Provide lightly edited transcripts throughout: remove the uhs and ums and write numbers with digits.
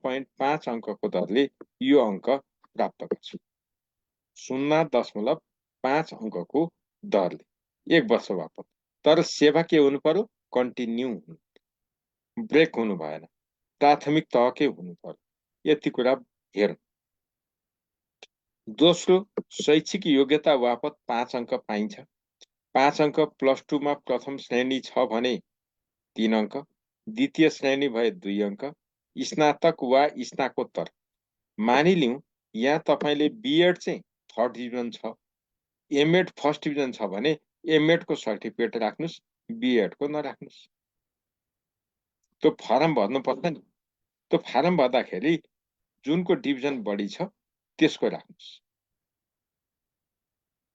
0.5 अङ्कको दरले यो अङ्क प्राप्त गर्छु। 0.5 अङ्कको दरले 1 वर्ष बापत। तर सेवा के हुनु पर्यो? कन्टिन्यू हुनु, ब्रेक हुनु भएन, प्राथमिक तहकै हुनु पर्यो। यति कुरा हेरौँ। दोस्रो, शैक्षिक योग्यता बापत 5 अङ्क पाइन्छ। 5 अङ्क +2 मा प्रथम श्रेणी छ भने 3 अङ्क, द्वितीय श्रेणी भए 2 अङ्क, स्नातक वा स्नाकोत्तर। मानिलिउँ यहाँ तपाईले बीएड चाहिँ 3rd डिभिजन छ, एमएड 1st डिभिजन छ भने एमएड को सर्टिफिकेट राख्नुस्, बीएड को नराख्नुस्। त्यो फर्म भर्नु पर्छ नि। त्यो फर्म भर्दाखेरि जुनको डिभिजन बढी छ त्यसको राख्नुस्।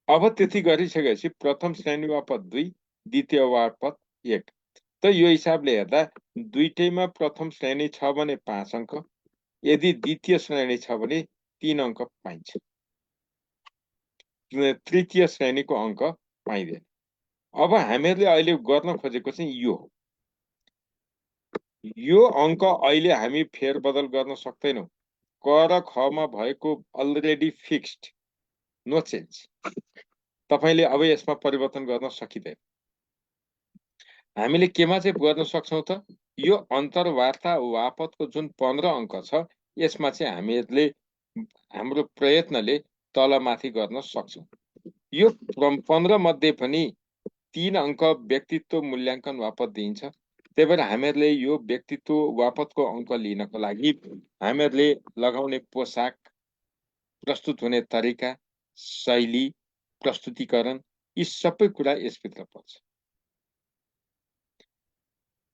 अब त्यति गरिसकेपछि प्रथम श्रेणी बापत 2, द्वितीय बापत 1। त यो हिसाबले हेर्दा दुईटैमा प्रथम श्रेणी छ भने 5 अङ्क, यदि द्वितीय श्रेणी छ भने 3 अङ्क पाइन्छ। तृतीय श्रेणीको अङ्क पाइँदैन। अब हामीहरूले अहिले गर्न खोजेको चाहिँ यो हो। यो अङ्क अहिले हामी फेरबदल गर्न सक्दैनौँ। क र ख मा भएको अलरेडी फिक्स्ड, नो चेन्ज। तपाईले अब यसमा परिवर्तन गर्न सकिँदैन। हामीले केमा चाहिँ गर्न सक्छौं त? यो अन्तर्वार्ता बापतको जुन 15 अङ्क छ यसमा चाहिँ हामीहरूले हाम्रो प्रयत्नले तलमाथि गर्न सक्छौं। यो 15 मध्ये पनि 3 अङ्क व्यक्तित्व मूल्याङ्कन बापत दिइन्छ। त्यही भएर हामीहरूले यो व्यक्तित्व बापतको अङ्क लिनको लागि हामीहरूले लगाउने पोसाक, प्रस्तुत हुने तरिका, शैली, प्रस्तुतिकरण, यी सबै कुरा यसभित्र पर्छ।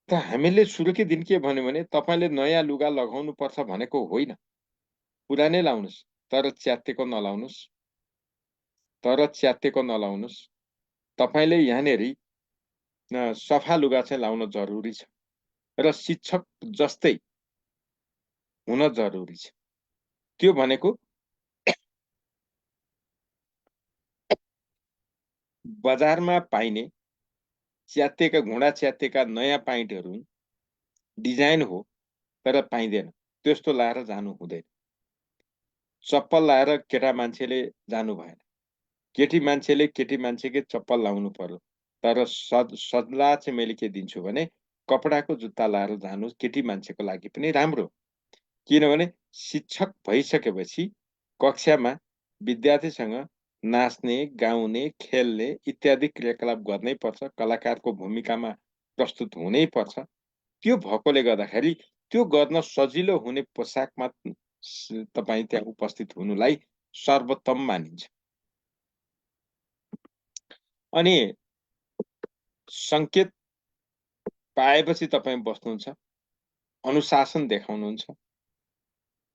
त हामीले सुरुकै दिन के भन्यो भने तपाईले नयाँ लुगा लगाउनु पर्छ भनेको होइन। पुरानै लाउनुस्, तर च्यातेको नलाउनुस्। तपाईले यहाँनेरि सफा लुगा चाहिँ लाउन जरुरी छ र शिक्षक जस्तै हुन जरुरी छ। त्यो भनेको बजारमा पाइने च्यातेका, घुँडा च्यातेका नयाँ प्यान्टहरू डिजाइन हो तर पाइँदैन, त्यस्तो लाएर जानु हुँदैन। चप्पल लाएर केटा मान्छेले जानु भएन। केटी मान्छेले केटी मान्छेकै चप्पल लाउनु पर्यो। तर सल्लाह चाहिँ मैले के दिन्छु भने कपडाको जुत्ता लाएर जानु केटी मान्छेको लागि पनि राम्रो। किनभने शिक्षक भइसकेपछि कक्षामा विद्यार्थीसँग नाच्ने, गाउने, खेल्ने इत्यादि क्रियाकलाप गर्नै पर्छ। कलाकारको भूमिकामा प्रस्तुत हुनै पर्छ। त्यो भएकोले गर्दाखेरि त्यो गर्न सजिलो हुने पोसाकमा तपाई त्यहाँ उपस्थित हुनुलाई सर्वोत्तम मानिन्छ। अनि संकेत पाएपछि तपाई बस्नुहुन्छ, अनुशासन देखाउनुहुन्छ।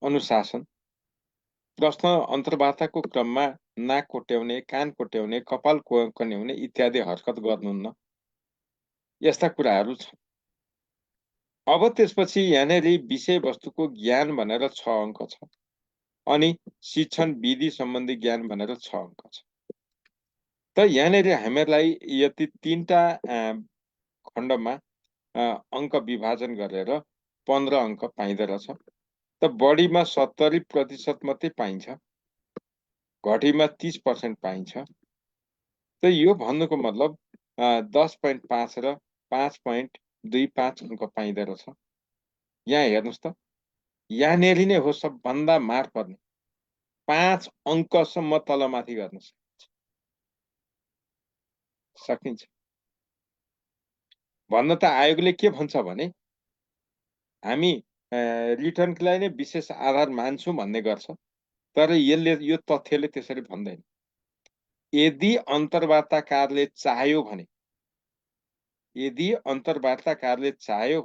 अनुशासन, प्रश्न अन्तर्वार्ताको क्रममा नाक कोट्याउने, कान कोट्याउने, कपाल कन्याउने इत्यादि हरकत गर्नुहुन्न। यस्ता कुराहरू छन्। अब त्यसपछि यहाँनेरि विषयवस्तुको ज्ञान भनेर 6 अङ्क छ अनि शिक्षण विधि सम्बन्धी ज्ञान भनेर 6 अङ्क छ। त यहाँनेरि हामीहरूलाई यति 3टा खण्डमा अङ्क विभाजन गरेर 15 अङ्क पाइँदो रहेछ। त बढीमा 70% मात्रै पाइन्छ, घटीमा 30% पाइन्छ। त यो भन्नुको मतलब 10.5 र 5.25 अङ्क पाइँदो रहेछ। यहाँ हेर्नुस् त, यहाँनेरि नै हो सबभन्दा मार पर्ने। 5 अङ्कसम्म तलमाथि गर्न सकिन्छ। भन्न त आयोगले के भन्छ भने हामी रिटर्नलाई नै विशेष आधार मान्छौं भन्ने गर्छ, तर यो तथ्यले त्यसरी भन्दैन। यदि अन्तर्वार्ताकारले चाह्यो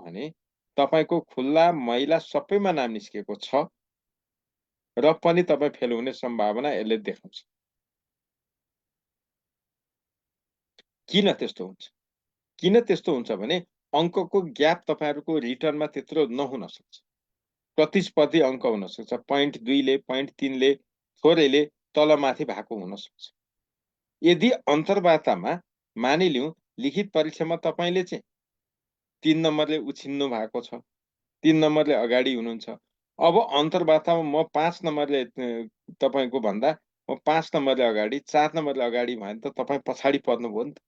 भने तपाईको खुल्ला महिला सबैमा नाम निस्केको छ र पनि तपाई फेल हुने सम्भावना यसले देखाउँछ। किन त्यस्तो हुन्छ भने अङ्कको ग्याप तपाईहरुको रिटर्नमा त्यत्रो नहुन सक्छ। प्रतिस्पर्धी अङ्क हुन सक्छ। 0.2 ले 0.3 ले थोरैले तलमाथि भएको हुन सक्छ। यदि अन्तर्वार्तामा मानिलिउँ लिखित परीक्षामा तपाईले चाहिँ 3 नम्बरले उछिन्नु भएको छ, 3 नम्बरले अगाडि हुनुहुन्छ, अब अन्तर्वार्तामा म 5 नम्बरले तपाईँको भन्दा म 5 नम्बरले अगाडि 4 नम्बरले अगाडि भयो भने त तपाईँ पछाडि पर्नुभयो नि त।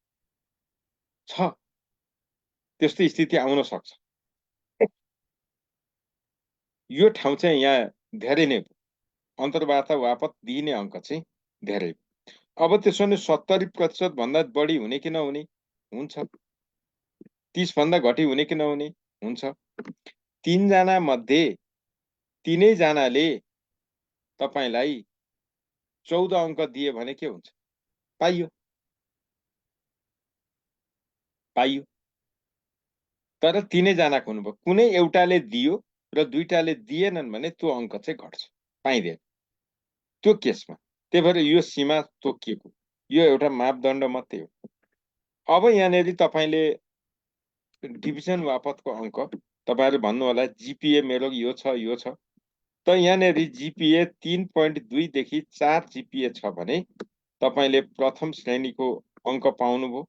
छ त्यस्तो स्थिति आउन सक्छ। यो ठाउँ चाहिँ यहाँ धेरै नै अन्तर्वार्ता बापत दिइने अङ्क चाहिँ धेरै। अब त्यसो भने 70% भन्दा बढी हुने कि नहुने? हुन्छ। 30 भन्दा घटी हुने कि नहुने? हुन्छ। 3 जना मध्ये 3 जनाले तपाईलाई 14 अङ्क दिए भने के हुन्छ? पाइयो। पाइयो। तर 3 जनाको हुनुभयो। कुनै एउटाले दियो र दुईटाले दिएनन् भने त्यो अङ्क चाहिँ घट्छ, पाइँदैन। त्यो केसमा त्यही भएर यो सीमा तोकिएको, यो एउटा मापदण्ड मात्रै हो। अब यहाँनेरि तपाईले डिभिजन बापतको अङ्क तपाईहरुले भन्नु होला जीपीए मेरो यो छ यो छ। त यहाँनेरि जीपीए 3.2 देखि 4 जीपीए छ भने तपाईले प्रथम श्रेणीको अङ्क पाउनुभयो।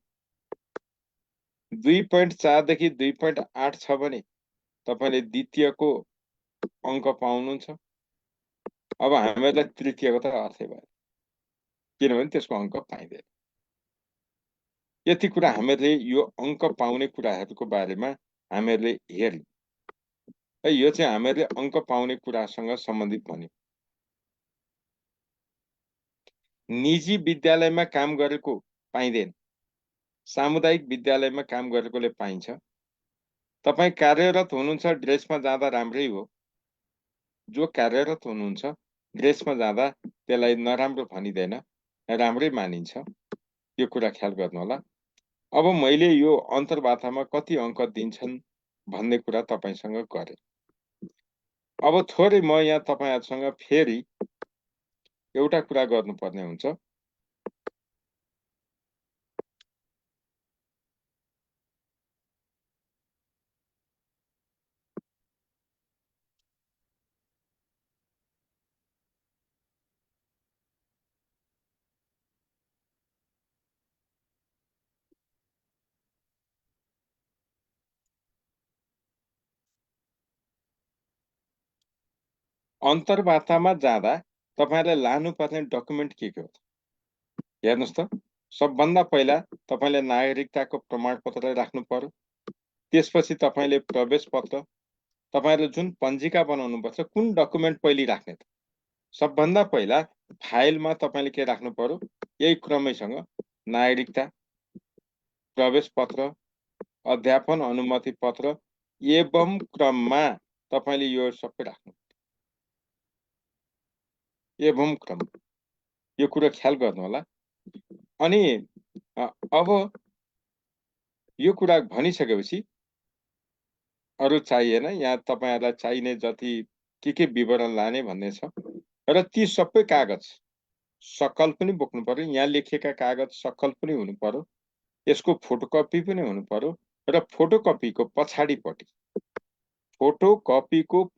2.4 देखि 2.8 छ भने तपाईले द्वितीयको अङ्क पाउनुहुन्छ। अब हामीहरूलाई तृतीयको त अर्थै भएन, किनभने त्यसको अङ्क पाइँदैन। यति कुरा हामीहरूले यो अङ्क पाउने कुराहरूको बारेमा हामीहरूले हेर्यौं। यो चाहिँ हामीहरूले अङ्क पाउने कुरासँग सम्बन्धित भन्यौं। निजी विद्यालयमा काम गरेको पाइँदैन, सामुदायिक विद्यालयमा काम गरेकोले पाइन्छ। तपाईँ कार्यरत हुनुहुन्छ ड्रेसमा जाँदा राम्रै हो। जो कार्यरत हुनुहुन्छ ड्रेसमा जाँदा त्यसलाई नराम्रो भनिँदैन, राम्रै मानिन्छ। यो कुरा ख्याल गर्नु होला। अब मैले यो अन्तर्वार्तामा कति अङ्क दिन्छन् भन्ने कुरा तपाईसँग गरे। अब थोरै म यहाँ तपाईहरुसँग फेरि एउटा कुरा गर्नुपर्ने हुन्छ। अन्तर्वार्तामा जाँदा तपाईलाई लानुपर्ने डकुमेन्ट के हो? हेर्नुस् त, सबभन्दा पहिला तपाईले नागरिकताको प्रमाणपत्र राख्नु पर्यो। त्यसपछि तपाईले प्रवेश पत्र, तपाईले जुन पञ्जिका बनाउनु पर्छ, कुन डकुमेन्ट पहिले राख्ने त? सबभन्दा पहिला फाइलमा तपाईले के राख्नु पर्यो? यही क्रमैसँग नागरिकता, प्रवेश पत्र, अध्यापन अनुमति पत्र एवं क्रममा तपाईले यो सबै राख्नु। एवं क्रम, यो कुरा ख्याल गर्नु होला। अनि अब यो कुरा भनिसकेपछि अरु चाहिएन, यहाँ तपाईहरुलाई चाहिने जति के विवरण लाने भन्ने छ र ती सबै कागज सक्कल पनि बोक्नु पर्यो। यहाँ लेखिएका कागज सक्कल पनि हुनु पर्यो। यसको फोटोकपी पनि हुनु पर्यो र फोटोकपीको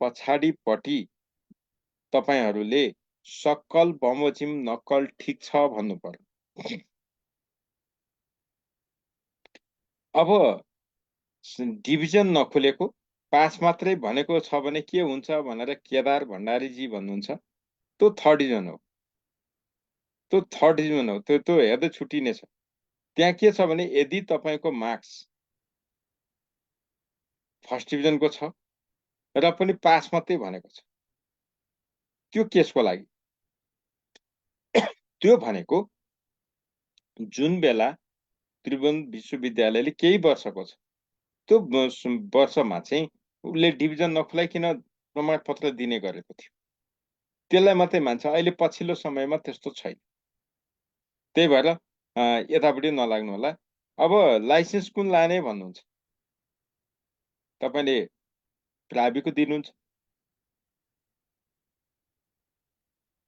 पछाडिपट्टि तपाईहरुले सक्कल बमोजिम नक्कल ठीक छ भन्नु पर्यो। अब डिभिजन नखुलेको पास मात्रै भनेको छ भने के हुन्छ भनेर केदार भण्डारीजी भन्नुहुन्छ, त्यो थर्ड डिभिजन हो। त्यो थर्ड डिभिजन हो, त्यो हेर्दै छुटिने छ। त्यहाँ के छ भने यदि तपाईको मार्क्स फर्स्ट डिभिजनको छ र पनि पास मात्रै भनेको छ, त्यो केसको लागि त्यो भनेको जुन बेला त्रिभुवन विश्वविद्यालयले केही वर्षको छ, त्यो वर्षमा चाहिँ उसले डिभिजन नखुलाइकन प्रमाणपत्र दिने गरेको थियो, त्यसलाई मात्रै मान्छ। अहिले पछिल्लो समयमा त्यस्तो छैन। त्यही भएर यतापट्टि नलाग्नु होला। अब लाइसेन्स कुन लाने भन्नुहुन्छ? तपाईले प्राविको दिनुहुन्छ,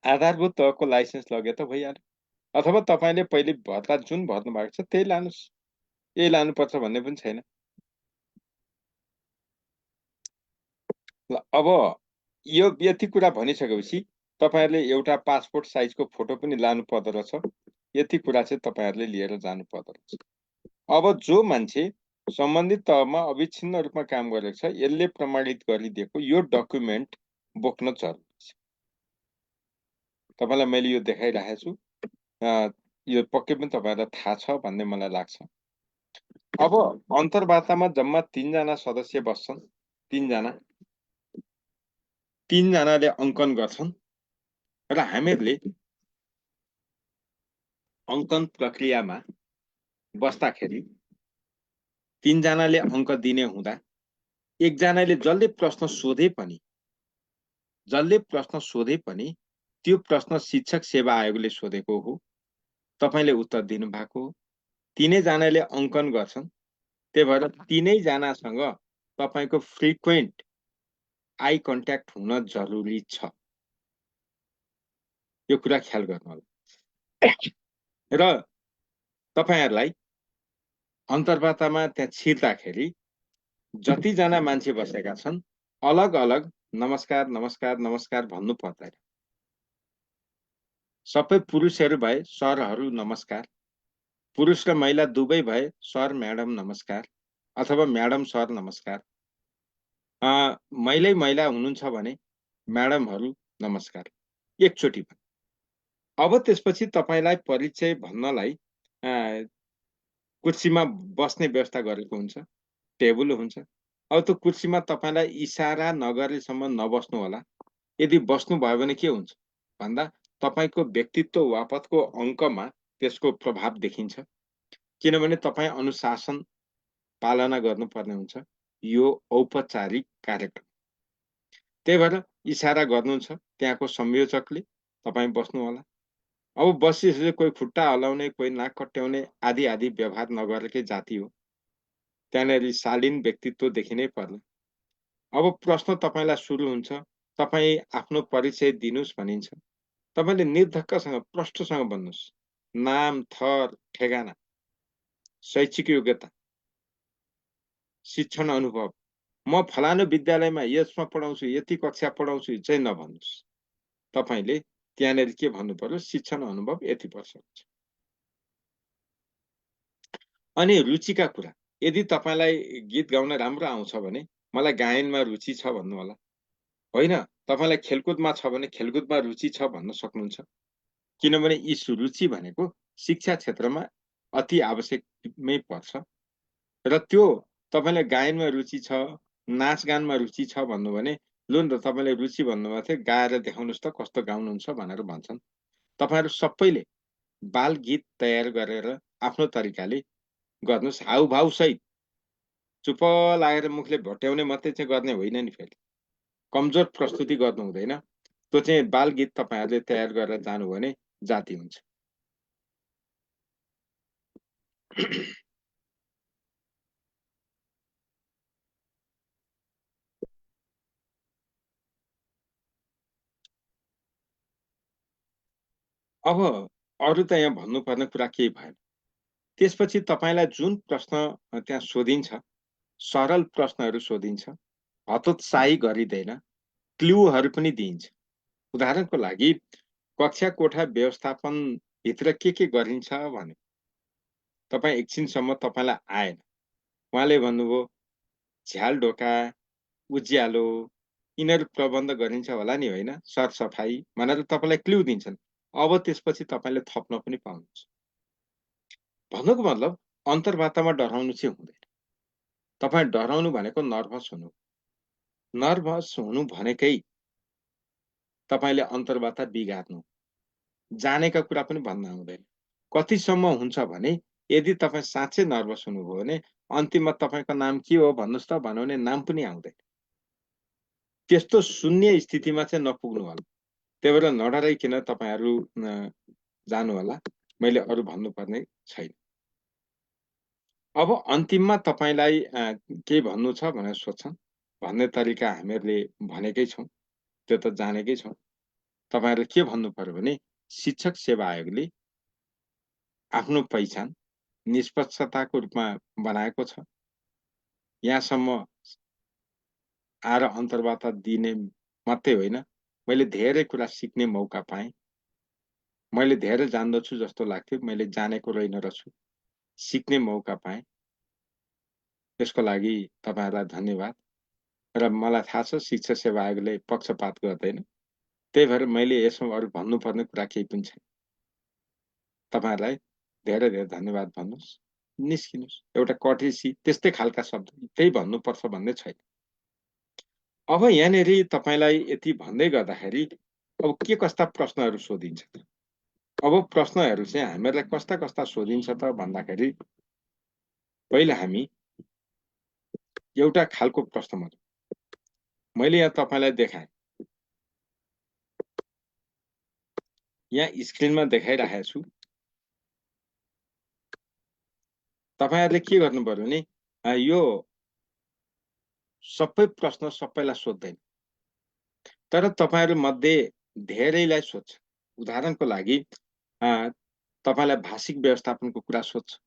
आधारभूत तहको लाइसेन्स लगे त भइहाल्यो। अथवा तपाईले पहिले भर्ता जुन भर्नु भएको छ त्यही लानुस्, यही लानुपर्छ भन्ने पनि छैन। अब यो यति कुरा भनिसकेपछि तपाईहरुले एउटा पासपोर्ट साइजको फोटो पनि लानु पर्दो रहेछ। यति कुरा चाहिँ तपाईहरुले लिएर जानु पर्दो रहेछ। अब जो मान्छे सम्बन्धित तहमा अविच्छिन्न रूपमा काम गरेको छ, यसले प्रमाणित गरिदिएको यो डकुमेन्ट बोक्न जरुरी छ। तपाईलाई मैले यो देखाइराखेको छु। यो पक्कै पनि तपाईहरुलाई थाहा छ भन्ने मलाई लाग्छ। अब अन्तर्वार्तामा जम्मा 3 जना सदस्य बस्छन्। 3 जना। 3 जनाले अङ्कन गर्छन् र हामीहरूले अङ्कन प्रक्रियामा बस्दाखेरि 3 जनाले अङ्क दिने हुँदा एकजनाले जसले प्रश्न सोधे पनि त्यो प्रश्न शिक्षक सेवा आयोगले सोधेको हो, तपाईले उत्तर दिनु भएको हो। तीनै जनाले अङ्कन गर्छन्। त्यही भएर तीनै जनासँग तपाईको फ्रिक्वेन्ट आई कन्ट्याक्ट हुन जरुरी छ। यो कुरा ख्याल गर्नु होला। र तपाईहरुलाई अन्तर्वार्तामा त्यहाँ छिर्दाखेरि जति जना मान्छे बसेका छन् अलग अलग नमस्कार नमस्कार नमस्कार भन्नु पर्दैन। सबै पुरुषहरू भए सरहरू नमस्कार, पुरुष र महिला दुवै भए सर म्याडम नमस्कार अथवा म्याडम सर नमस्कार। महिला हुनुहुन्छ भने म्याडमहरू नमस्कार एकचोटि। अब त्यसपछि तपाईलाई परिचय भन्नलाई कुर्सीमा बस्ने व्यवस्था गरेको हुन्छ, टेबल हुन्छ। अब त्यो कुर्सीमा तपाईलाई इशारा नगरेसम्म नबस्नु होला। यदि बस्नु भयो भने के हुन्छ भन्दा तपाईको व्यक्तित्व वापतको अङ्कमा त्यसको प्रभाव देखिन्छ। किनभने तपाई अनुशासन पालना गर्नुपर्ने हुन्छ। यो औपचारिक कार्यक्रम। त्यही भएर इशारा गर्नुहुन्छ त्यहाँको संयोजकले, तपाई बस्नु होला। अब बसिसकेपछि कोही खुट्टा हल्लाउने, कोही नाक कट्याउने आदि व्यवहार नगरेकै जाति हो। त्यहाँनेरि शालीन व्यक्तित्व देखिनै पर्ला। अब प्रश्न तपाईलाई सुरु हुन्छ। तपाई आफ्नो परिचय दिनुस् भनिन्छ। तपाईले निर्धक्कसँग प्रष्टसँग भन्नुस्। नाम, थर, ठेगाना, शैक्षिक योग्यता, शिक्षण अनुभव। म फलानु विद्यालयमा यसमा पढाउँछु, यति कक्षा पढाउँछु चाहिँ नभन्नुस्। तपाईले त्यहाँनेरि के भन्नु पर्यो, शिक्षण अनुभव यति वर्षको छ। अनि रुचिका कुरा, यदि तपाईलाई गीत गाउन राम्रो आउँछ भने मलाई गायनमा रुचि छ भन्नु होला। होइन, तपाईलाई खेलकुदमा छ भने खेलकुदमा रुचि छ भन्न सक्नुहुन्छ। किनभने यी रुचि भनेको शिक्षा क्षेत्रमा अति आवश्यकमै पर्छ। र त्यो तपाईलाई गायनमा रुचि छ, नाचगानमा रुचि छ भन्नु भने लु न त तपाईले रुचि भन्नुभएको थियो, गाएर देखाउनुस् त कस्तो गाउनुहुन्छ भनेर भन्छन्। तपाईहरु सबैले बाल गीत तयार गरेर आफ्नो तरिकाले गर्नुस्, हाउभाउ सहित। चुप लागेर मुखले भट्याउने मात्रै चाहिँ गर्ने होइन नि फेरि। कमजोर प्रस्तुति गर्नु हुँदैन। त्यो चाहिँ बाल गीत तपाईहरुले तयार गरेर जानु भने जाति हुन्छ। अब अरु त यहाँ भन्नुपर्ने कुरा केही भएन। त्यसपछि तपाईलाई जुन प्रश्न त्यहाँ सोधिन्छ, सरल प्रश्नहरू सोधिन्छ, हतोत्साही गरिँदैन, क्लुहरू पनि दिइन्छ। उदाहरणको लागि कक्षा कोठा व्यवस्थापन भित्र के गरिन्छ भने तपाई एकछिनसम्म तपाईलाई आएन। उहाँले भन्नुभयो झ्याल ढोका, उज्यालो यिनीहरू प्रबन्ध गरिन्छ होला नि, होइन, सरसफाई भनेर तपाईलाई क्लु दिन्छन्। अब त्यसपछि तपाईले थप्न पनि पाउनुहुन्छ। भन्नुको मतलब अन्तर्वार्तामा डराउनु चाहिँ हुँदैन। तपाई डराउनु भनेको नर्भस हुनु। नर्भस हुनु भनेकै तपाईले अन्तर्वार्ता बिगार्नु, जानेका कुरा पनि भन्न आउँदैन। कतिसम्म हुन्छ भने यदि तपाई साँच्चै नर्भस हुनुभयो भने अन्तिममा तपाईको नाम के हो भन्नुस् त भन्यो भने नाम पनि आउँदैन। त्यस्तो शून्य स्थितिमा चाहिँ नपुग्नु होला। त्यही भएर नडराइकन तपाईहरु जानु होला। मैले अरु भन्नुपर्ने छैन। अब अन्तिममा तपाईलाई के भन्नु छ भनेर सोध्छन्। भन्ने तरिका हामीहरूले भनेकै छौं, त्यो त जानेकै छौं। तपाईहरुले के भन्नु पर्यो भने शिक्षक सेवा आयोगले आफ्नो पहिचान निष्पक्षताको रूपमा बनाएको छ। यहाँसम्म आएर अन्तर्वार्ता दिने मात्रै होइन, मैले धेरै कुरा सिक्ने मौका पाएँ। मैले धेरै जान्दछु जस्तो लाग्थ्यो, मैले जानेको रहेन रहेछु, सिक्ने मौका पाएँ। त्यसको लागि तपाईहरुलाई धन्यवाद। र मलाई थाहा छ शिक्षा सेवा आयोगले पक्षपात गर्दैन। त्यही भएर मैले यसमा अरू भन्नुपर्ने कुरा केही पनि छैन। तपाईँहरूलाई धेरै धेरै धन्यवाद भन्नुहोस्, निस्किनुहोस्। एउटा कटेसी त्यस्तै खालका शब्द त्यही भन्नुपर्छ भन्ने छैन। अब यहाँनिर तपाईँलाई यति भन्दै गर्दाखेरि अब के कस्ता प्रश्नहरू सोधिन्छ त? अब प्रश्नहरू चाहिँ हामीहरूलाई कस्ता कस्ता सोधिन्छ त भन्दाखेरि पहिला हामी एउटा खालको प्रश्नमा मैले यहाँ तपाईँलाई देखाएँ, यहाँ स्क्रिनमा देखाइरहेको छु। तपाईहरुले के गर्नु पर्यो भने यो सबै प्रश्न सबैलाई सोध्दैन, तर तपाईहरु मध्ये धेरैलाई सोध्छ। उदाहरणको लागि तपाईलाई भाषिक व्यवस्थापनको कुरा सोध्छ।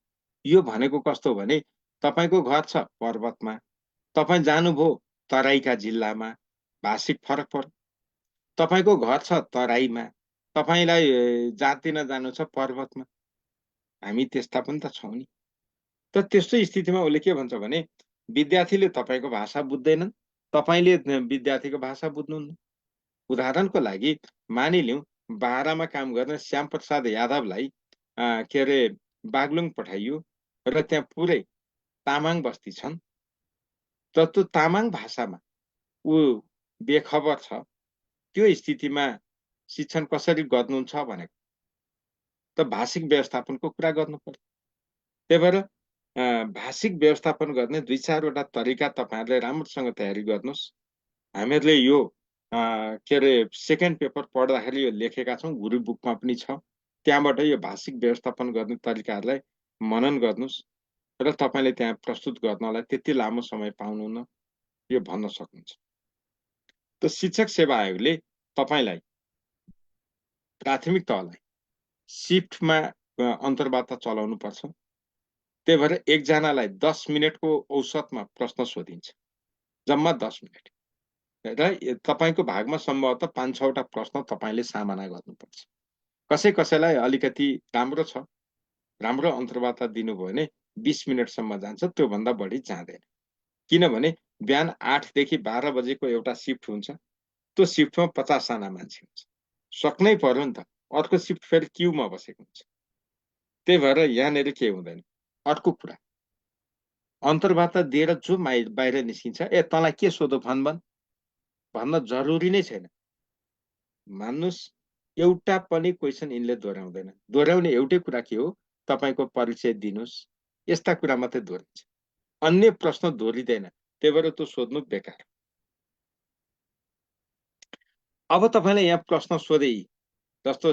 यो भनेको कस्तो भने तपाईको घर छ पर्वतमा, तपाई जानुभयो तराईका जिल्लामा, भाषिक फरक पर्यो। तपाईको घर छ तराईमा, तपाईलाई जातिन जानु छ पर्वतमा। हामी त्यस्ता पनि त छौं नि। त त्यस्तो स्थितिमा उले के भन्छ भने विद्यार्थीले तपाईको भाषा बुझ्दैनन्, तपाईले विद्यार्थीको भाषा बुझ्नुहुन्न। उदाहरणको लागि मानिलिउँ बाह्रमा काम गर्ने श्याम प्रसाद यादवलाई के रे बागलुङ पठाइयो र त्यहाँ पुरै तामाङ बस्ती छन्। त त्यो तामाङ भाषामा ऊ बेखबर छ। त्यो स्थितिमा शिक्षण कसरी गर्नुहुन्छ भनेको त भाषिक व्यवस्थापनको कुरा गर्नु पर्यो। त्यही भएर भाषिक व्यवस्थापन गर्ने 2-4 वटा तरिका तपाईहरुले राम्रोसँग तयारी गर्नुस्। हामीहरुले यो के रे सेकेन्ड पेपर पढ्दाखेरि यो लेखेका छौं, गुरु बुकमा पनि छ। त्यहाँबाट यो भाषिक व्यवस्थापन गर्ने तरिकाहरुलाई मनन गर्नुस् र तपाईले त्यहाँ प्रस्तुत गर्नलाई त्यति लामो समय पाउनुहुन्न, यो भन्न सक्नुहुन्छ। त शिक्षक सेवा आयोगले तपाईलाई प्राथमिक तहलाई शिफ्टमा अन्तर्वार्ता चलाउनु पर्छ। त्यही भएर एकजनालाई 10 मिनेटको औसतमा प्रश्न सोधिन्छ, जम्मा 10 मिनेट। र तपाईको भागमा सम्भवतः 5-6 वटा प्रश्न तपाईले सामना गर्नुपर्छ। कसैलाई अलिकति राम्रो छ, राम्रो अन्तर्वार्ता दिनुभयो भने 20 मिनेटसम्म जान्छ, त्यो भन्दा बढी जाँदैन। किनभने बिहान 8 देखि 12 बजेको एउटा शिफ्ट हुन्छ, त्यो शिफ्टमा 50 जना मान्छे हुन्छ, सक्नै पर्यो नि त। अर्को शिफ्ट फेरि क्यूमा बसेको हुन्छ। त्यही भएर यहाँनिर के हुँदैन। अर्को कुरा, अन्तर्वार्ता दिएर जो बाहिर निस्किन्छ, ए तँलाई के सोधो भन्न जरुरी नै छैन। मान्नुस् एउटा पनि क्वेशन यिनले दोहोर्याउँदैन। दोहोर्याउने एउटै कुरा के हो, तपाईको परिचय दिनुस्, यस्ता कुरा मात्रै दोहोर्याउँछ। अन्य प्रश्न दोहोरिँदैन। त्यही भएर त्यो सोध्नु बेकार। अब तपाईले यहाँ प्रश्न सोधे जस्तो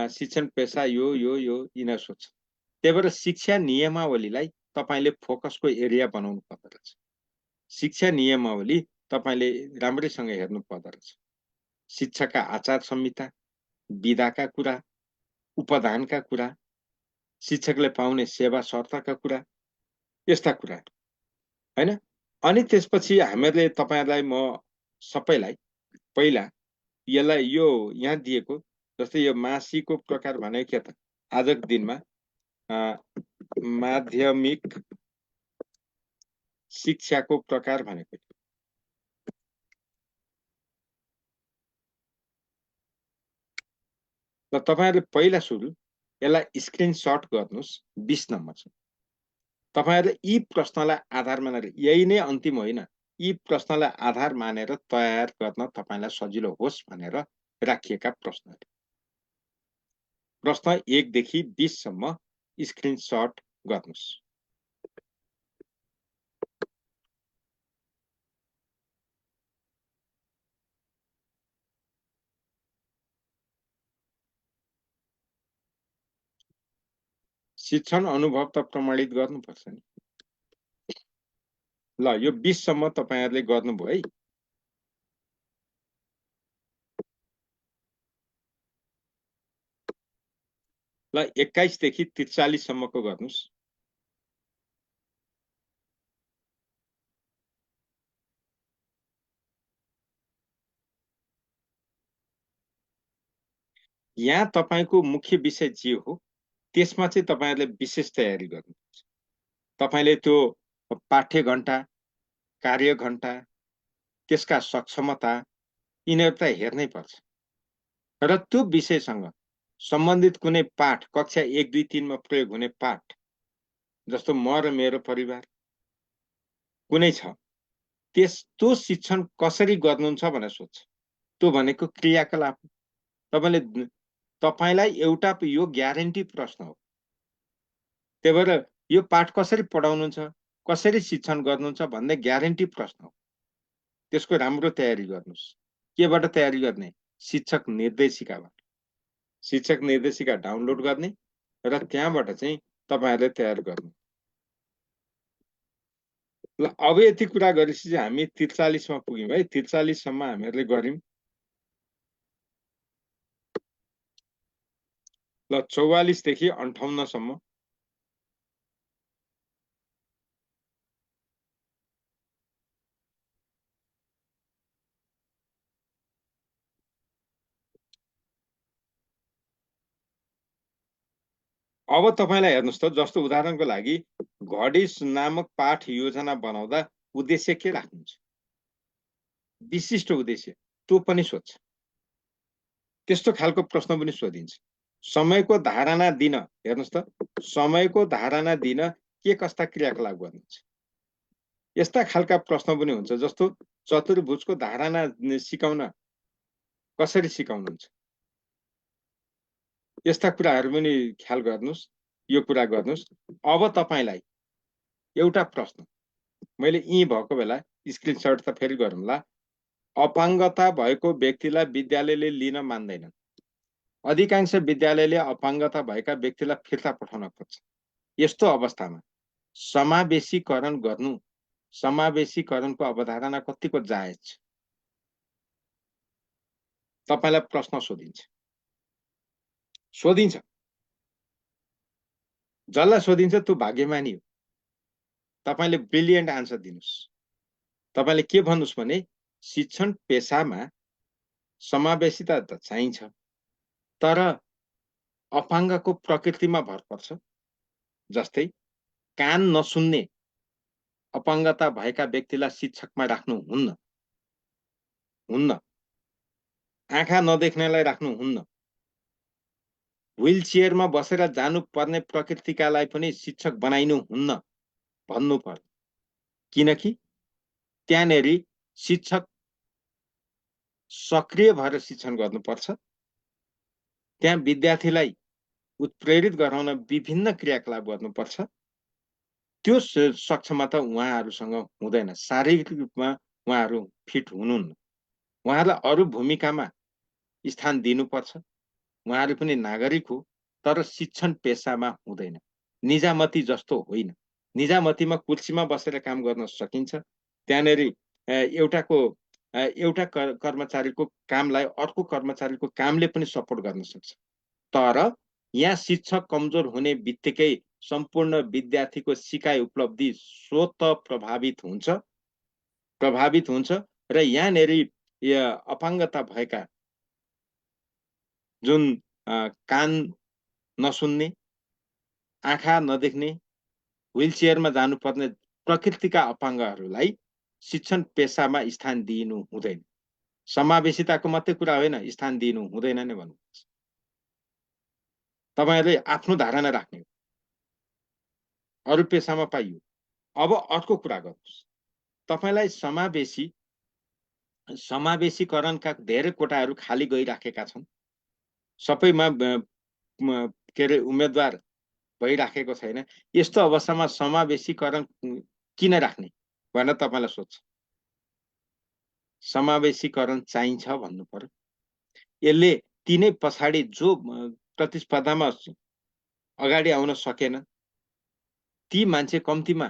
शिक्षण पेशा यो यिनीहरू सोध्छ। त्यही भएर शिक्षा नियमावलीलाई तपाईले फोकसको एरिया बनाउनु पर्दो रहेछ। शिक्षा नियमावली तपाईले राम्रैसँग हेर्नु पर्दो रहेछ। शिक्षाका आचार संहिता, विधाका कुरा, उपदानका कुरा, शिक्षकले पाउने सेवा शर्तका कुरा, यस्ता कुरा हैन। अनि त्यसपछि हामीहरुले तपाईहरुलाई म सबैलाई पहिला यसलाई यो यहाँ दिएको जस्तै यो मासिकको प्रकार भनेको के त, आजको दिनमा माध्यमिक शिक्षाको प्रकार भनेको र तपाईहरुले पहिला सुरु यसलाई स्क्रिनशट गर्नुस्। 20 नम्बर छ। तपाईहरुले यी प्रश्नलाई आधार मानेर, यही नै अन्तिम होइन, यी प्रश्नलाई आधार मानेर तयार गर्न तपाईलाई सजिलो होस् भनेर राखिएका प्रश्नहरू। प्रश्न 1 देखि 20 सम्म स्क्रिनशट गर्नुस्। शिक्षण अनुभव त प्रमाणित गर्नुपर्छ नि। ल यो 20 सम्म तपाईहरुले गर्नुभयो है। ल 21 देखि 43 सम्मको गर्नुस्। यहाँ तपाईको मुख्य विषय जे हो त्यसमा चाहिँ तपाईहरुले विशेष तयारी गर्नुपर्छ। तपाईले त्यो पाठ्य घण्टा, कार्य घण्टा, त्यसका सक्षमता यिनीहरू त हेर्नै पर्छ। र त्यो विषयसँग सम्बन्धित कुनै पाठ कक्षा 1, 2, 3 मा प्रयोग हुने पाठ जस्तो म र मेरो परिवार कुनै छ, त्यो शिक्षण कसरी गर्नुहुन्छ भनेर सोध्छ। त्यो भनेको क्रियाकलाप। तपाईलाई एउटा यो ग्यारेन्टी प्रश्न हो। त्यही भएर यो पाठ कसरी पढाउनुहुन्छ, कसरी शिक्षण गर्नुहुन्छ भन्ने ग्यारेन्टी प्रश्न हो। त्यसको राम्रो तयारी गर्नुहोस्। केबाट तयारी गर्ने? शिक्षक निर्देशिकाबाट। शिक्षक निर्देशिका डाउनलोड गर्ने र त्यहाँबाट चाहिँ तपाईहरुले तयार गर्नु। ल अब यति कुरा गरेपछि हामी 43 मा पुग्यौं है। 43 सम्म हामीहरुले गर्यौं। ल 44 देखि 58 सम्म अब तपाईलाई हेर्नुस् त, जस्तो उदाहरणको लागि घडी नामक पाठ योजना बनाउँदा उद्देश्य के राख्नुहुन्छ? विशिष्ट उद्देश्य त्यो पनि सोध्छ। त्यस्तो खालको प्रश्न पनि सोधिन्छ। समयको धारणा दिन, हेर्नुस् त, समयको धारणा दिन के कस्ता क्रियाकलाप गर्नुहुन्छ? यस्ता खालका प्रश्न पनि हुन्छ। जस्तो चतुर्भुजको धारणा सिकाउन कसरी सिकाउनुहुन्छ? यस्ता कुराहरु पनि ख्याल गर्नुस्। यो कुरा गर्नुस्। अब तपाईलाई एउटा प्रश्न मैले यी भएको बेला स्क्रिनशट त फेरि गरौँला। अपाङ्गता भएको व्यक्तिलाई विद्यालयले लिन मान्दैनन्। अधिकांश विद्यालयले अपाङ्गता भएका व्यक्तिलाई फिर्ता पठाउन खोज्छ। यस्तो अवस्थामा समावेशीकरण गर्नु, समावेशीकरणको अवधारणा कतिको जायज छ? तपाईलाई प्रश्न सोधिन्छ। जसलाई सोधिन्छ त्यो भाग्यमानी हो। तपाईले ब्रिलियन्ट आन्सर दिनुस्। तपाईले के भन्नुस् भने शिक्षण पेशामा समावेशिता त चाहिन्छ, तर अपाङ्गको प्रकृतिमा भर पर्छ। जस्तै कान नसुन्ने अपाङ्गता भएका व्यक्तिलाई शिक्षकमा राख्नु हुन्न। आँखा नदेख्नेलाई राख्नु हुन्न। व्हील चेयरमा बसेर जानुपर्ने प्रकृतिकालाई पनि शिक्षक बनाइनु हुन्न भन्नु पर्छ। किनकि त्यहाँनेरि शिक्षक सक्रिय भएर शिक्षण गर्नुपर्छ। त्यहाँ विद्यार्थीलाई उत्प्रेरित गराउन विभिन्न क्रियाकलाप गर्नुपर्छ। त्यो सक्षमता उहाँहरुसँग हुँदैन। शारीरिक रूपमा उहाँहरु फिट हुनुहुन्न। उहाँहरुलाई अरु भूमिकामा स्थान दिनुपर्छ। उहाँहरु पनि नागरिक हो, तर शिक्षण पेशामा हुँदैन। निजामती जस्तो होइन। निजामतीमा कुर्सीमा बसेर काम गर्न सकिन्छ। त्यहाँनेरि एउटा कर्मचारीको कामलाई अर्को कर्मचारीको कामले पनि सपोर्ट गर्न सक्छ। तर यहाँ शिक्षक कमजोर हुने बित्तिकै सम्पूर्ण विद्यार्थीको सिकाइ उपलब्धि स्वत प्रभावित हुन्छ र यहाँनेरि अपाङ्गता भएका जुन कान नसुन्ने, आँखा नदेख्ने, व्हील चेयरमा जानुपर्ने प्रकृतिका अपाङ्गहरूलाई शिक्षण पेशामा स्थान दिनु हुँदैन। समावेशिताको मात्रै कुरा होइन, स्थान दिनु हुँदैन नै भन्नुपर्छ। तपाईहरुले आफ्नो धारणा राख्ने हो, अरु पेशामा पाइयो। अब अर्को कुरा गर्नुस्। तपाईलाई समावेशीकरणका धेरै कोटाहरू खाली गइराखेका छन्। सबैमा के अरे उम्मेदवार भइराखेको छैन। यस्तो अवस्थामा समावेशीकरण किन राख्ने भनेर तपाईलाई सोध्छ। समावेशीकरण चाहिन्छ भन्नु पर्यो। यसले तिनै पछाडी जो प्रतिस्पर्धामा अगाडि आउन सकेन, ती मान्छे कम्तीमा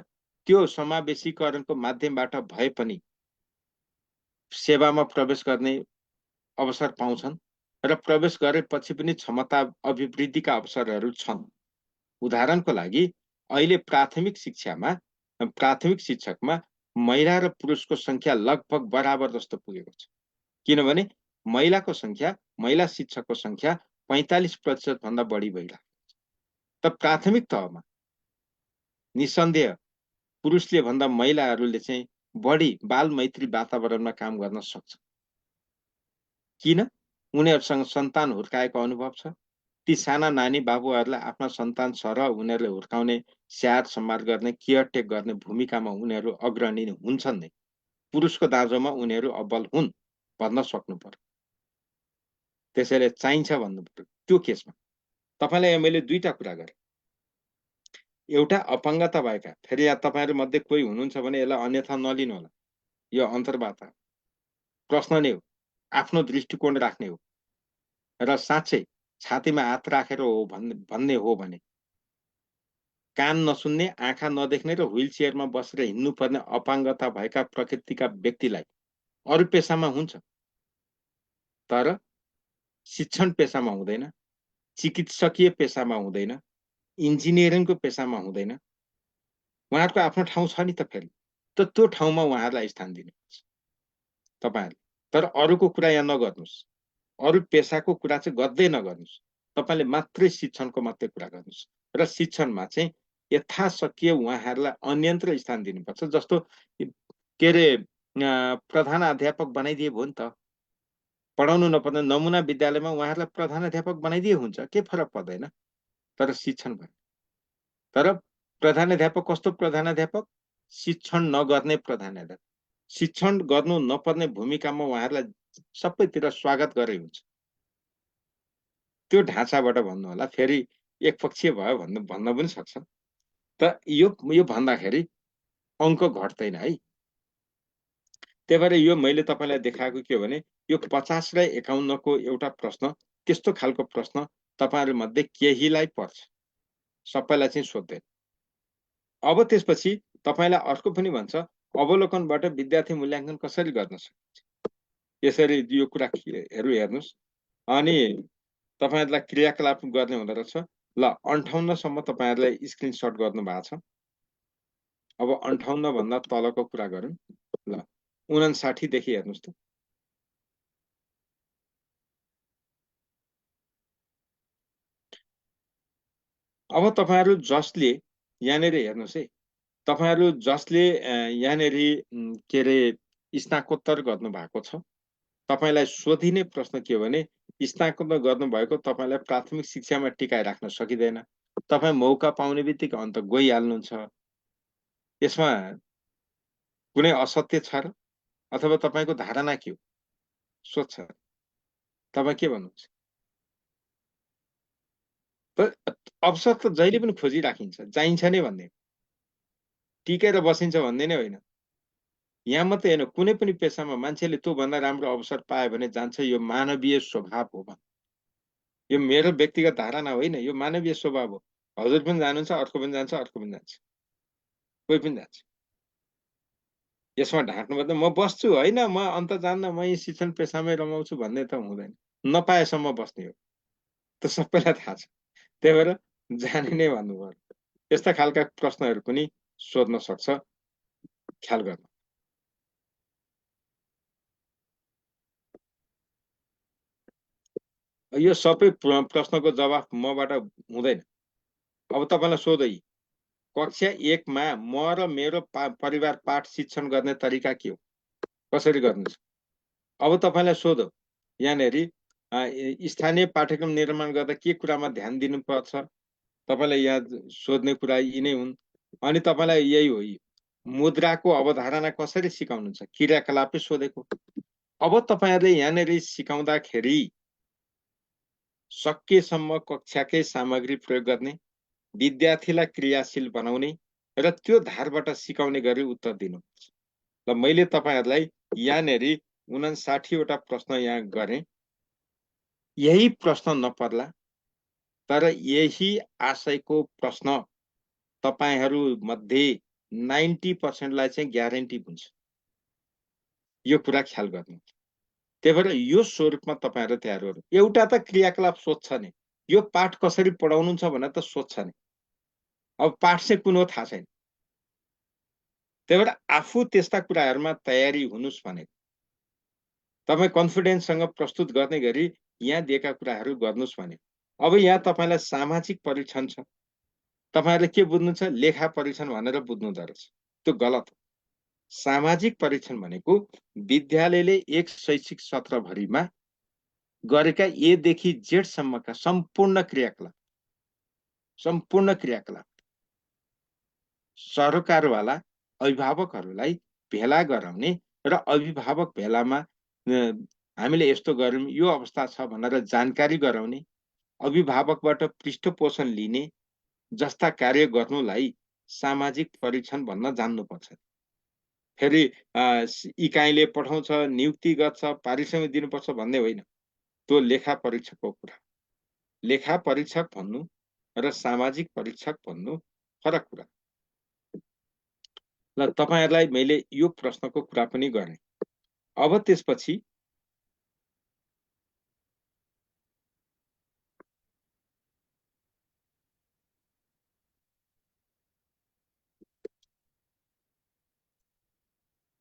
त्यो समावेशीकरणको माध्यमबाट भए पनि सेवामा प्रवेश गर्ने अवसर पाउँछन् र प्रवेश गरेपछि पनि क्षमता अभिवृद्धिका अवसरहरू छन्। उदाहरणको लागि अहिले प्राथमिक शिक्षकमा महिला र पुरुषको संख्या लगभग बराबर जस्तो पुगेको छ। किनभने महिला शिक्षकको संख्या 45% भन्दा बढी भइरहेको छ। त प्राथमिक तहमा निसन्देह पुरुषले भन्दा महिलाहरूले चाहिँ बढी बाल मैत्री वातावरणमा काम गर्न सक्छ। किन? उनीहरूसँग सन्तान हुर्काएको अनुभव छ। ती साना नानी बाबुहरूलाई आफ्ना सन्तान छ र उनीहरूले हुर्काउने, स्याहार सम्हार गर्ने, केयरटेक गर्ने भूमिकामा उनीहरू अग्रणी हुन्छन् नै। पुरुषको दाँजोमा उनीहरू अब्बल हुन् भन्न सक्नु पर्यो। त्यसैले चाहिन्छ भन्नु पर्यो त्यो केसमा। तपाईँलाई मैले दुईटा कुरा गरेँ। एउटा अपाङ्गता भएका, फेरि यहाँ तपाईँहरू मध्ये कोही हुनुहुन्छ भने यसलाई अन्यथा नलिनु होला। यो अन्तर्वार्ता प्रश्न नै हो, आफ्नो दृष्टिकोण राख्ने हो र साँच्चै छातीमा हात राखेर हो भन्ने हो भने कान नसुन्ने, आँखा नदेख्ने र व्हील चेयरमा बसेर हिँड्नुपर्ने अपाङ्गता भएका प्रकृतिका व्यक्तिलाई अरू पेसामा हुन्छ, तर शिक्षण पेसामा हुँदैन, चिकित्सकीय पेसामा हुँदैन, इन्जिनियरिङको पेसामा हुँदैन। उहाँहरूको आफ्नो ठाउँ छ नि त फेरि, त त्यो ठाउँमा उहाँहरूलाई स्थान दिनुपर्छ तपाईँहरूले। तर अरूको कुरा यहाँ नगर्नुहोस्, अरू पेसाको कुरा चाहिँ गर्दै नगर्नुहोस्। तपाईँले मात्रै शिक्षणको मात्रै कुरा गर्नुहोस् र शिक्षणमा चाहिँ यथाशक्य उहाँहरूलाई अन्यन्त्र स्थान दिनुपर्छ। जस्तो के अरे प्रधानाध्यापक बनाइदिए भयो नि त। पढाउनु नपर्ने नमुना विद्यालयमा उहाँहरूलाई प्रधानाध्यापक बनाइदिए हुन्छ, के फरक पर्दैन। तर शिक्षण भयो। तर प्रधानाध्यापक कस्तो प्रधानाध्यापक? शिक्षण नगर्ने प्रधानाध्यापक। शिक्षण गर्नु नपर्ने भूमिकामा उहाँहरूलाई सबैतिर स्वागत गरे हुन्छ। त्यो ढाँचाबाट भन्नु होला। फेरि एकपक्षीय भयो भन्न पनि सक्छ। त यो भन्दाखेरि अङ्क घट्दैन है। त्यही भएर यो मैले तपाईँलाई देखाएको के हो भने यो 50 र 51 को एउटा प्रश्न त्यस्तो खालको प्रश्न तपाईँहरू मध्ये केहीलाई पर्छ, सबैलाई चाहिँ सोध्दैन। अब त्यसपछि तपाईँलाई अर्को पनि भन्छ, अवलोकनबाट विद्यार्थी मूल्याङ्कन कसरी गर्न सकिन्छ। यसरी यो कुरा हेर्नुहोस्। अनि तपाईँहरूलाई क्रियाकलाप गर्ने हुँदो रहेछ। ल 58 सम्म तपाईँहरूलाई स्क्रिनशट गर्नु भएको छ। अब 58 भन्दा तलको कुरा गरौँ। ल 59 देखि हेर्नुहोस् त। अब तपाईँहरू जसले यहाँनिर हेर्नुहोस् है, तपाईँहरू जसले यहाँनिर के अरे स्नाकोत्तर गर्नुभएको छ, तपाईँलाई सोधिने प्रश्न के हो भने स्नाकोत्तर गर्नुभएको तपाईँलाई प्राथमिक शिक्षामा टिकाइ राख्न सकिँदैन। तपाईँ मौका पाउने बित्तिकै अन्त गइहाल्नुहुन्छ। यसमा कुनै असत्य छ र? अथवा तपाईँको धारणा के हो? सोध्छ। तपाईँ के भन्नुहुन्छ? त अवसर त जहिले पनि खोजिराखिन्छ, चाहिन्छ नै भन्ने, टिकेर बसिन्छ भन्ने नै होइन। यहाँ मात्रै होइन, कुनै पनि पेसामा मान्छेले त्योभन्दा राम्रो अवसर पायो भने जान्छ। यो मानवीय स्वभाव हो। यो मेरो व्यक्तिगत धारणा होइन, यो मानवीय स्वभाव हो। हजुर पनि जानुहुन्छ, अर्को पनि जान्छ, अर्को पनि जान्छ, कोही पनि जान्छ। यसमा ढाँट्नुपर्दा म बस्छु होइन, म अन्त जान्न, म यही शिक्षण पेसामै रमाउँछु भन्ने त हुँदैन। नपाएसम्म बस्ने हो, त सबैलाई थाहा छ। त्यही भएर जाने नै भन्नुपर्छ। यस्ता खालका प्रश्नहरू पनि सोध्न सक्छ, ख्याल गर्नु। यो सबै प्रश्नको जवाफ मबाट हुँदैन। अब तपाईँलाई सोधै, कक्षा 1 मा म र मेरो परिवार पाठ शिक्षण गर्ने तरिका के हो, कसरी गर्नुहुन्छ? अब तपाईँलाई सोधो, यहाँनिर स्थानीय पाठ्यक्रम निर्माण गर्दा के कुरामा ध्यान दिनुपर्छ? तपाईँलाई यहाँ सोध्ने कुरा यी नै हुन्। अनि तपाईँलाई यही हो, मुद्राको अवधारणा कसरी सिकाउनुहुन्छ? क्रियाकलापै सोधेको। अब तपाईँहरूले यहाँनिर सिकाउँदाखेरि सकेसम्म कक्षाकै सामग्री प्रयोग गर्ने, विद्यार्थीलाई क्रियाशील बनाउने र त्यो धारबाट सिकाउने गरी उत्तर दिनुपर्छ। ल मैले तपाईँहरूलाई यहाँनिर 59वटा प्रश्न यहाँ गरेँ। यही प्रश्न नपर्ला, तर यही आशयको प्रश्न तपाईँहरू मध्ये 90% लाई चाहिँ ग्यारेन्टी हुन्छ। यो कुरा ख्याल गर्नु। त्यही भएर यो स्वरूपमा तपाईँहरू तयार गर्नु। एउटा त क्रियाकलाप सोध्छ नि, यो पाठ कसरी पढाउनुहुन्छ भनेर त सोध्छ नि। अब पाठ चाहिँ कुन हो थाहा छैन। त्यही भएर आफू त्यस्ता कुराहरूमा तयारी हुनुहोस् भनेको। तपाईँ कन्फिडेन्ससँग प्रस्तुत गर्ने गरी यहाँ दिएका कुराहरू गर्नुहोस् भने। अब यहाँ तपाईँलाई सामाजिक परीक्षण छ। तपाईँहरूले के बुझ्नुहुन्छ? लेखा परीक्षण भनेर बुझ्नुहुँदो रहेछ। त्यो गलत हो। सामाजिक परीक्षण भनेको विद्यालयले एक शैक्षिक सत्रभरिमा गरेका ए देखि जेड सम्मका सम्पूर्ण क्रियाकलाप सरकारवाला अभिभावकहरूलाई भेला गराउने र अभिभावक भेलामा हामीले यस्तो गर्यौं यो अवस्था छ भनेर जानकारी गराउने, अभिभावकबाट पृष्ठपोषण लिने जस्ता कार्य गर्नुलाई सामाजिक परीक्षण भन्न जान्नुपर्छ। फेरि इकाइले पठाउँछ, नियुक्ति गर्छ, पारिश्रमिक दिनुपर्छ भन्ने होइन। त्यो लेखा परीक्षकको कुरा। लेखा परीक्षक भन्नु र सामाजिक परीक्षक भन्नु फरक कुरा। ल तपाईहरुलाई मैले यो प्रश्नको कुरा पनि गरेँ। अब त्यसपछि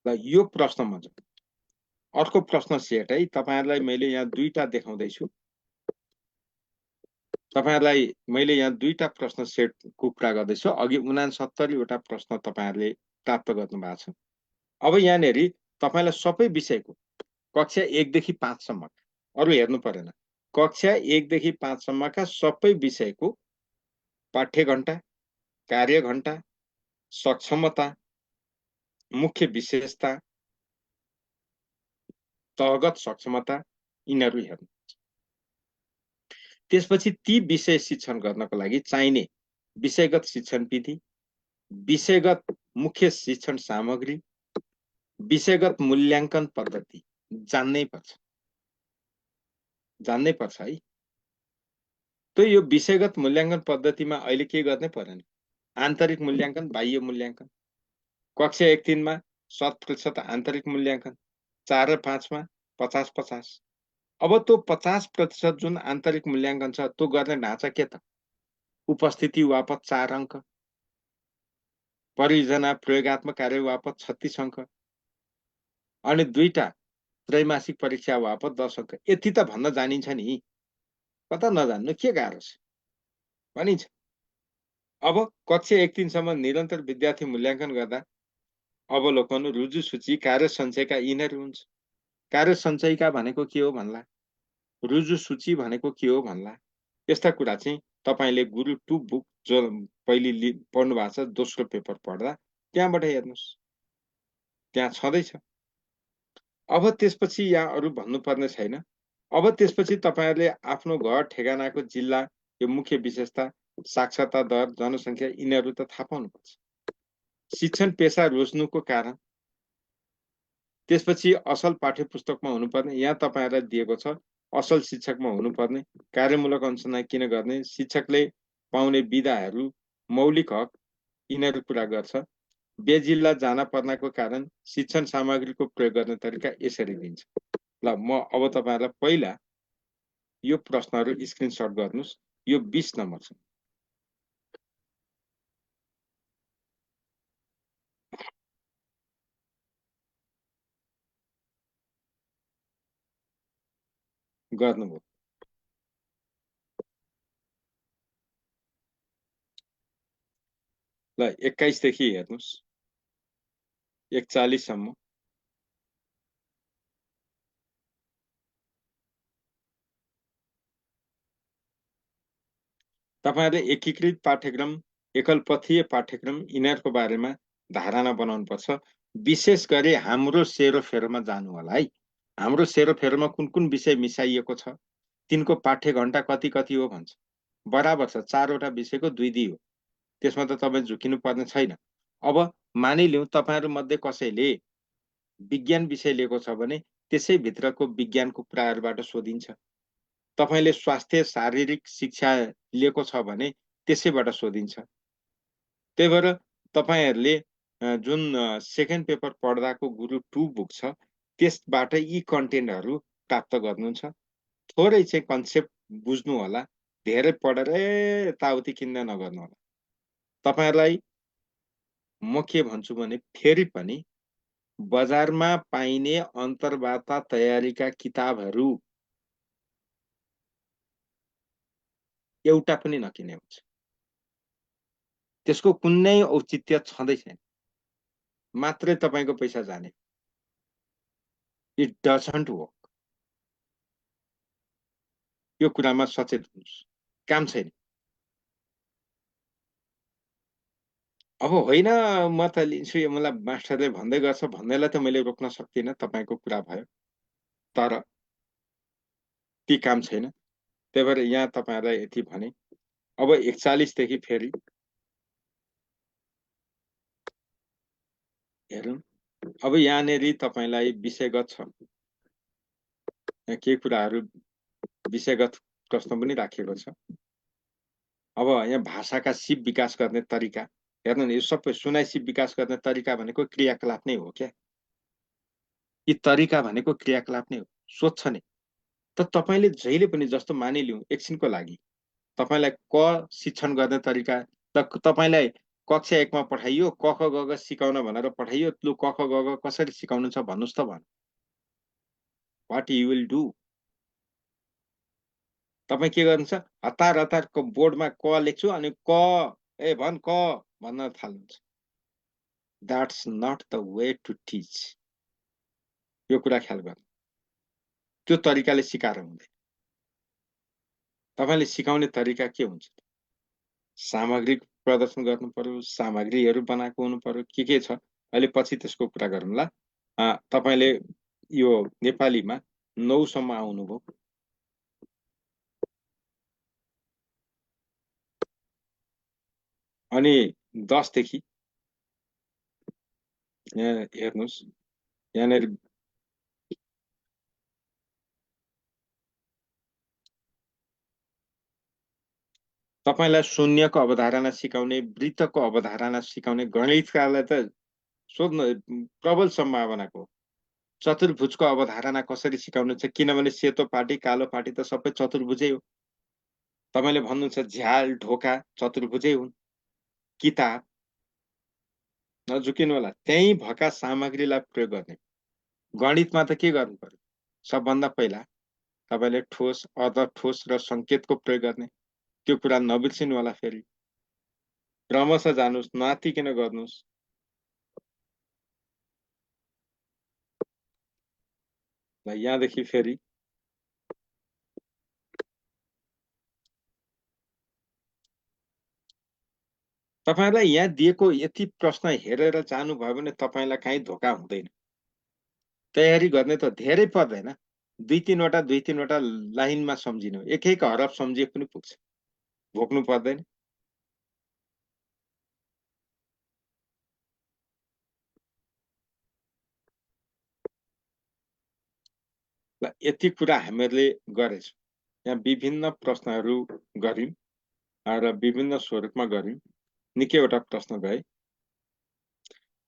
ल यो प्रश्नमा अर्को प्रश्न सेट है। तपाईहरुलाई मैले यहाँ दुईटा देखाउँदै छु। तपाईहरुलाई मैले यहाँ दुईटा प्रश्न सेटको कुरा गर्दैछु। अघि 69 वटा प्रश्न तपाईहरुले प्राप्त गर्नु भएको छ। अब यहाँनेरि तपाईलाई सबै विषयको कक्षा 1 देखि 5 सम्म अरु हेर्नु परेन। कक्षा 1 देखि 5 सम्मका सबै विषयको पाठ्य घण्टा, कार्य घण्टा, सक्षमता, मुख्य विशेषता, तहगत सक्षमता यिनीहरु हेर्नु। त्यसपछि ती विषय शिक्षण गर्नको लागि चाहिने विषयगत शिक्षण विधि, विषयगत मुख्य शिक्षण सामग्री, विषयगत मूल्याङ्कन पद्धति जान्नै पर्छ है। त यो विषयगत मूल्याङ्कन पद्धतिमा अहिले के गर्ने परेन। आन्तरिक मूल्याङ्कन, बाह्य मूल्याङ्कन। कक्षा 1-3 मा 100% आन्तरिक मूल्याङ्कन, 4 र 5 मा 50-50। अब त्यो 50% जुन आन्तरिक मूल्याङ्कन छ त्यो गर्ने ढाँचा के त? उपस्थिति वापत 4 अंक, परियोजना प्रयोगात्मक कार्य वापत 36 अंक, अनि दुईटा त्रैमासिक परीक्षा वापत 10 अंक। यति त भन्न जानिन्छ नि। कता नजान्नु, के गाह्रो छ भनिन्छ। अब कक्षा 1-3 सम्म निरन्तर विद्यार्थी मूल्याङ्कन गर्दा अवलोकन, रुजु सूची, कार्य सञ्चयका यिनीहरू हुन्छ। कार्य सञ्चयका भनेको के हो भन्ला, रुजु सूची भनेको के हो भन्ला, यस्ता कुरा चाहिँ तपाईले गुरु 2 बुक जो पहिले पढ्नु भएको छ, दोस्रो पेपर पढ्दा त्यहाँबाट हेर्नुस्, त्यहाँ छँदैछ। अब त्यसपछि यहाँ अरु भन्नुपर्ने छैन। अब त्यसपछि तपाईहरुले आफ्नो घर ठेगानाको जिल्ला, यो मुख्य विशेषता, साक्षरता दर, जनसंख्या यिनीहरू त थाहा पाउनुपर्छ। शिक्षण पेशा रोज्नुको कारण, त्यसपछि असल पाठ्यपुस्तकमा हुनुपर्ने, यहाँ तपाईहरुलाई दिएको छ असल शिक्षकमा हुनुपर्ने, कार्यमूलक अनुसन्धान किन गर्ने, शिक्षकले पाउने विधाहरू, मौलिक हक यिनीहरू कुरा गर्छ। बेजिल्ला जान पर्नको कारण, शिक्षण सामग्रीको प्रयोग गर्ने तरिका यसरी दिन्छ। ल म अब तपाईहरुलाई पहिला यो प्रश्नहरू स्क्रिनशट गर्नुस्। यो 20 नम्बर छ। गर्नुभयो। ल 21 देखि हेर्नुस् 41 सम्म। तपाईहरुले एकीकृत पाठ्यक्रम, एकलपथीय पाठ्यक्रम यिनीहरूको बारेमा धारणा बनाउनु पर्छ। विशेष गरी हाम्रो सेरोफेरोमा जानु होला है। हाम्रो सेरोफेरोमा कुन कुन विषय मिसाइएको छ, तिनको पाठ्य घण्टा कति कति हो भन्छ। बराबर छ, 4 वटा विषयको 2-2 हो। त्यसमा त तपाई झुकिनु पर्ने छैन। अब मानिलिउँ तपाईहरु मध्ये कसैले विज्ञान विषय लिएको छ भने त्यसै भित्रको विज्ञानको कुराहरुबाट सोधिन्छ। तपाईले स्वास्थ्य शारीरिक शिक्षा लिएको छ भने त्यसैबाट सोधिन्छ। त्यही भएर तपाईहरुले जुन सेकेन्ड पेपर पढ्दाको गुरु 2 बुक छ त्यसबाट यी कन्टेन्टहरु प्राप्त गर्नुहुन्छ। थोरै चाहिँ कन्सेप्ट बुझ्नु होला, धेरै पढेर यताउति किन्न नगर्नु होला। तपाईहरुलाई म के भन्छु भने फेरि पनि बजारमा पाइने अन्तर्वार्ता तयारीका किताबहरु एउटा पनि नकिने हुन्छ। त्यसको कुनै औचित्य छँदै छैन। मात्रै तपाईको पैसा जाने। It doesn't work. यो कुरामा सचेत हुनुहोस्। काम छैन। अब होइन म त लिन्छु, यो मलाई मास्टरले भन्दै गर्छ भन्दैलाई त मैले रोक्न सक्दिनँ, तपाईँको कुरा भयो, तर ती काम छैन। त्यही भएर यहाँ तपाईँहरूलाई यति भने। अब 41 देखि फेरि हेरौँ। अब यहाँनेरि तपाईँलाई विषयगत छ, यहाँ केही कुराहरू विषयगत प्रश्न पनि राखिएको छ। अब यहाँ भाषाका सिप विकास गर्ने तरिका हेर्नु न, यो सबै सुनाइ सिप विकास गर्ने तरिका भनेको क्रियाकलाप नै हो क्या। यी तरिका भनेको क्रियाकलाप नै हो, सोध्छ नि। त तपाईँले जहिले पनि जस्तो मानिलिउँ एकछिनको लागि तपाईँलाई क शिक्षण गर्ने तरिका, तपाईँलाई कक्षा 1 मा पठाइयो, क ख ग घ सिकाउन भनेर पठाइयो, लु क ख ग घ कसरी सिकाउनुहुन्छ भन्नुहोस् त भन। What you will do? तपाईँ के गर्नुहुन्छ? हतार हतार बोर्डमा क लेख्छु अनि क ए भन क भन्न थाल्नुहुन्छ। That's not the way to teach. यो कुरा ख्याल गर्नु। त्यो तरिकाले सिकाएर हुँदैन। तपाईँले सिकाउने तरिका के हुन्छ? सामग्री प्रदर्शन गर्नु पर्यो, सामग्रीहरू बनाएको हुनु पर्यो, के छ अहिले पछि त्यसको कुरा गरौँला। तपाईँले यो नेपालीमा 9 सम्म आउनुभयो, अनि 10 देखि यहाँ हेर्नुहोस्, यहाँनिर तपाईँलाई शून्यको अवधारणा सिकाउने, वृत्तको अवधारणा सिकाउने, गणितकालाई त सोध्नु प्रबल सम्भावनाको। चतुर्भुजको अवधारणा कसरी सिकाउनुहुन्छ? किनभने सेतो पाटी कालो पाटी त सबै चतुर्भुजै हो। तपाईँले भन्नुहुन्छ झ्याल ढोका चतुर्भुजै हुन्। किताब नझुकिनु होला, त्यही भएका सामग्रीलाई प्रयोग गर्ने। गणितमा त के गर्नु पर्यो? सबभन्दा पहिला तपाईँले ठोस, अर्ध ठोस र संकेतको प्रयोग गर्ने। त्यो कुरा नबिर्सिनु होला। फेरि क्रमशः जानुहोस्, नआत्तिकिन गर्नुहोस्। ल यहाँदेखि फेरि तपाईँलाई यहाँ दिएको यति प्रश्न हेरेर जानुभयो भने तपाईँलाई काहीँ धोका हुँदैन। तयारी गर्ने त धेरै पर्दैन, दुई तीनवटा लाइनमा सम्झिनु, एक हरफ सम्झिए पनि पुग्छ, भोग्नु पर्दैन। ल यति कुरा हामीहरूले गरेछौँ। यहाँ विभिन्न प्रश्नहरू गर्यौँ र विभिन्न स्वरूपमा गर्यौँ। निकैवटा प्रश्न गए।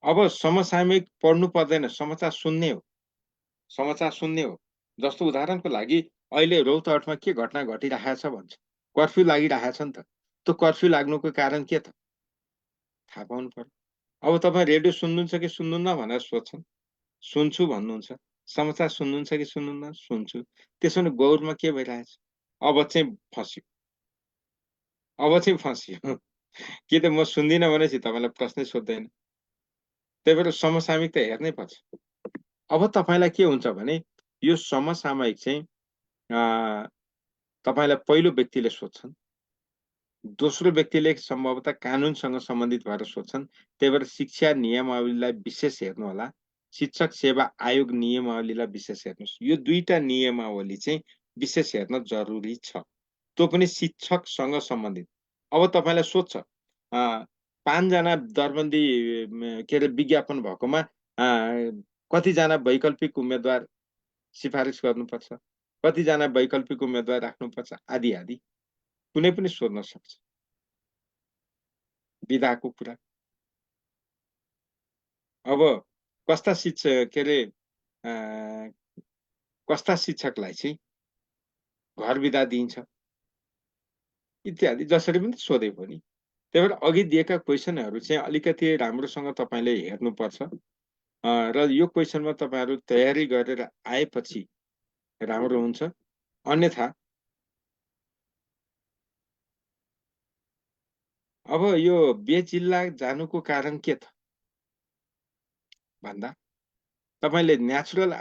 अब समसामयिक पढ्नु पर्दैन, समाचार सुन्ने हो। समाचार सुन्ने हो। जस्तो उदाहरणको लागि अहिले रौतहटमा के घटना घटिरहेको छ भन्छ। कर्फ्यू लागिरहेको छ नि त। त्यो कर्फ्यू लाग्नुको कारण के त? थाहा पाउनु पर्यो। अब तपाईँ रेडियो सुन्नुहुन्छ कि सुन्नुहुन्न भनेर सोध्छन्। सुन्छु भन्नुहुन्छ। समाचार सुन्नुहुन्छ कि सुन्नुहुन्न? सुन्छु। त्यसो भने गौरमा के भइरहेछ? अब चाहिँ फस्यो। अब चाहिँ फस्यो। कि त म सुन्दिनँ भनेपछि तपाईँलाई प्रश्नै सोध्दैन। त्यही भएर समसामयिक त हेर्नै पर्छ। अब तपाईँलाई के हुन्छ भने यो समसामयिक चाहिँ तपाईँलाई पहिलो व्यक्तिले सोध्छन्, दोस्रो व्यक्तिले सम्भवतः कानुनसँग सम्बन्धित भएर सोध्छन्। त्यही भएर शिक्षा नियमावलीलाई विशेष हेर्नु होला। शिक्षक सेवा आयोग नियमावलीलाई विशेष हेर्नुहोस्। यो दुईटा नियमावली चाहिँ विशेष हेर्न जरुरी छ। त्यो पनि शिक्षकसँग सम्बन्धित। अब तपाईँलाई सोध्छ 5 जना दरबन्दी के अरे विज्ञापन भएकोमा कतिजना वैकल्पिक उम्मेद्वार सिफारिस गर्नुपर्छ, कतिजना वैकल्पिक उम्मेद्वार राख्नुपर्छ, आदि आदि कुनै पनि सोध्न सक्छ। विधाको कुरा। अब कस्ता के अरे कस्ता शिक्षकलाई चाहिँ घर विदा दिइन्छ इत्यादि जसरी पनि सोधे पनि। त्यही भएर अघि दिएका क्वेसनहरू चाहिँ अलिकति राम्रोसँग तपाईँले हेर्नुपर्छ र यो क्वेसनमा तपाईँहरू तयारी गरेर आएपछि राम्रो हुन्छ। अन्यथा अब यो बे जिल्ला जानुको कारण के त? भन्दा तपाईले नेचुरल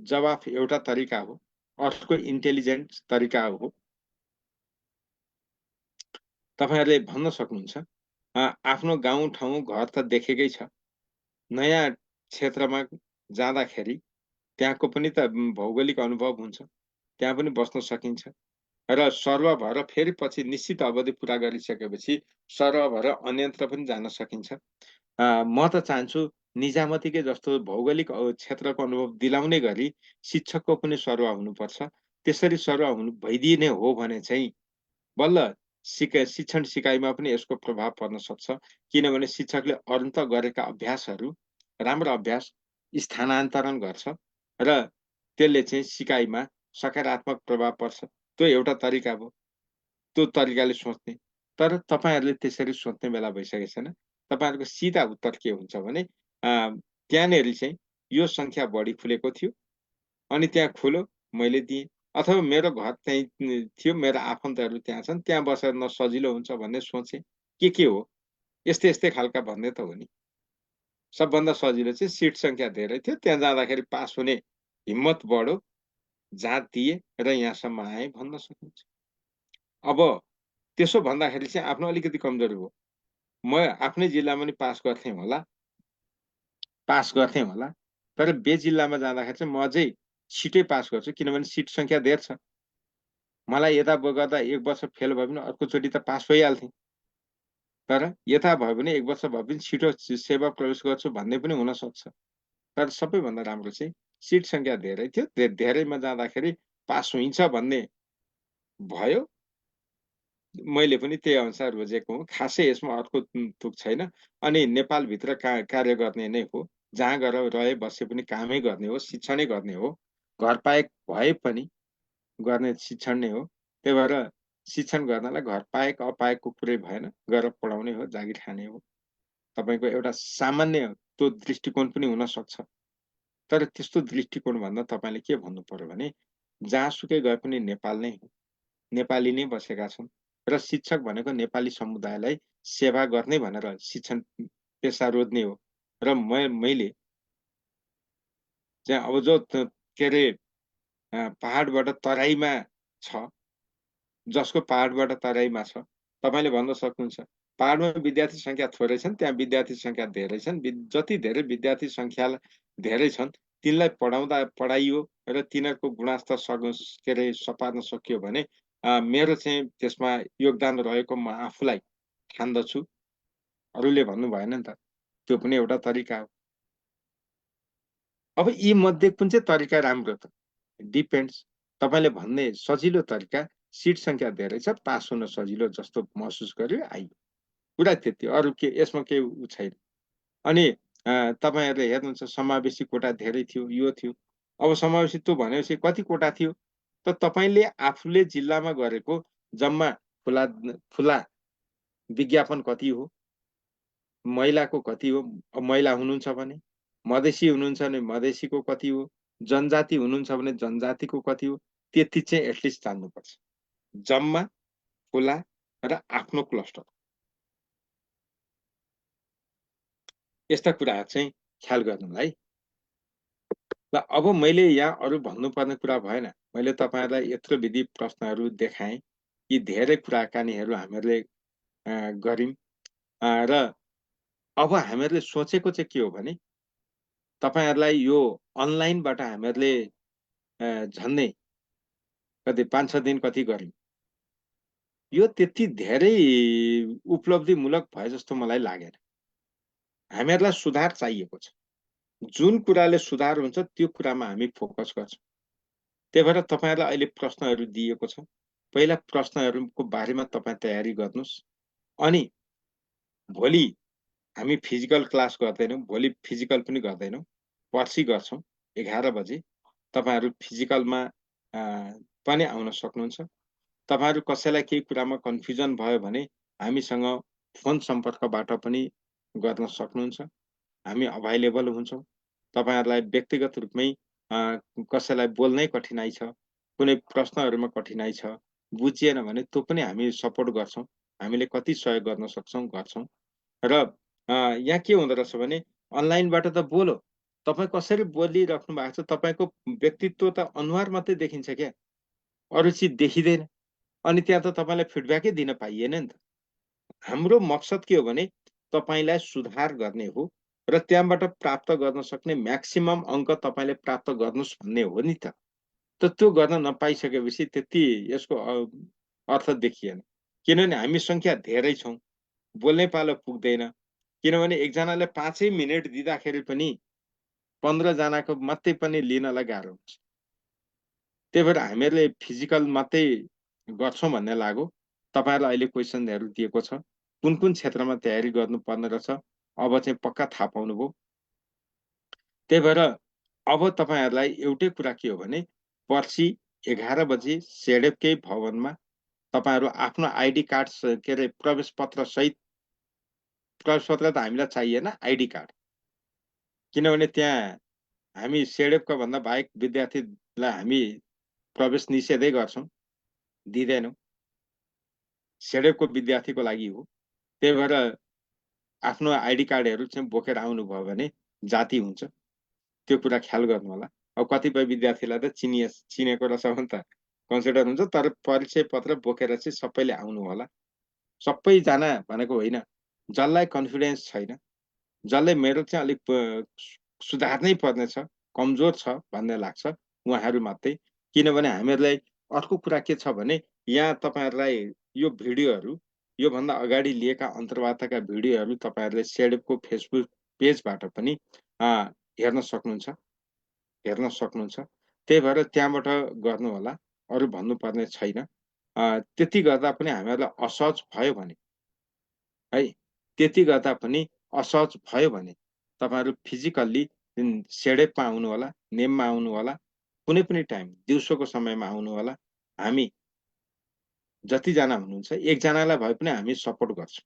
जवाफ एउटा तरिका हो, अर्को इन्टेलिजेन्ट तरिका हो। तपाईहरुले भन्न सक्नुहुन्छ आफ्नो गाउँ ठाउँ घर त देखेकै छ, नयाँ क्षेत्रमा जाँदाखेरि त्यहाँको पनि त भौगोलिक अनुभव हुन्छ, त्यहाँ पनि बस्न सकिन्छ र सर्व भएर फेरि पछि निश्चित अवधि पुरा गरिसकेपछि सर्व भएर अन्यत्र पनि जान सकिन्छ। म त चाहन्छु निजामतीकै जस्तो भौगोलिक क्षेत्रको अनुभव दिलाउने गरी शिक्षकको पनि सरुवा हुनुपर्छ। त्यसरी सरुवा भइदिने हो भने चाहिँ बल्ल शिक्षण सिकाइमा पनि यसको प्रभाव पर्न सक्छ। किनभने शिक्षकले अरून्त गरेका अभ्यासहरू, राम्रो अभ्यास स्थानान्तरण गर्छ र त्यसले चाहिँ सिकाइमा सकारात्मक प्रभाव पर्छ। त्यो एउटा तरिका भयो। त्यो तरिकाले सोच्ने। तर तपाईँहरूले त्यसरी सोच्ने बेला भइसकेको छैन। तपाईँहरूको सिधा उत्तर के हुन्छ भने त्यहाँनेरि चाहिँ यो सङ्ख्या बढी खुलेको थियो अनि त्यहाँ खुल्यो, मैले दिएँ। अथवा मेरो घर त्यहीँ थियो, मेरा आफन्तहरू त्यहाँ छन्, त्यहाँ बसेर न सजिलो हुन्छ भन्ने सोचेँ। के हो? यस्तै खालका भन्ने त हो नि। सबभन्दा सजिलो चाहिँ सिट सङ्ख्या धेरै थियो, त्यहाँ जाँदाखेरि पास हुने हिम्मत बढ्यो, जाँच दिएँ र यहाँसम्म आएँ भन्न सकिन्छ। अब त्यसो भन्दाखेरि चाहिँ आफ्नो अलिकति कमजोरी हो। म आफ्नै जिल्लामा नि पास गर्थेँ होला, तर बे जिल्लामा जाँदाखेरि चाहिँ म अझै छिटै पास गर्छु किनभने सिट सङ्ख्या धेर छ। मलाई यता गर्दा 1 वर्ष फेल भयो भने अर्कोचोटि त पास भइहाल्थेँ। तर यता भयो भने 1 वर्ष भए पनि छिटो सेवा प्रवेश गर्छु भन्ने पनि हुन सक्छ। तर सबैभन्दा राम्रो चाहिँ सिट सङ्ख्या धेरै थियो। धेरैमा जाँदाखेरि पास हुन्छ भन्ने भयो। मैले पनि त्यही अनुसार रोजेको हुँ। खासै यसमा अर्को तुक छैन। अनि नेपालभित्र कार्य गर्ने नै हो। जहाँ गएर रहे बसे पनि कामै गर्ने हो, शिक्षणै गर्ने हो। घर पाएक भए पनि गर्ने शिक्षण नै हो। त्यही भएर शिक्षण गर्नलाई घर पाएक अपाएकको कुरै भएन। गएर पढाउने हो, जागिर खाने हो। तपाईँको एउटा सामान्य त्यो दृष्टिकोण पनि हुन सक्छ। तर त्यस्तो दृष्टिकोण भन्दा तपाईँले के भन्नु पर्यो भने जहाँसुकै गए पनि नेपाल नै हो। नेपाली नै बसेका छन् र शिक्षक भनेको नेपाली समुदायलाई सेवा गर्ने भनेर शिक्षण पेसा रोज्ने हो। र मैले चाहिँ अब जो के अरे पहाडबाट तराईमा छ, जसको पहाडबाट तराईमा छ, तपाईँले भन्न सक्नुहुन्छ पहाडमा विद्यार्थी सङ्ख्या थोरै छन्, त्यहाँ विद्यार्थी सङ्ख्या धेरै छन्। जति धेरै विद्यार्थी सङ्ख्या धेरै छन्, तिनलाई पढाइयो र तिनीहरूको गुणस्तर के अरे सपार्न सकियो भने मेरो चाहिँ त्यसमा योगदान रहेको म आफूलाई ठान्दछु। अरूले भन्नु भएन नि त। त्यो पनि एउटा तरिका हो। अब यी मध्ये कुन चाहिँ तरिका राम्रो त? डिपेन्ड्स। तपाईँले भन्ने सजिलो तरिका सिट सङ्ख्या धेरै छ, पास हुन सजिलो जस्तो महसुस गर्यो, आइयो। कुरा त्यति, अरू के यसमा केही छैन। अनि तपाईँहरूले हेर्नुहुन्छ समावेशी कोटा धेरै थियो, यो थियो। अब समावेशी त्यो भनेपछि कति कोटा थियो? त तपाईँले आफूले जिल्लामा गरेको जम्मा खुला विज्ञापन कति हो? महिलाको कति हो? महिला हुनुहुन्छ भने? मधेसी हुनुहुन्छ भने मधेसीको कति हो? जनजाति हुनुहुन्छ भने जनजातिको कति हो? त्यति चाहिँ एटलिस्ट जान्नुपर्छ। जम्मा, खुला र आफ्नो क्लस्टर। यस्ता कुराहरू चाहिँ ख्याल गर्नुलाई। ल अब मैले यहाँ अरू भन्नुपर्ने कुरा भएन। मैले तपाईँहरूलाई यत्रो विधि प्रश्नहरू देखाएँ। यी धेरै कुराकानीहरू हामीहरूले गर्यौँ र अब हामीहरूले सोचेको चाहिँ के हो भने तपाईँहरूलाई यो अनलाइनबाट हामीहरूले झन्डै कति 5-6 दिन कति गर्यौँ। यो त्यति धेरै उपलब्धिमूलक भए जस्तो मलाई लागेन। हामीहरूलाई सुधार चाहिएको छ। जुन कुराले सुधार हुन्छ त्यो कुरामा हामी फोकस गर्छौँ। त्यही भएर तपाईँहरूलाई अहिले प्रश्नहरू दिएको छ। पहिला प्रश्नहरूको बारेमा तपाईँ तयारी गर्नुहोस्। अनि भोलि हामी फिजिकल क्लास गर्दैनौँ। भोलि फिजिकल पनि गर्दैनौँ। पर्सि गर्छौँ 11 बजे। तपाईँहरू फिजिकलमा पनि आउन सक्नुहुन्छ। तपाईँहरू कसैलाई केही कुरामा कन्फ्युजन भयो भने हामीसँग फोन सम्पर्कबाट पनि गर्न सक्नुहुन्छ। हामी अभाइलेबल हुन्छौँ। तपाईँहरूलाई व्यक्तिगत रूपमै कसैलाई बोल्नै कठिनाइ छ, कुनै प्रश्नहरूमा कठिनाइ छ, बुझिएन भने त्यो पनि हामी सपोर्ट गर्छौँ। हामीले कति सहयोग गर्न सक्छौँ, गर्छौँ। र यहाँ के हुँदो रहेछ भने अनलाइनबाट त बोलो, तपाईँ कसरी बोलिराख्नु भएको छ, तपाईँको व्यक्तित्व त अनुहार मात्रै देखिन्छ क्या, अरू चिज देखिँदैन। अनि त्यहाँ त तपाईँलाई फिडब्याकै दिन पाइएन नि त। हाम्रो मकसद के हो भने तपाईँलाई सुधार गर्ने हो र त्यहाँबाट प्राप्त गर्न सक्ने म्याक्सिमम अङ्क तपाईँले प्राप्त गर्नुहोस् भन्ने हो नि त। त्यो गर्न नपाइसकेपछि त्यति यसको अर्थ देखिएन। किनभने हामी सङ्ख्या धेरै छौँ, बोल्ने पालो पुग्दैन। किनभने एकजनाले 5 मिनेट दिँदाखेरि पनि 15 जनाको मात्रै पनि लिनलाई गाह्रो हुन्छ। त्यही भएर हामीहरूले फिजिकल मात्रै गर्छौँ भन्ने लाग्यो। तपाईँहरूलाई अहिले क्वेसनहरू दिएको छ, कुन कुन क्षेत्रमा तयारी गर्नुपर्ने रहेछ, अब चाहिँ पक्का थाहा पाउनुभयो। त्यही भएर अब तपाईँहरूलाई एउटै कुरा के हो भने पर्सि 11 बजे सेडेपकै भवनमा तपाईँहरू आफ्नो आइडी कार्ड के अरे प्रवेश पत्र सहित, प्रवेश पत्र त हामीलाई चाहिएन, आइडी कार्ड। किनभने त्यहाँ हामी सेडेपका भन्दा बाहेक विद्यार्थीलाई हामी प्रवेश निषेधै गर्छौँ, दिँदैनौँ। सेडेपको विद्यार्थीको लागि हो। त्यही भएर आफ्नो आइडी कार्डहरू चाहिँ बोकेर आउनुभयो भने जाति हुन्छ, त्यो कुरा ख्याल गर्नु होला। अब कतिपय विद्यार्थीलाई त चिनेको रहेछ भने त कन्सिडर हुन्छ, तर परिचय पत्र बोकेर चाहिँ सबैले आउनु होला। सबैजना भनेको होइन, जसलाई कन्फिडेन्स छैन, जसले मेरो चाहिँ अलिक सुधार्नै पर्नेछ, कमजोर छ भन्ने लाग्छ, उहाँहरू मात्रै। किनभने हामीहरूलाई अर्को कुरा के छ भने यहाँ तपाईँहरूलाई यो भिडियोहरू योभन्दा अगाडि लिएका अन्तर्वार्ताका भिडियोहरू तपाईँहरूले सेडेपको फेसबुक पेजबाट पनि हेर्न सक्नुहुन्छ, त्यही भएर त्यहाँबाट गर्नु होला, अरू भन्नुपर्ने छैन। त्यति गर्दा पनि हामीहरूलाई असहज भयो भने है, त्यति गर्दा पनि असहज भयो भने तपाईँहरू फिजिकल्ली सेडेपमा आउनु होला, नेममा आउनु होला, कुनै पनि टाइम दिउँसोको समयमा आउनु होला। हामी जतिजना हुनुहुन्छ एकजनालाई भए पनि हामी सपोर्ट गर्छौँ।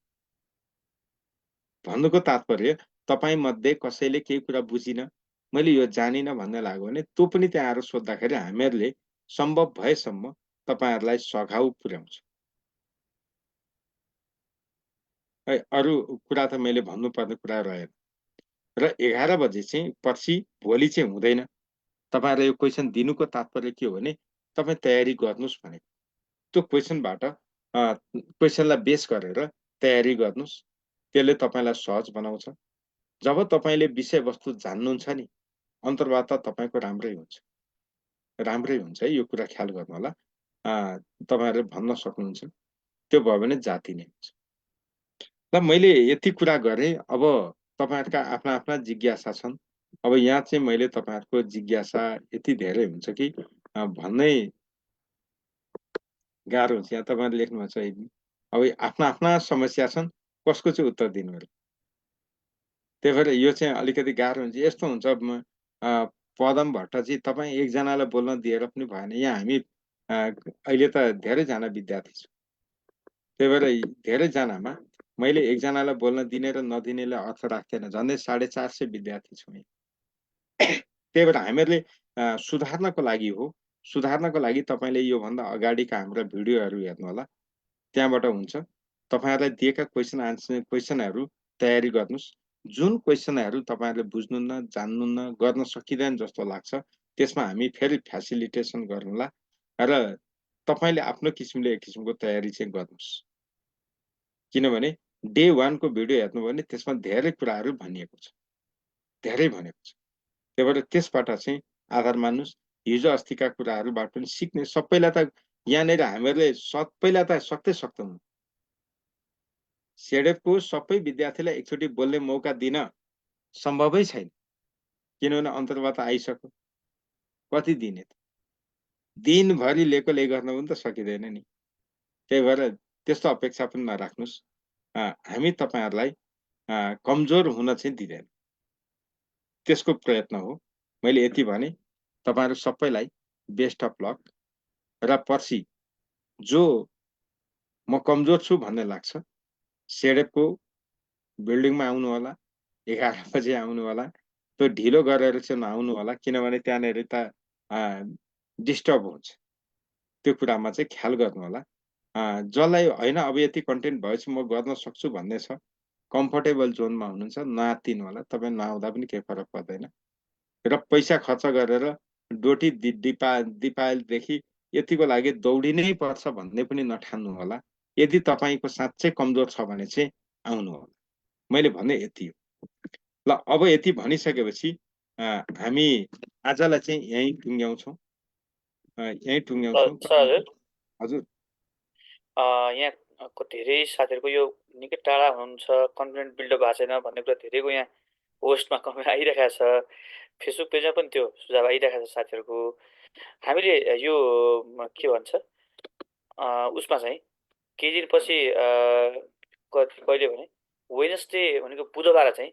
भन्नुको तात्पर्य तपाईँमध्ये कसैले केही कुरा बुझिन, मैले यो जानिनँ भन्ने लाग्यो भने त्यो पनि त्यहाँ आएर सोद्धाखेरि हामीहरूले सम्भव भएसम्म तपाईँहरूलाई सघाउ पुर्याउँछ। है, अरू कुरा त मैले भन्नुपर्ने कुरा रहेन। र 11 बजे चाहिँ पर्सि भोलि चाहिँ हुँदैन। तपाईँहरूलाई यो क्वेसन दिनुको तात्पर्य के हो भने तपाईँ तयारी गर्नुहोस् भनेको। त्यो क्वेसनबाट क्वेसनलाई बेस गरेर तयारी गर्नुहोस्, त्यसले तपाईँलाई सहज बनाउँछ। जब तपाईँले विषयवस्तु जान्नुहुन्छ नि, अन्तर्वार्ता तपाईँको राम्रै हुन्छ, राम्रै हुन्छ है, यो कुरा ख्याल गर्नु होला। तपाईँहरूले भन्न सक्नुहुन्छ, त्यो भयो भने जाति नै हुन्छ। ल मैले यति कुरा गरेँ, अब तपाईँहरूका आफ्ना आफ्ना जिज्ञासा छन्। अब यहाँ चाहिँ मैले तपाईँहरूको जिज्ञासा यति धेरै हुन्छ कि भन्नै गाह्रो हुन्छ। यहाँ तपाईँहरूले लेख्नुहुन्छ अब आफ्ना आफ्ना समस्या छन्, कसको चाहिँ उत्तर दिनु होला। त्यही भएर यो चाहिँ अलिकति गाह्रो हुन्छ। यस्तो हुन्छ, पदम भट्टजी तपाईँ एकजनालाई बोल्न दिएर पनि भएन। यहाँ हामी अहिले त धेरैजना विद्यार्थी छौँ, त्यही भएर धेरैजनामा मैले एकजनालाई बोल्न दिने र नदिनेलाई अर्थ राख्दैन। झन्डै 450 विद्यार्थी छौँ। त्यही भएर हामीहरूले सुधार्नको लागि हो। सुधार्नको लागि तपाईँले योभन्दा अगाडिका हाम्रा भिडियोहरू हेर्नु होला, त्यहाँबाट हुन्छ। तपाईँहरूलाई दिएका क्वेसनहरू तयारी गर्नुहोस्। जुन क्वेसनहरू तपाईँहरूले बुझ्नुहुन्न, जान्नुहुन्न, गर्न सकिँदैन जस्तो लाग्छ, त्यसमा हामी फेरि फेसिलिटेसन गर्नुला र तपाईँले आफ्नो किसिमले एक किसिमको तयारी चाहिँ गर्नुहोस्। किनभने डे 1 को भिडियो हेर्नुभयो भने त्यसमा धेरै कुराहरू भनिएको छ, धेरै भनेको छ। त्यही भएर त्यसबाट चाहिँ आधार मान्नुहोस्। हिजो अस्तिका कुराहरूबाट पनि सिक्ने, सबैलाई त यहाँनिर हामीहरूले सबैलाई त सक्दैनौँ। सेडेपको सबै विद्यार्थीलाई एकचोटि बोल्ने मौका दिन सम्भवै छैन, किनभने अन्तर्वार्ता आइसक्यो। कति दिने त, दिनभरि लेकोले गर्न पनि त सकिँदैन नि। त्यही भएर त्यस्तो अपेक्षा पनि नराख्नुहोस्। हामी तपाईँहरूलाई कमजोर हुन चाहिँ दिँदैन, त्यसको प्रयत्न हो। मैले यति भने, तपाईँहरू सबैलाई बेस्ट अफ लक। र पर्सि जो म कमजोर छु भन्ने लाग्छ, सेडेपको बिल्डिङमा आउनु होला, 11 बजे आउनु होला। त्यो ढिलो गरेर चाहिँ नआउनु होला, किनभने त्यहाँनिर त डिस्टर्ब हुन्छ। त्यो कुरामा चाहिँ ख्याल गर्नु होला। जसलाई होइन अब यति कन्टेन्ट भएपछि म गर्न सक्छु भन्ने छ, कम्फर्टेबल जोनमा हुनुहुन्छ, नआत्तिनु होला। तपाईँ नआउँदा पनि केही फरक पर्दैन। र पैसा खर्च गरेर डोटी दिपायलदेखि यतिको लागि दौडिनै पर्छ भन्ने पनि नठान्नु होला। यदि तपाईँको साँच्चै कमजोर छ भने चाहिँ आउनु होला। मैले भने यति हो। ल अब यति भनिसकेपछि हामी आजलाई चाहिँ यहीँ टुङ्ग्याउँछौँ। सर हजुर यहाँको धेरै साथीहरूको यो निकै टाढा हुनुहुन्छ, कन्टेन्ट बिल्डअप भएको छैन भन्ने कुरा धेरैको यहाँ पोस्टमा कमेन्ट आइरहेको छ, फेसबुक पेजमा पनि त्यो सुझाव आइरहेको छ साथीहरूको। हामीले यो के भन्छ उसमा चाहिँ केही दिनपछि कहिले भने वेडनेसडे भनेको बुधबार चाहिँ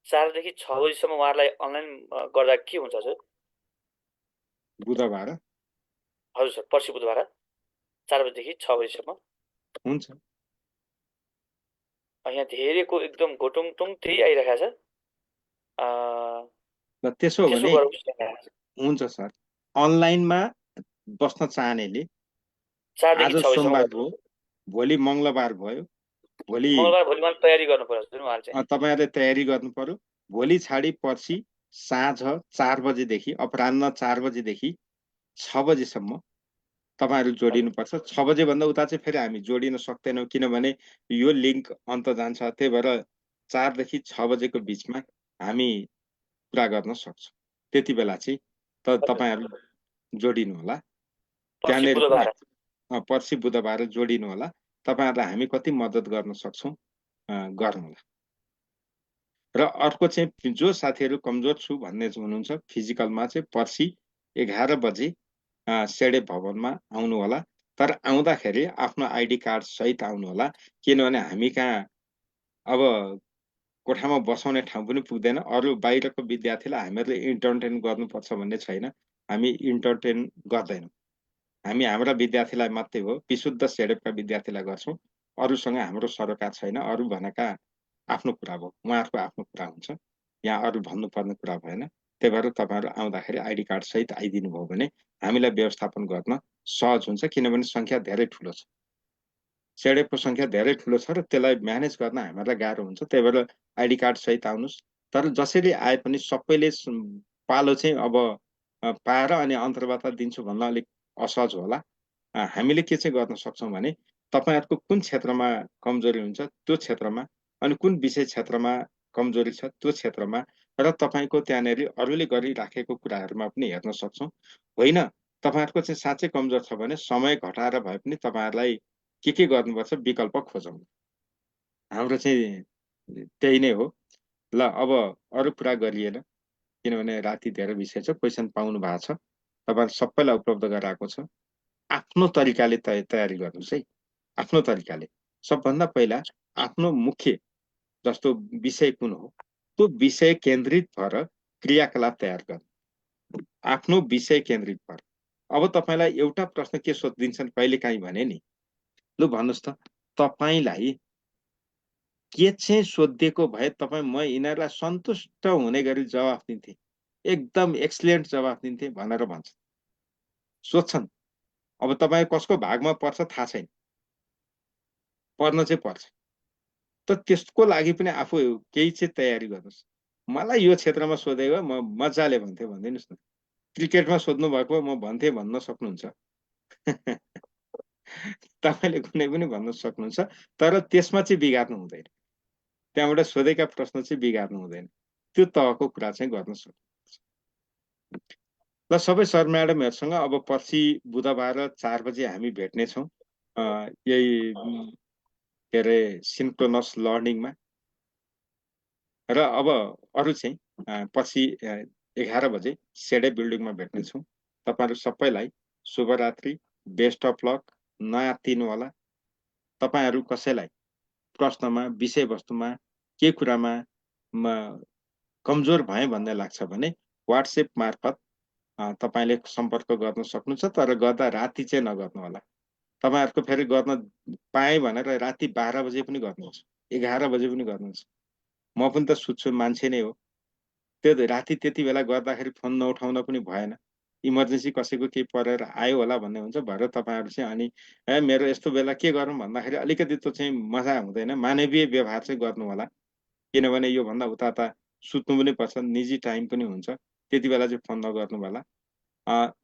4 देखि 6 बजीसम्म उहाँहरूलाई अनलाइन गर्दा के हुन्छ हजुर? बुधबार? हजुर सर, पर्सि बुधबार 4 बजीदेखि 6 बजीसम्म हुन्छ। यहाँ धेरैको एकदम घोटुङटुङ त्यही आइरहेको छ। त्यसो भने गरौँ हुन्छ सर। अनलाइनमा बस्न चाहनेले 4 देखि आज 6 बजीसम्म सोमबार भयो, भोलि मङ्गलबार भयो, भोलि भोलि तयारी गर्नु पर्छ हजुर उहाँले चाहिँ। तपाईँहरूले तयारी गर्नु पर्यो। भोलि छाडी पर्सि साँझ 4 बजेदेखि अपराह्न 4 बजेदेखि 6 बजेसम्म तपाईँहरू जोडिनुपर्छ। 6 बजेभन्दा उता चाहिँ फेरि हामी जोडिन सक्दैनौँ, किनभने यो लिङ्क अन्त जान्छ। त्यही भएर 4 देखि 6 बजेको बिचमा हामी पुरा गर्न सक्छौँ। त्यति बेला चाहिँ तपाईँहरू जोडिनु होला। पर्सि त्यहाँनिर बुधबार पर्सि बुधबार जोडिनु होला। तपाईँहरूलाई हामी कति मद्दत गर्न सक्छौँ गरौँला। र अर्को चाहिँ जो साथीहरू कमजोर छु भन्ने हुनुहुन्छ, फिजिकलमा चाहिँ पर्सि 11 बजे सेडे भवनमा आउनु होला। तर आउँदाखेरि आफ्नो आइडी कार्ड सहित आउनु होला, किनभने हामी कहाँ अब कोठामा बसाउने ठाउँ पनि पुग्दैन। अरू बाहिरको विद्यार्थीलाई हामीहरूले इन्टरटेन गर्नुपर्छ भन्ने छैन, हामी इन्टरटेन गर्दैनौँ। हामी हाम्रा विद्यार्थीलाई मात्रै हो, विशुद्ध सेडेपका विद्यार्थीलाई गर्छौँ। अरूसँग हाम्रो सरोकार छैन। अरू भनेका आफ्नो कुरा भयो, उहाँहरूको आफ्नो कुरा हुन्छ, यहाँ अरू भन्नुपर्ने कुरा भएन। त्यही भएर तपाईँहरू आउँदाखेरि आइडी कार्ड सहित आइदिनु भयो भने हामीलाई व्यवस्थापन गर्न सहज हुन्छ, किनभने सङ्ख्या धेरै ठुलो छ। सेडेपको सङ्ख्या धेरै ठुलो छ र त्यसलाई म्यानेज गर्न हामीहरूलाई गाह्रो हुन्छ। त्यही भएर आइडी कार्ड सहित आउनुहोस्। तर जसरी आए पनि सबैले पालो चाहिँ अब पाएर अनि अन्तर्वार्ता दिन्छु भन्न अलिक असहज होला। हामीले के चाहिँ गर्न सक्छौँ भने तपाईँहरूको कुन क्षेत्रमा कमजोरी हुन्छ त्यो क्षेत्रमा, अनि कुन विषय क्षेत्रमा कमजोरी छ त्यो क्षेत्रमा, र तपाईँको त्यहाँनिर अरूले गरिराखेको कुराहरूमा पनि हेर्न सक्छौँ। होइन तपाईँहरूको चाहिँ साँच्चै कमजोर छ भने समय घटाएर भए पनि तपाईँहरूलाई के गर्नुपर्छ विकल्प खोजौँ। हाम्रो चाहिँ त्यही नै हो। ल अब अरू कुरा गरिएन, किनभने राति धेरै विषय छ। क्वेसन पाउनु भएको छ, तपाईँहरू सबैलाई उपलब्ध गराएको छ। आफ्नो तरिकाले तयारी गर्नुहोस् है, आफ्नो तरिकाले। सबभन्दा पहिला आफ्नो मुख्य जस्तो विषय कुन हो त्यो विषय केन्द्रित भएर क्रियाकलाप तयार गर्नु। आफ्नो विषय केन्द्रित भएर। अब तपाईँलाई एउटा प्रश्न के सोधिदिन्छन् कहिलेकाहीँ भने नि, लु भन्नुहोस् त, तपाईँलाई के चाहिँ सोधिएको भए तपाईँ म यिनीहरूलाई सन्तुष्ट हुने गरी जवाफ दिन्थेँ, एकदम एक्सलेन्ट जवाफ दिन्थेँ भनेर भन्छ, सोध्छन्। अब तपाईँ कसको भागमा पर्छ थाहा छैन, पर्न चाहिँ पर्छ। त त्यसको लागि पनि आफू केही चाहिँ तयारी गर्नुहोस्। मलाई यो क्षेत्रमा सोधेको म मजाले भन्थेँ भनिदिनुहोस् न। क्रिकेटमा सोध्नु भएको म भन्थेँ भन्न सक्नुहुन्छ। तपाईँले कुनै पनि भन्न सक्नुहुन्छ, तर त्यसमा चाहिँ बिगार्नु हुँदैन। त्यहाँबाट सोधेका प्रश्न चाहिँ बिगार्नु हुँदैन। त्यो तहको कुरा चाहिँ गर्न सक्नुहुन्छ। ल सबै सर म्याडमहरूसँग अब पर्सि बुधबार 4 बजे हामी भेट्नेछौँ यही के अरे सिन्क्रोनस लर्निङमा। र अब अरू चाहिँ पर्सि 11 बजे सेडे बिल्डिङमा भेट्नेछौँ। तपाईँहरू सबैलाई शुभरात्रि, बेस्ट अफ लक, नआत्तिनु होला। तपाईँहरू कसैलाई प्रश्नमा, विषयवस्तुमा, के कुरामा कमजोर भएँ भन्ने लाग्छ भने वाट्सएप मार्फत तपाईँले सम्पर्क गर्न सक्नुहुन्छ। तर गर्दा राति चाहिँ नगर्नु होला। तपाईँहरूको फेरि गर्न पाएँ भनेर राति 12 बजे पनि गर्नुहुन्छ, 11 बजे पनि गर्नुहुन्छ। म पनि त सुत्छु, मान्छे नै हो। त्यो राति त्यति बेला गर्दाखेरि फोन नउठाउन पनि भएन। इमर्जेन्सी कसैको केही परेर आयो होला भन्ने हुन्छ। भएर तपाईँहरू चाहिँ अनि मेरो यस्तो बेला के गरौँ भन्दाखेरि अलिकति त्यो चाहिँ मजा हुँदैन। मानवीय व्यवहार चाहिँ गर्नु होला, किनभने योभन्दा उता त सुत्नु पनि पर्छ, निजी टाइम पनि हुन्छ। त्यति बेला चाहिँ फोन नगर्नु होला।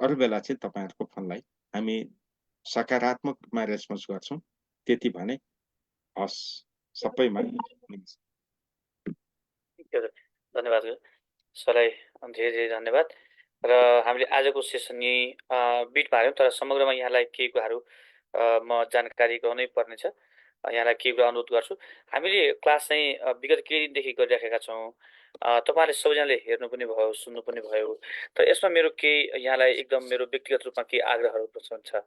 अरू बेला चाहिँ तपाईँहरूको फोनलाई हामी सकारात्मक रूपमा रेस्पोन्स गर्छौँ। त्यति भने हस् सबैमा। धन्यवाद सरलाई, धेरै धेरै धन्यवाद। र हामीले आजको सेसन यही बिट पार्यौँ, तर समग्रमा यहाँलाई केही कुराहरू म जानकारी गराउनै पर्नेछ। यहाँलाई केही कुरा अनुरोध गर्छु। हामीले क्लास चाहिँ विगत केही दिनदेखि गरिराखेका छौँ। तपाईँहरूले सबैजनाले हेर्नु पनि भयो, सुन्नु पनि भयो। तर यसमा मेरो केही यहाँलाई एकदम मेरो व्यक्तिगत रूपमा केही आग्रहहरू छ।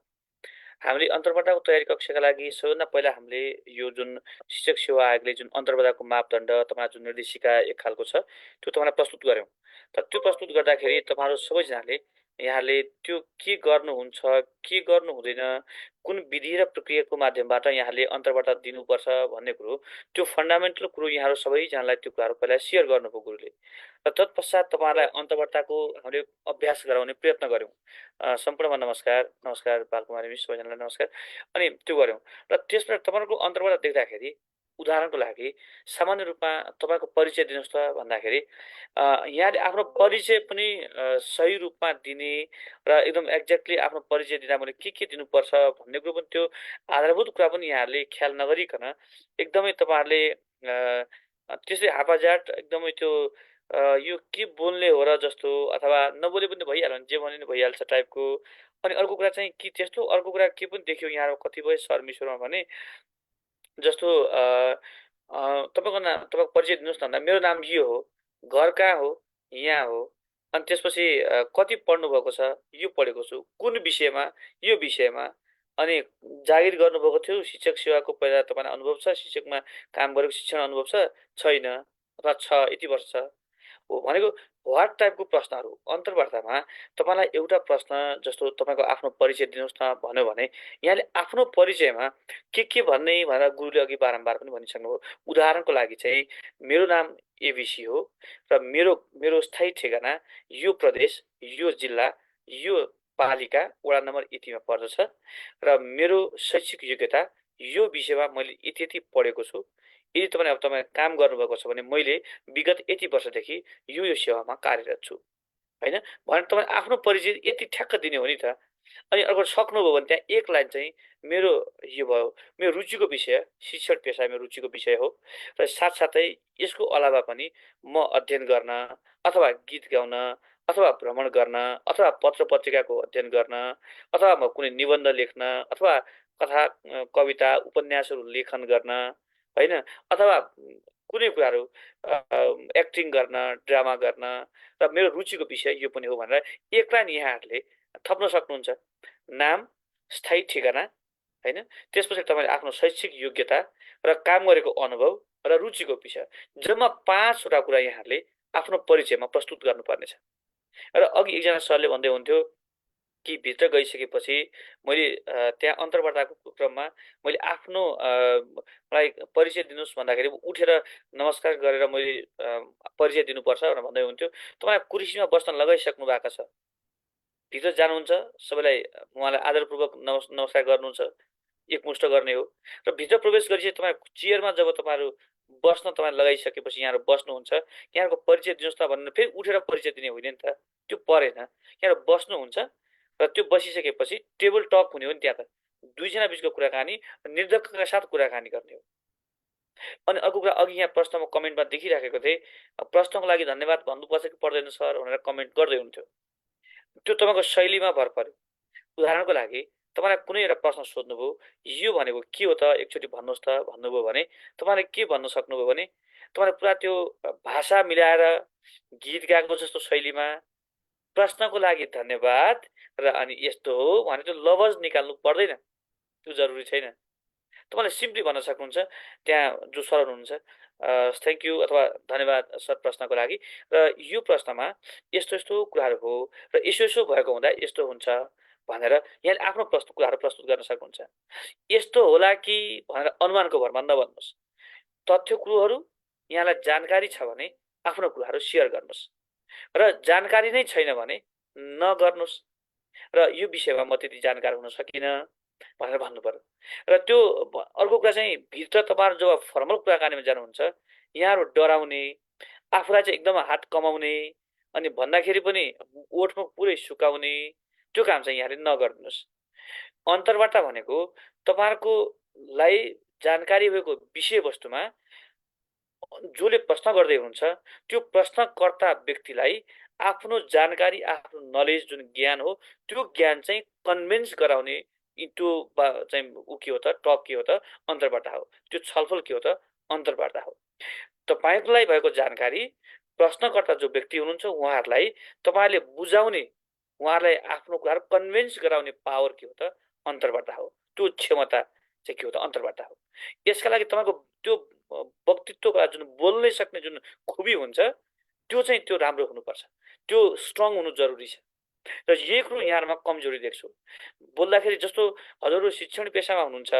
हामीले अन्तर्वार्ताको तयारी कक्षाका लागि सबैभन्दा पहिला हामीले यो जुन शिक्षक सेवा आयोगले जुन अन्तर्वार्ताको मापदण्ड तपाईँलाई जुन निर्देशिका एक खालको छ त्यो तपाईँलाई प्रस्तुत गऱ्यौँ। तर त्यो प्रस्तुत गर्दाखेरि तपाईँहरू सबैजनाले यहाँले त्यो के गर्नुहुन्छ, के गर्नु हुँदैन, कुन विधि र प्रक्रियाको माध्यमबाट यहाँले अन्तर्वार्ता दिनुपर्छ भन्ने कुरो, त्यो फन्डामेन्टल कुरो यहाँहरू सबैजनालाई त्यो कुराहरू पहिला सेयर गर्नुभयो गुरुले। र तत्पश्चात तपाईँहरूलाई अन्तर्वार्ताको हामीले अभ्यास गराउने प्रयत्न गऱ्यौँ। सम्पूर्णमा नमस्कार, नमस्कार बालकुमारी मिस, सबैजनालाई नमस्कार। अनि त्यो गऱ्यौँ र त्यसबाट तपाईँहरूको अन्तर्वार्ता देख्दाखेरि उदाहरणको लागि सामान्य रूपमा तपाईँको परिचय दिनुहोस् त भन्दाखेरि यहाँले आफ्नो परिचय पनि सही रूपमा दिने र एकदम एक्ज्याक्टली आफ्नो परिचय दिँदा मैले के दिनुपर्छ भन्ने कुरो पनि त्यो आधारभूत कुरा पनि यहाँहरूले ख्याल नगरिकन एकदमै तपाईँहरूले त्यसै हापाजाट एकदमै त्यो यो के बोल्ने हो र जस्तो अथवा नबोले पनि भइहाल्यो भने जे भने नि भइहाल्छ टाइपको। अनि अर्को कुरा चाहिँ के त्यस्तो अर्को कुरा के पनि देख्यो यहाँ कतिपय सरमिसहरूमा भने जस्तो तपाईँको नाम, तपाईँको परिचय दिनुहोस् न भन्दा मेरो नाम यो हो, घर कहाँ हो, यहाँ हो, अनि त्यसपछि कति पढ्नुभएको छ, यो पढेको छु, कुन विषयमा, यो विषयमा, अनि जागिर गर्नुभएको थियो, शिक्षक सेवाको पहिला तपाईँलाई अनुभव छ, शिक्षकमा काम गरेको शिक्षण अनुभव छ, छैन, अथवा छ, यति वर्ष छ हो भनेको वाट टाइपको प्रश्नहरू अन्तर्वार्तामा तपाईँलाई एउटा प्रश्न जस्तो तपाईँको आफ्नो परिचय दिनुहोस् न भन्यो भने यहाँले आफ्नो परिचयमा के भन्ने भनेर गुरुले अघि बारम्बार पनि भनिसक्नुभयो। उदाहरणको लागि चाहिँ मेरो नाम एबिसी हो र मेरो स्थायी ठेगाना यो प्रदेश, यो जिल्ला, यो पालिका, वडा नम्बर यतिमा पर्दछ र मेरो शैक्षिक योग्यता यो विषयमा मैले यति पढेको छु। यदि तपाईँले अब तपाईँ काम गर्नुभएको छ भने मैले विगत यति वर्षदेखि यो सेवामा कार्यरत छु होइन भने तपाईँ आफ्नो परिचय यति ठ्याक्क दिने हो नि त। अनि अर्को सक्नुभयो भने त्यहाँ एक लाइन चाहिँ मेरो यो भयो, मेरो रुचिको विषय शिक्षण पेसा मेरो रुचिको विषय हो र साथसाथै यसको अलावा पनि म अध्ययन गर्न अथवा गीत गाउन अथवा भ्रमण गर्न अथवा पत्र पत्रिकाको अध्ययन गर्न अथवा म कुनै निबन्ध लेख्न अथवा कथा कविता उपन्यासहरू लेखन गर्न होइन अथवा कुनै कुराहरू एक्टिङ गर्न, ड्रामा गर्न र मेरो रुचिको विषय यो पनि हो भनेर एक लाइन यहाँहरूले थप्न सक्नुहुन्छ। नाम, स्थायी ठेगाना होइन, त्यसपछि तपाईँले आफ्नो शैक्षिक योग्यता र काम गरेको अनुभव र रुचिको विषय जम्मा 5वटा कुरा यहाँहरूले आफ्नो परिचयमा प्रस्तुत गर्नुपर्नेछ। र अघि एकजना सरले भन्दै हुन्थ्यो कि भित्र गइसकेपछि मैले त्यहाँ अन्तर्वार्ताको क्रममा मैले आफ्नो मलाई परिचय दिनुहोस् भन्दाखेरि उठेर नमस्कार गरेर मैले परिचय दिनुपर्छ भनेर भन्दै हुन्थ्यो। तपाईँ कुर्सीमा बस्न लगाइसक्नु भएको छ, भित्र जानुहुन्छ, सबैलाई उहाँलाई आदरपूर्वक नमस्कार गर्नुहुन्छ, एकमुष्ट गर्ने हो र भित्र प्रवेश गरेपछि तपाईँ चेयरमा जब तपाईँहरू बस्न तपाईँ लगाइसकेपछि यहाँहरू बस्नुहुन्छ, यहाँको परिचय दिनुहोस् न भनेर फेरि उठेर परिचय दिने होइन नि त, त्यो परेन। यहाँहरू बस्नुहुन्छ र त्यो बसिसकेपछि टेबल टक हुने हो नि, त्यहाँ त दुईजना बिचको कुराकानी निर्धक्कका साथ कुराकानी गर्ने हो। अनि अर्को कुरा अघि यहाँ प्रश्नमा कमेन्टमा देखिराखेको थिएँ, प्रश्नको लागि धन्यवाद भन्नुपर्छ कि पर्दैन सर भनेर कमेन्ट गर्दै हुन्थ्यो। त्यो तपाईँको शैलीमा भर पर्यो। उदाहरणको लागि तपाईँलाई कुनै एउटा प्रश्न सोध्नुभयो, यो भनेको के हो त एकचोटि भन्नुहोस् त भन्नुभयो भने तपाईँले के भन्न सक्नुभयो भने तपाईँले पुरा त्यो भाषा मिलाएर गीत गाएको जस्तो शैलीमा प्रश्नको लागि धन्यवाद र अनि यस्तो हो भने त्यो लवज निकाल्नु पर्दैन, त्यो जरुरी छैन। तपाईँले सिम्पली भन्न सक्नुहुन्छ त्यहाँ जो सर हुनुहुन्छ थ्याङ्क यू अथवा धन्यवाद सर प्रश्नको लागि र यो प्रश्नमा यस्तो यस्तो कुराहरू हो र यसो भएको हुँदा यस्तो हुन्छ भनेर यहाँले आफ्नो कुराहरू प्रस्तुत गर्न सक्नुहुन्छ। यस्तो होला कि भनेर अनुमानको भरमा नभन्नुहोस्। तथ्य कुरोहरू यहाँलाई जानकारी छ भने आफ्नो कुराहरू सेयर गर्नुहोस् र जानकारी नै छैन भने नगर्नुहोस् र यो विषयमा म त्यति जानकार हुन सकिनँ भनेर भन्नु पर्यो। र त्यो अर्को कुरा चाहिँ भित्र तपाईँहरू जब फर्मल कुराकानीमा जानुहुन्छ यहाँहरू डराउने, आफूलाई चाहिँ एकदम हात कमाउने अनि भन्दाखेरि पनि ओठमा पुरै सुकाउने त्यो काम चाहिँ यहाँले नगर्नुहोस्। अन्तर्वार्ता भनेको तपाईँहरूकोलाई जानकारी भएको विषयवस्तुमा जसले प्रश्न गर्दै हुनुहुन्छ त्यो प्रश्नकर्ता व्यक्तिलाई आफ्नो जानकारी, आफ्नो नलेज, जुन ज्ञान हो त्यो ज्ञान चाहिँ कन्भिन्स गराउने त्यो चाहिँ ऊ के हो त, टक के हो त, अन्तर्वार्ता हो। त्यो छलफल के हो त, अन्तर्वार्ता हो। तपाईँलाई भएको जानकारी प्रश्नकर्ता जो व्यक्ति हुनुहुन्छ उहाँहरूलाई तपाईँले बुझाउने, उहाँहरूलाई आफ्नो कुराहरू कन्भिन्स गराउने पावर के हो त, अन्तर्वार्ता हो। त्यो क्षमता चाहिँ के हो त, अन्तर्वार्ता हो। यसका लागि तपाईँको त्यो व्यक्तित्वका जुन बोल्नै सक्ने जुन खुबी हुन्छ त्यो चाहिँ त्यो राम्रो हुनुपर्छ, त्यो स्ट्रङ हुनु जरुरी छ। र यही कुरो यहाँहरूमा कमजोरी देख्छु। बोल्दाखेरि जस्तो हजुरहरू शिक्षण पेसामा हुनुहुन्छ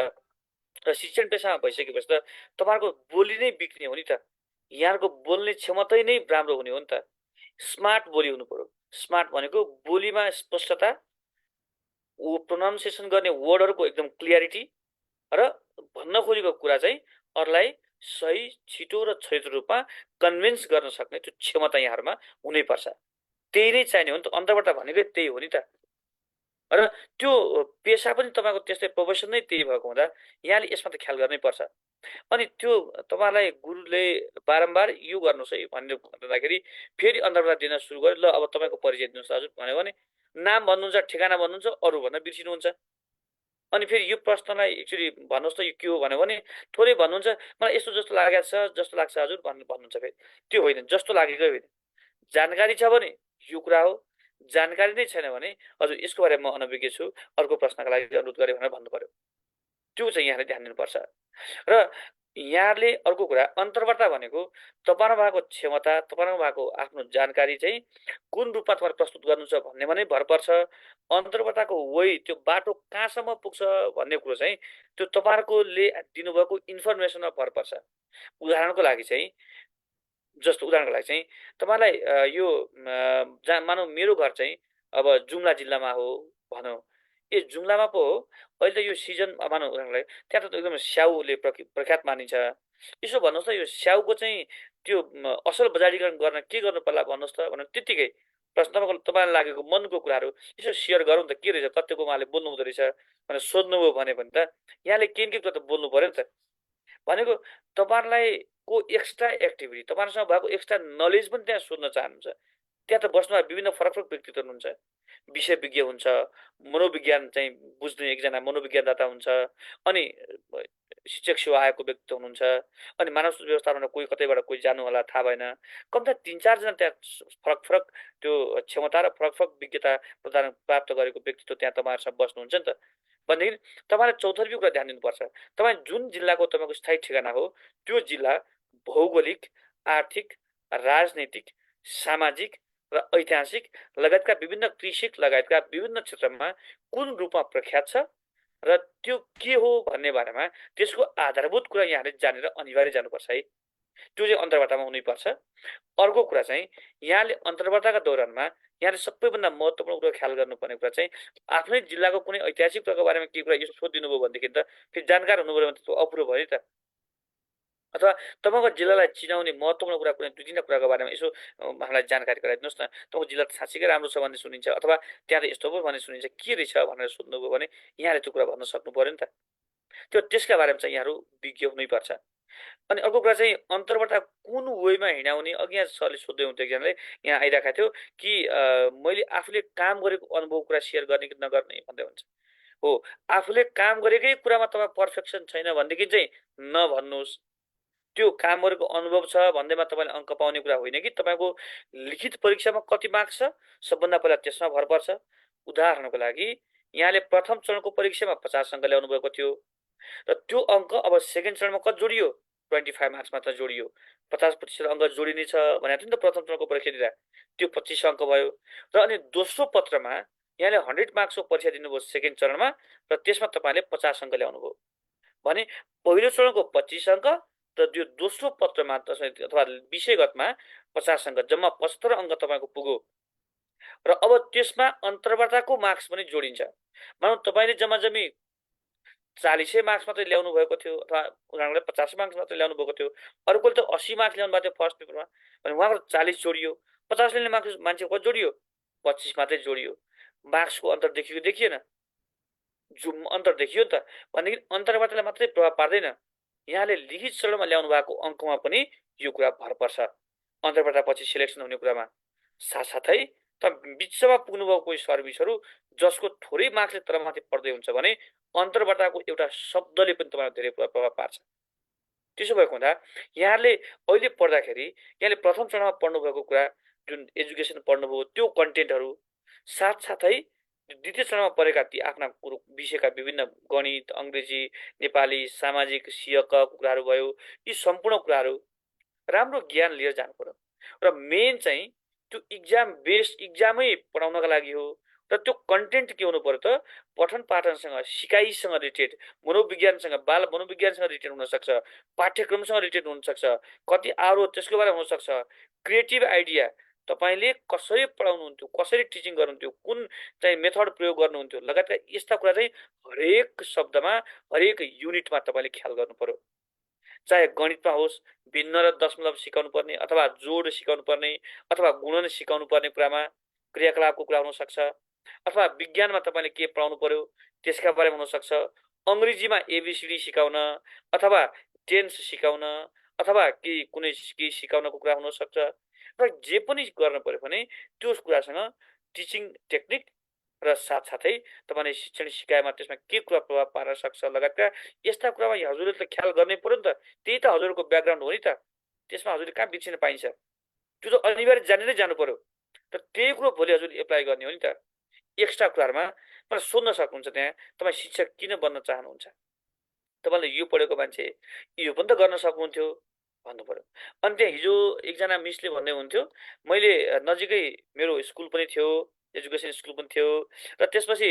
र शिक्षण पेसामा भइसकेपछि त तपाईँहरूको बोली नै बिग्रिने हो नि त। यहाँको बोल्ने क्षमता नै राम्रो हुने हो नि त। स्मार्ट बोली हुनु पर्यो। स्मार्ट भनेको बोलीमा स्पष्टता, प्रोनाउन्सिएसन गर्ने वर्डहरूको एकदम क्लियरिटी र भन्न खोजेको कुरा चाहिँ अरूलाई सही, छिटो र छरितो रूपमा कन्भिन्स गर्न सक्ने त्यो क्षमता यहाँहरूमा हुनैपर्छ। त्यही नै चाहिने हो नि त। अन्तर्वार्ता भनेकै त्यही हो नि त। र त्यो पेसा पनि तपाईँको त्यस्तै, प्रोफेसन नै त्यही भएको हुँदा यहाँले यसमा त ख्याल गर्नै पर्छ। अनि त्यो तपाईँलाई गुरुले बारम्बार यो गर्नुहोस् है भनेर भन्दाखेरि फेरि अन्तर्वार्ता दिन सुरु गर्यो। ल अब तपाईँको परिचय दिनुहोस् हजुर भन्यो भने नाम भन्नुहुन्छ, ठेगाना भन्नुहुन्छ, अरू भन्न बिर्सिनुहुन्छ। अनि फेरि यो प्रश्नलाई एक्चुअली भन्नुहोस् त यो के हो भन्यो भने थोरै भन्नुहुन्छ, मलाई यस्तो जस्तो लागेको छ, जस्तो लाग्छ हजुर भन्नुहुन्छ। फेरि त्यो होइन, जस्तो लागेकै होइन। जानकारी छ भने यो कुरा हो, जानकारी नै छैन भने हजुर यसको बारेमा म अनभिज्ञ छु, अर्को प्रश्नका लागि अनुरोध गरेँ भनेर भन्नु पर्यो। त्यो चाहिँ यहाँले ध्यान दिनुपर्छ। र यहाँले अर्को कुरा, अन्तर्वार्ता भनेको तपाईँमा भएको क्षमता, तपाईँमा भएको आफ्नो जानकारी चाहिँ कुन रूपमा तपाईँले प्रस्तुत गर्नु छ भन्नेमा नै भर पर्छ। अन्तर्वार्ताको वे, त्यो बाटो कहाँसम्म पुग्छ भन्ने कुरो चाहिँ त्यो तपाईँहरूकोले दिनुभएको इन्फर्मेसनमा भर पर्छ। उदाहरणको लागि चाहिँ तपाईँलाई यो जहाँ मानौ मेरो घर चाहिँ अब जुम्ला जिल्लामा हो भनौँ, ए जुम्लामा पो हो अहिले त यो सिजन मानौ उदाहरणको लागि, त्यहाँ त एकदम स्याउले प्रख्यात मानिन्छ। यसो भन्नुहोस् त यो स्याउको चाहिँ त्यो असल बजारीकरण गर्न के गर्नु पर्ला भन्नुहोस् त भनेर त्यत्तिकै प्रश्न तपाईँलाई लागेको मनको कुराहरू यसो सेयर गरौँ त, के रहेछ कतिको उहाँले बोल्नु हुँदो रहेछ भनेर सोध्नुभयो भने त यहाँले के कुरा त बोल्नु पऱ्यो नि त। भनेको तपाईँहरूलाई को एक्स्ट्रा एक्टिभिटी, तपाईँहरूसँग भएको एक्स्ट्रा नलेज पनि त्यहाँ सोध्न चाहनुहुन्छ। त्यहाँ त बस्नुमा विभिन्न फरक फरक व्यक्तित्व हुनुहुन्छ। विषय विज्ञ हुन्छ, मनोविज्ञान चाहिँ बुझ्ने एकजना मनोविज्ञानदाता हुन्छ, अनि शिक्षक सेवा आयोगको व्यक्तित्व हुनुहुन्छ, अनि मानव व्यवस्थापनमा कोही कतैबाट कोही जानु होला थाहा भएन। कम्तीमा 3-4 जना त्यहाँ फरक फरक त्यो क्षमता र फरक फरक विज्ञता प्रदान प्राप्त गरेको व्यक्तित्व त्यहाँ तपाईँहरूसँग बस्नुहुन्छ नि त। भनेदेखि तपाईँले चौतर्फी कुरा ध्यान दिनुपर्छ। तपाईँ जुन जिल्लाको तपाईँको स्थायी ठेगाना हो त्यो जिल्ला भौगोलिक, आर्थिक, राजनैतिक, सामाजिक र ऐतिहासिक लगायतका विभिन्न कृषि लगायतका विभिन्न क्षेत्रमा कुन रूपमा प्रख्यात छ र त्यो के हो भन्ने बारेमा त्यसको आधारभूत कुरा यहाँले जानेर अनिवार्य जानुपर्छ है। त्यो चाहिँ अन्तर्वार्तामा हुनैपर्छ। अर्को कुरा चाहिँ यहाँले अन्तर्वार्ताका दौरानमा यहाँले सबैभन्दा महत्त्वपूर्ण कुरा ख्याल गर्नुपर्ने कुरा चाहिँ आफ्नै जिल्लाको कुनै ऐतिहासिक कुराको बारेमा केही कुरा यसो सोधिदिनु भयो भनेदेखि त फेरि जानकार हुनु पऱ्यो भने त अपुरो भयो नि त। अथवा तपाईँको जिल्लालाई चिनाउने महत्त्वपूर्ण कुरा कुनै 2-3 कुराको बारेमा यसो हामीलाई जानकारी गराइदिनुहोस् न। तपाईँको जिल्ला त साँच्चीकै राम्रो छ भन्ने सुनिन्छ, अथवा त्यहाँ त यस्तो पो भन्ने सुनिन्छ, के रहेछ भनेर सोध्नुभयो भने यहाँले त्यो कुरा भन्न सक्नु पऱ्यो नि त। त्यो त्यसका बारेमा चाहिँ यहाँहरू विज्ञ हुनैपर्छ। अनि अर्को कुरा चाहिँ अन्तर्वार्ता कुन वेमा हिँडाउने, अघि यहाँ सरले सोध्दै हुन्थ्यो, एकजनाले यहाँ आइरहेको थियो कि मैले आफूले काम गरेको अनुभव कुरा सेयर गर्ने कि नगर्ने भन्दै हुन्छ। हो, आफूले काम गरेकै कुरामा तपाईँ पर्फेक्सन छैन भनेदेखि चाहिँ नभन्नुहोस्। त्यो काम गरेको अनुभव छ भन्दैमा तपाईँले अङ्क पाउने कुरा होइन कि तपाईँको लिखित परीक्षामा कति मार्क्स छ सबभन्दा पहिला त्यसमा भर पर्छ। उदाहरणको लागि यहाँले प्रथम चरणको परीक्षामा 50 अङ्क ल्याउनु भएको थियो र त्यो अङ्क अब सेकेन्ड चरणमा कति जोडियो, 25 मार्क्स मात्र जोडियो। 50% अङ्क जोडिने छ भनेको थियो नि त प्रथम चरणको परीक्षा दिँदा, त्यो 25 अङ्क भयो। र अनि दोस्रो पत्रमा यहाँले 100 मार्क्सको परीक्षा दिनुभयो सेकेन्ड चरणमा र त्यसमा तपाईँले 50 अङ्क ल्याउनुभयो भने पहिलो चरणको 25 अङ्क र त्यो दोस्रो पत्रमा अथवा विषयगतमा 50 अङ्क, जम्मा 75 अङ्क तपाईँको पुग्यो। र अब त्यसमा अन्तर्वार्ताको मार्क्स पनि जोडिन्छ। मानौ तपाईँले जम्मा जम्मी 40 मार्क्स मात्रै ल्याउनु भएको थियो, अथवा उदाहरणले 50 मार्क्स मात्रै ल्याउनु भएको थियो, अरूकोले त 80 मार्क्स ल्याउनु भएको थियो फर्स्ट पेपरमा भने उहाँको 40 जोडियो, 50 ल्याउने मान्छे कति जोडियो? 25 मात्रै जोडियो। मार्क्सको अन्तर देखिएन। अन्तर देखियो नि त। भनेदेखि अन्तर्वार्ताले मात्रै प्रभाव पार्दैन, यहाँले लिखित शरणमा ल्याउनु भएको अङ्कमा पनि यो कुरा भर पर्छ अन्तर्वार्ता पछि सिलेक्सन हुने कुरामा। साथसाथै त बिचमा पुग्नुभएको कोही सर्भिसहरू जसको थोरै मार्क्सले तरमाथि पर्दै हुन्छ भने अन्तर्वार्ताको एउटा शब्दले पनि तपाईँलाई धेरै प्रभाव पार्छ। त्यसो भएको हुँदा यहाँले अहिले पढ्दाखेरि यहाँले प्रथम चरणमा पढ्नुभएको कुरा जुन एजुकेसन पढ्नुभयो त्यो कन्टेन्टहरू साथसाथै द्वितीय चरणमा पढेका ती आफ्ना विषयका विभिन्न गणित, अङ्ग्रेजी, नेपाली, सामाजिक, सियक कुराहरू भयो, यी सम्पूर्ण कुराहरू राम्रो ज्ञान लिएर जानु पर्यो। र मेन चाहिँ त्यो इक्जाम बेस्ड इक्जामै पढाउनका लागि हो। र त्यो कन्टेन्ट के हुनु पर्यो त पठन पाठनसँग, सिकाइसँग रिलेटेड, मनोविज्ञानसँग, बाल मनोविज्ञानसँग रिलेटेड हुनसक्छ, पाठ्यक्रमसँग रिलेटेड हुनसक्छ, कति आरो त्यसको बारेमा हुनसक्छ, क्रिएटिभ आइडिया तपाईँले कसरी पढाउनुहुन्थ्यो, कसरी टिचिङ गर्नुहुन्थ्यो, कुन चाहिँ मेथड प्रयोग गर्नुहुन्थ्यो लगायतका यस्ता कुरा चाहिँ हरेक शब्दमा, हरेक युनिटमा तपाईँले ख्याल गर्नु पर्यो। चाहे गणितमा होस्, भिन्न र दशमलव सिकाउनु पर्ने, अथवा जोड सिकाउनु पर्ने, अथवा गुणन सिकाउनु पर्ने कुरामा क्रियाकलापको कुरा हुनसक्छ, अथवा विज्ञानमा तपाईँले के पढाउनु पर्यो त्यसका बारेमा हुनसक्छ, अङ्ग्रेजीमा एबिसिडी सिकाउन, अथवा टेन्स सिकाउन, अथवा कुनै सिकाउनको कुरा हुनसक्छ। र जे पनि गर्नु पर्यो भने त्यो कुरासँग टिचिङ टेक्निक र साथसाथै तपाईँले शिक्षण सिकाइमा त्यसमा के कुरा प्रभाव पार्न सक्छ लगायतका यस्ता कुरामा हजुरले त ख्याल गर्नै पर्यो नि त। त्यही त हजुरको ब्याकग्राउन्ड हो नि त। त्यसमा हजुरले कहाँ बिर्सिन पाइन्छ? त्यो त अनिवार्य जानेरै जानु पर्यो। र त्यही कुरो भोलि हजुरले एप्लाई गर्ने हो नि त। एक्स्ट्रा कुराहरूमा मलाई सोध्न सक्नुहुन्छ, त्यहाँ तपाईँ शिक्षक किन बन्न चाहनुहुन्छ, तपाईँले यो पढेको मान्छे यो पनि त गर्न सक्नुहुन्थ्यो भन्नु पर्यो। अनि त्यहाँ हिजो एकजना मिसले भन्दै हुन्थ्यो, मैले नजिकै मेरो स्कुल पनि थियो, एजुकेसन स्कुल पनि थियो, र त्यसपछि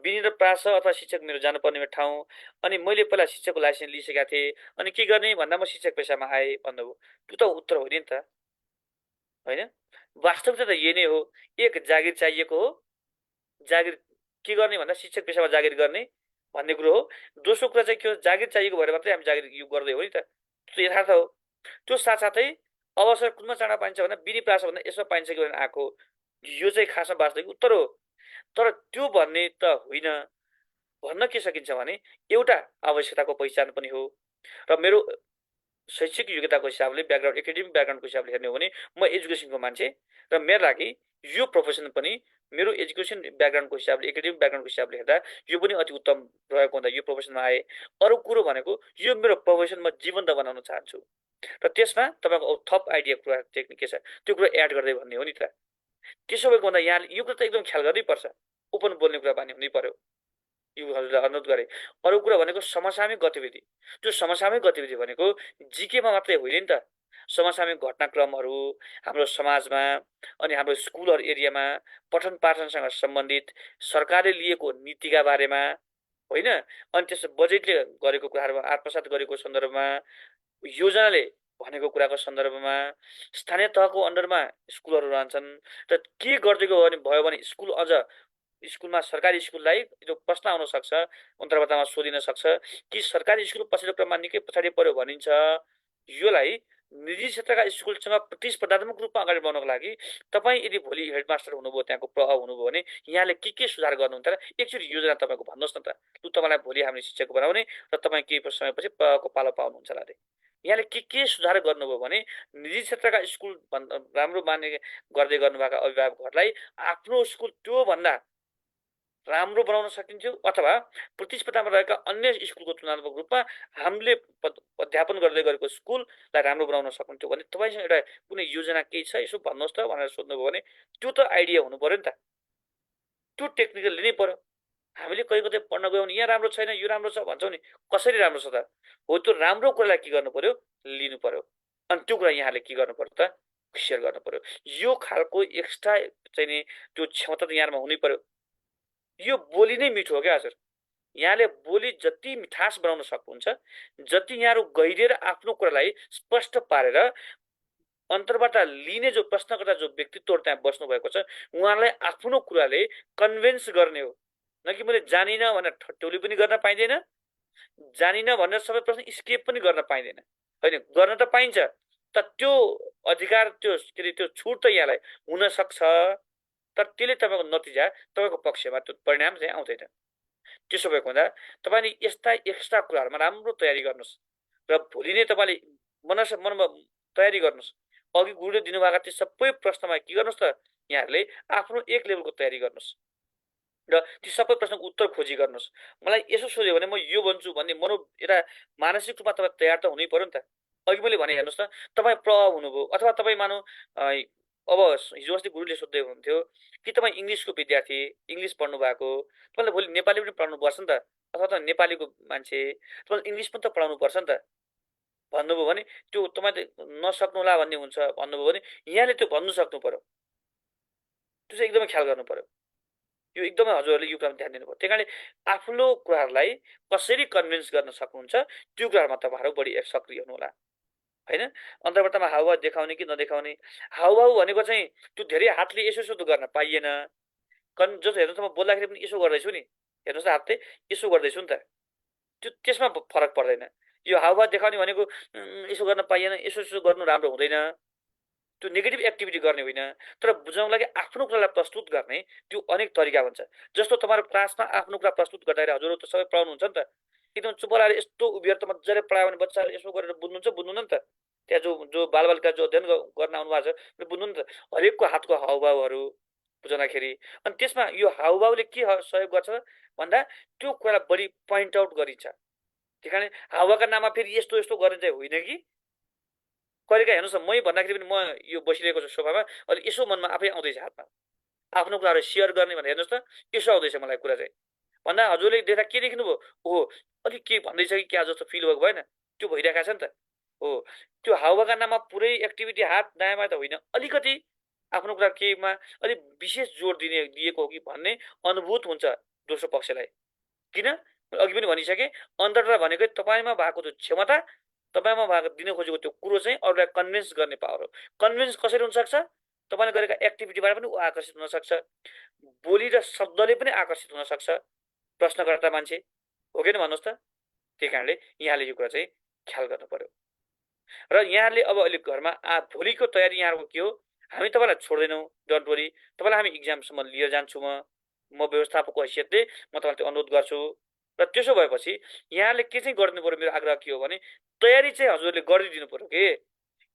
बिनी र प्रास अथवा शिक्षक मेरो जानुपर्ने ठाउँ, अनि मैले पहिला शिक्षकको लाइसेन्स लिइसकेका थिएँ, अनि के गर्ने भन्दा म शिक्षक पेसामा आएँ भन्नुभयो। त्यो त उत्तर हो नि त, होइन? वास्तविकता त यही नै हो। एक जागिर चाहिएको हो, जागिर के गर्ने भन्दा शिक्षक पेसामा जागिर गर्ने भन्ने कुरो हो। दोस्रो कुरा चाहिँ के हो, जागिर चाहिएको भएर मात्रै हामी जागिर यो गर्दै हो नि त, त्यो यथार्थ हो। त्यो साथसाथै अवसर कुनमा चाँडो पाइन्छ भन्दा बिनी प्रास भन्दा यसमा पाइन्छ कि भनेर आएको, यो चाहिँ खासमा वास्तविक उत्तर हो। तर त्यो भन्ने त होइन। भन्न के सकिन्छ भने एउटा आवश्यकताको पहिचान पनि हो। र मेरो शैक्षिक योग्यताको हिसाबले, ब्याकग्राउन्ड, एकाडेमिक ब्याकग्राउन्डको हिसाबले हेर्ने हो भने म एजुकेसनको मान्छे, र मेरो लागि यो प्रोफेसन पनि मेरो एजुकेसन ब्याकग्राउन्डको हिसाबले, एकाडेमिक ब्याकग्राउन्डको हिसाबले हेर्दा यो पनि अति उत्तम रहेको हुँदा यो प्रोफेसनमा आएँ। अरू कुरो भनेको यो मेरो प्रोफेसन म जीवन्त बनाउन चाहन्छु, र त्यसमा तपाईँको थप आइडिया कुरा टेक्निक के छ त्यो कुरा एड गर्दै भन्ने हो नि त। त्यसो भएको हुँदा यहाँले यो कुरा त एकदम ख्याल गर्नै पर्छ। ओपन बोल्ने कुरा बानी हुनै पर्यो। यो हजुरलाई अनुरोध गरेँ। अरू कुरा भनेको समसामयिक गतिविधि। त्यो समसामयिक गतिविधि भनेको जिकेमा मात्रै होइन नि त। समसामयिक घटनाक्रमहरू हाम्रो समाजमा अनि हाम्रो स्कुलहरू एरियामा पठन पाठनसँग सम्बन्धित सरकारले लिएको नीतिका बारेमा, होइन? अनि त्यस बजेटले गरेको कुराहरूमा, आत्मसात गरेको सन्दर्भमा, योजनाले भनेको कुराको सन्दर्भमा, स्थानीय तहको अन्डरमा स्कुलहरू रहन्छन्, र के गर्दै गयो भयो भने स्कुल अझ स्कुलमा सरकारी स्कुललाई त्यो प्रश्न आउन सक्छ, अन्तर्वार्तामा सोधिन सक्छ कि सरकारी स्कुल पछिल्लो क्रममा निकै पछाडि पर्यो भनिन्छ। योलाई निजी क्षेत्रका स्कुलसँग प्रतिस्पर्धात्मक रूपमा अगाडि बढ्नको लागि तपाईँ यदि भोलि हेडमास्टर हुनुभयो, त्यहाँको प्रभाव हुनुभयो भने यहाँले के सुधार गर्नुहुन्छ र एकचोटि योजना तपाईँको भन्नुहोस् न त। लु तपाईँलाई भोलि हामीले शिक्षक बनाउने र तपाईँ केही समयपछि प्रभावको पालो पाउनुहुन्छ होला अरे। यहाँले के सुधार गर्नुभयो भने निजी क्षेत्रका स्कुल राम्रो मान्ने गर्दै गर्नुभएका अभिभावकहरूलाई आफ्नो स्कुल त्योभन्दा राम्रो बनाउन सकिन्थ्यो, अथवा प्रतिस्पर्धामा रहेका अन्य स्कुलको तुलनात्मक रूपमा हामीले अध्यापन गर्दै गरेको स्कुललाई राम्रो बनाउन सक्नुहुन्थ्यो भने तपाईँसँग एउटा कुनै योजना केही छ यसो भन्नुहोस् त भनेर सोध्नुभयो भने त्यो त आइडिया हुनु पर्यो नि त। त्यो टेक्निकल लिनै पर्यो। हामीले कहीँ पढ्न गयौँ भने यहाँ राम्रो छैन, यो राम्रो छ भन्छौँ नि, कसरी राम्रो छ त? हो, त्यो राम्रो कुरालाई के गर्नु पर्यो, लिनु पर्यो। अनि त्यो कुरा यहाँले के गर्नु पर्यो त, सेयर गर्नु पर्यो। यो खालको एक्स्ट्रा चाहिँ नि त्यो क्षमता त यहाँमा हुनै पर्यो। यो बोली नै मिठो हो क्या हजुर। यहाँले बोली जति मिठास बनाउन सक्नुहुन्छ, जति यहाँहरू गहिरिएर आफ्नो कुरालाई स्पष्ट पारेर अन्तर्वार्ता लिने जो प्रश्नकर्ता जो व्यक्तित्वहरू त्यहाँ बस्नु भएको छ उहाँलाई आफ्नो कुराले कन्भिन्स गर्ने हो। न कि मैले जानिनँ भनेर ठट्यौली पनि गर्न पाइँदैन, जानिनँ भनेर सबै प्रश्न स्केप पनि गर्न पाइँदैन। होइन, गर्न त पाइन्छ, तर त्यो अधिकार त्यो के अरे त्यो छुट त यहाँलाई हुन सक्छ, तर त्यसले तपाईँको नतिजा तपाईँको पक्षमा त्यो परिणाम चाहिँ आउँदैन। त्यसो भएको हुँदा तपाईँले यस्ता एक्स्ट्रा कुराहरूमा राम्रो तयारी गर्नुहोस् र भोलि नै तपाईँले मनमा तयारी गर्नुहोस्। अघि गुरुले दिनुभएका ती सबै प्रश्नमा के गर्नुहोस् त, यहाँहरूले आफ्नो एक लेभलको तयारी गर्नुहोस् र ती सबै प्रश्नको उत्तर खोजी गर्नुहोस्। मलाई यसो सोध्यो भने म यो भन्छु भन्ने एउटा मानसिक रूपमा तपाईँ तयार त हुनै पर्यो नि त। अघि मैले भने हेर्नुहोस् त, तपाईँ प्रभाव हुनुभयो अथवा तपाईँ मानौ अब हिजो अस्ति गुरुले सोध्दै हुनुहुन्थ्यो कि तपाईँ इङ्ग्लिसको विद्यार्थी, इङ्ग्लिस पढ्नु भएको, तपाईँले भोलि नेपाली पनि पढाउनु पर्छ नि त, अथवा त नेपालीको मान्छे तपाईँले इङ्ग्लिस पनि त पढाउनु पर्छ नि त भन्नुभयो भने त्यो तपाईँले नसक्नुहोला भन्ने हुन्छ भन्नुभयो भने यहाँले त्यो भन्नु सक्नु पर्यो। त्यो चाहिँ एकदमै ख्याल गर्नु पर्यो। यो एकदमै हजुरहरूले यो कुरामा ध्यान दिनु पर्यो। त्यही कारणले आफ्नो कुराहरूलाई कसरी कन्भिन्स गर्न सक्नुहुन्छ त्यो कुराहरूमा तपाईँहरू बढी सक्रिय हुनु होला, होइन? अन्तर्वार्तामा हाउभाउ देखाउने कि नदेखाउने, हाउभाउ भनेको चाहिँ त्यो धेरै हातले यसो यसो गर्न पाइएन। जस्तो हेर्नुहोस्, म बोल्दाखेरि पनि यसो गर्दैछु नि, हेर्नुहोस् त, हातले यसो गर्दैछु नि त, त्यसमा फरक पर्दैन। यो हाउभाउ देखाउने भनेको यसो गर्न पाइएन, यसो यसो गर्नु राम्रो हुँदैन, त्यो नेगेटिभ एक्टिभिटी गर्ने होइन। तर बुझाउनको लागि आफ्नो कुरालाई प्रस्तुत गर्ने त्यो अनेक तरिका हुन्छ। जस्तो तपाईँहरू क्लासमा आफ्नो कुरा प्रस्तुत गर्दाखेरि हजुरहरू त सबै पढाउनुहुन्छ नि त, एकदम चुप लाएर यस्तो उभिएर त मजाले पढायो भने बच्चाहरू यसो गरेर बुझ्नुहुन्न नि त। त्यहाँ जो बालबालिका जो अध्ययन गर्न आउनु भएको छ बुझ्नु नि त, हरेकको हातको हाउभाउहरू बुझाउँदाखेरि। अनि त्यसमा यो हाउभाउले के सहयोग गर्छ भन्दा त्यो कुरालाई बढी पोइन्ट आउट गरिन्छ। त्यही कारण हाउभाउका नाममा फेरि यस्तो यस्तो गर्ने चाहिँ होइन कि कहिलेकाहीँ हेर्नुहोस् न, मै भन्दाखेरि पनि म यो बसिरहेको छु सोफामा, अहिले यसो मनमा आफै आउँदैछ हातमा आफ्नो कुराहरू सेयर गर्ने भनेर हेर्नुहोस् त, यसो आउँदैछ मलाई कुरा चाहिँ भन्दा हजुरले देख्दा के देख्नुभयो, ओहो अलिक के भन्दैछ कि क्या जस्तो फिल भएको भएन, त्यो भइरहेको छ नि त। हो, त्यो हाउभाउका नाममा पुरै एक्टिभिटी हात दायाँमा त होइन, अलिकति आफ्नो कुरा केहीमा अलिक विशेष जोड दिएको हो कि भन्ने अनुभूत हुन्छ दोस्रो पक्षलाई। किन अघि पनि भनिसकेँ, अन्तरता भनेकै तपाईँमा भएको त्यो क्षमता, तपाईँमा भएको दिन खोजेको त्यो कुरो चाहिँ अरूलाई कन्भिन्स गर्ने पावर हो। कन्भिन्स कसरी हुनसक्छ? तपाईँले गरेका एक्टिभिटीबाट पनि ऊ आकर्षित हुनसक्छ, बोली र शब्दले पनि आकर्षित हुनसक्छ प्रश्नकर्ता मान्छे, हो कि भन्नुहोस् त? त्यही कारणले यहाँले यो कुरा चाहिँ ख्याल गर्नु पर्यो। र यहाँले अब अहिले घरमा भोलिको तयारी यहाँहरूको के हो? हामी तपाईँलाई छोड्दैनौँ, डोन्ट वरी, तपाईँलाई हामी इक्जामसम्म लिएर जान्छु। म व्यवस्थापकको हैसियतले म तपाईँलाई त्यो अनुरोध गर्छु। र त्यसो भएपछि यहाँले के चाहिँ गरिदिनु पर्यो, मेरो आग्रह के हो भने तयारी चाहिँ हजुरले गरिदिनु पर्यो कि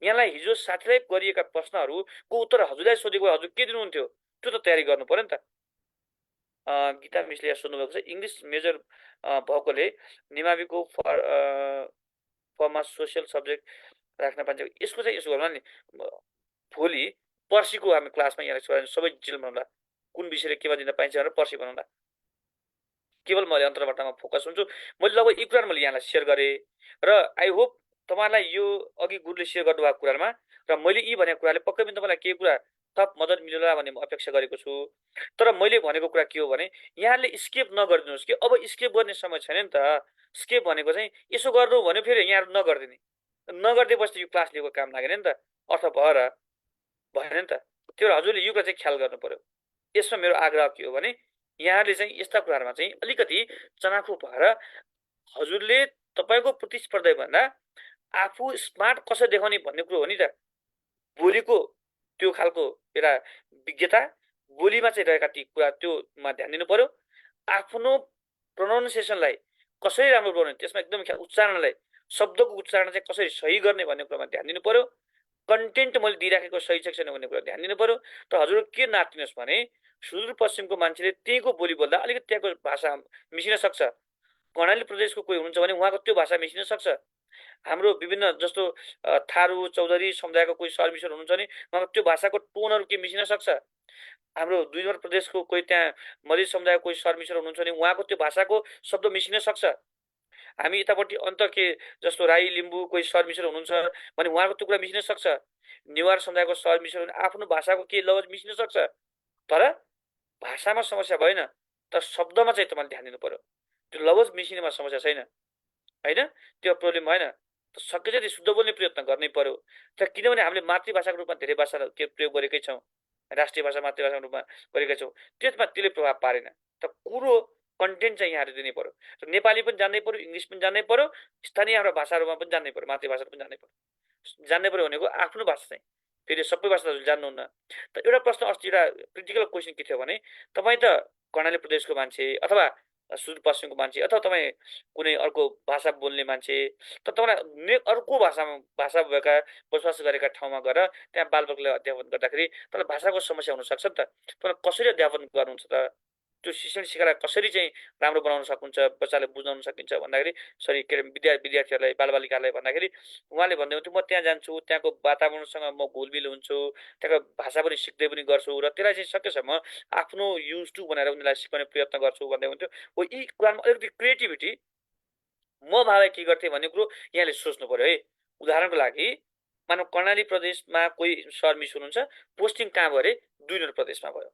यहाँलाई हिजो साथीलाई गरिएका प्रश्नहरूको उत्तर हजुरलाई सोधेको हजुर के दिनुहुन्थ्यो त्यो त तयारी गर्नु पर्यो नि त। गीता मिसले यहाँ सोध्नुभएको छ, इङ्ग्लिस मेजर भएकोले निमाविको फर्ममा सोसियल सब्जेक्ट राख्न पाइन्छ, यसको चाहिँ यसो गर्नु नि, भोलि पर्सिको हामी क्लासमा यहाँ सबै डिटेल बनाउँला, कुन विषयले केमा दिन पाइन्छ भनेर पर्सि बनाउँला। केवल मैले अन्तर्वार्तामा फोकस हुन्छु। मैले लगभग यी कुराहरू मैले यहाँलाई सेयर गरेँ र आई होप तपाईँलाई यो अघि गुरुले सेयर गर्नुभएको कुरामा र मैले यी भनेको कुराले पक्कै पनि तपाईँलाई केही कुरा थप मद्दत मिल्ला भन्ने म अपेक्षा गरेको छु। तर मैले भनेको कुरा के हो भने यहाँले स्केप नगरिदिनुहोस् कि अब स्केप गर्ने समय छैन नि त। स्केप भनेको चाहिँ यसो गर्नु भन्यो फेरि यहाँहरू नगरिदिने, नगरिदिएपछि यो क्लास लिएको काम लागेन नि त, अर्थ भएन नि त। त्यो हजुरले यो कुरा चाहिँ ख्याल गर्नु पर्यो। यसमा मेरो आग्रह के हो भने यहाँले चाहिँ यस्ता कुराहरूमा चाहिँ अलिकति चनाखो भएर हजुरले तपाईँको प्रतिस्पर्धा भन्दा आफू स्मार्ट कसरी देखाउने भन्ने कुरो हो नि त। बोलीको त्यो खालको एउटा विज्ञता, बोलीमा चाहिँ रहेका ती कुरा त्योमा ध्यान दिनु पर्यो। आफ्नो प्रोनाउन्सिएसनलाई कसरी राम्रो बनाउने, त्यसमा एकदम उच्चारणलाई, शब्दको उच्चारण चाहिँ कसरी सही गर्ने भन्ने कुरामा ध्यान दिनु पर्यो। कन्टेन्ट मैले दिइराखेको सही छ छैन भन्ने कुरा ध्यान दिनु पर्यो। त हजुर के नातिनुहोस् भने सुदूरपश्चिमको मान्छेले त्यहीँको बोली बोल्दा अलिकति त्यहाँको भाषा मिसिन सक्छ। कर्णाली प्रदेशको कोही हुनुहुन्छ भने उहाँको त्यो भाषा मिसिन सक्छ। हाम्रो विभिन्न जस्तो थारू चौधरी समुदायको कोही सर्भिसर हुनुहुन्छ भने उहाँको त्यो भाषाको टोनहरू के मिसिन सक्छ। हाम्रो 2 नम्बर प्रदेशको कोही त्यहाँ मधेस समुदायको कोही सर्भिसर हुनुहुन्छ भने उहाँको त्यो भाषाको शब्द मिसिन सक्छ। हामी यतापट्टि अन्त के जस्तो राई लिम्बू कोही सर्भिसर हुनुहुन्छ भने उहाँको त्यो कुरा मिसिन सक्छ। नेवार समुदायको सर्भिसर भने आफ्नो भाषाको के लवज मिसिन सक्छ। तर भाषामा समस्या भएन, तर शब्दमा चाहिँ तपाईँले ध्यान दिनु पर्यो। त्यो लवज मिसिनेमा समस्या छैन, होइन? त्यो प्रब्लम भएन। सक्य जति शुद्ध बोल्ने प्रयत्न गर्नै पर्यो। तर किनभने हामीले मातृभाषाको रूपमा धेरै भाषा के प्रयोग गरेकै छौँ, राष्ट्रिय भाषा मातृभाषाको रूपमा गरेकै छौँ, त्यसमा त्यसले प्रभाव पारेन। त कुरो कन्टेन्ट चाहिँ यहाँहरू दिनै पर्यो। र नेपाली पनि जान्नै पर्यो, इङ्ग्लिस पनि जान्नै पर्यो, स्थानीय हाम्रो भाषाहरूमा पनि जान्नै पर्यो, मातृभाषा पनि जान्नै पर्यो। जान्नै पर्यो भनेको आफ्नो भाषा चाहिँ फेरि सबै भाषा हजुरले जान्नुहुन्न। त एउटा प्रश्न अस्ति एउटा क्रिटिकल क्वेसन के थियो भने तपाईँ त कर्णाली प्रदेशको मान्छे अथवा सुदूरपश्चिमको मान्छे अथवा तपाईँ कुनै अर्को भाषा बोल्ने मान्छे, त तपाईँलाई अर्को भाषा भएका बसोबास गरेका ठाउँमा गएर त्यहाँ बालबालिकालाई अध्यापन गर्दाखेरि तपाईँलाई भाषाको समस्या हुनसक्छ नि त। तपाईँलाई कसरी अध्यापन गर्नुहुन्छ त? त्यो शिक्षण शिक्षालाई कसरी चाहिँ राम्रो बनाउन सक्नुहुन्छ, बच्चालाई बुझाउन सकिन्छ भन्दाखेरि सरी के अरे विद्यार्थीहरूलाई बालबालिकालाई भन्दाखेरि उहाँले भन्दै हुन्थ्यो म त्यहाँ जान्छु, त्यहाँको वातावरणसँग म घुलमिल हुन्छु, त्यहाँको भाषा पनि सिक्दै पनि गर्छु र त्यसलाई चाहिँ सकेसम्म आफ्नो युज टु भनेर उनीहरूलाई सिकाउने प्रयत्न गर्छु भन्दै हुन्थ्यो। हो यी कुरामा अलिकति क्रिएटिभिटी म भाइ के गर्थेँ भन्ने कुरो यहाँले सोच्नु पर्यो है। उदाहरणको लागि मानव कर्णाली प्रदेशमा कोही सर मिस हुनुहुन्छ, पोस्टिङ कहाँ भयो अरे? 2 नम्बर प्रदेशमा भयो,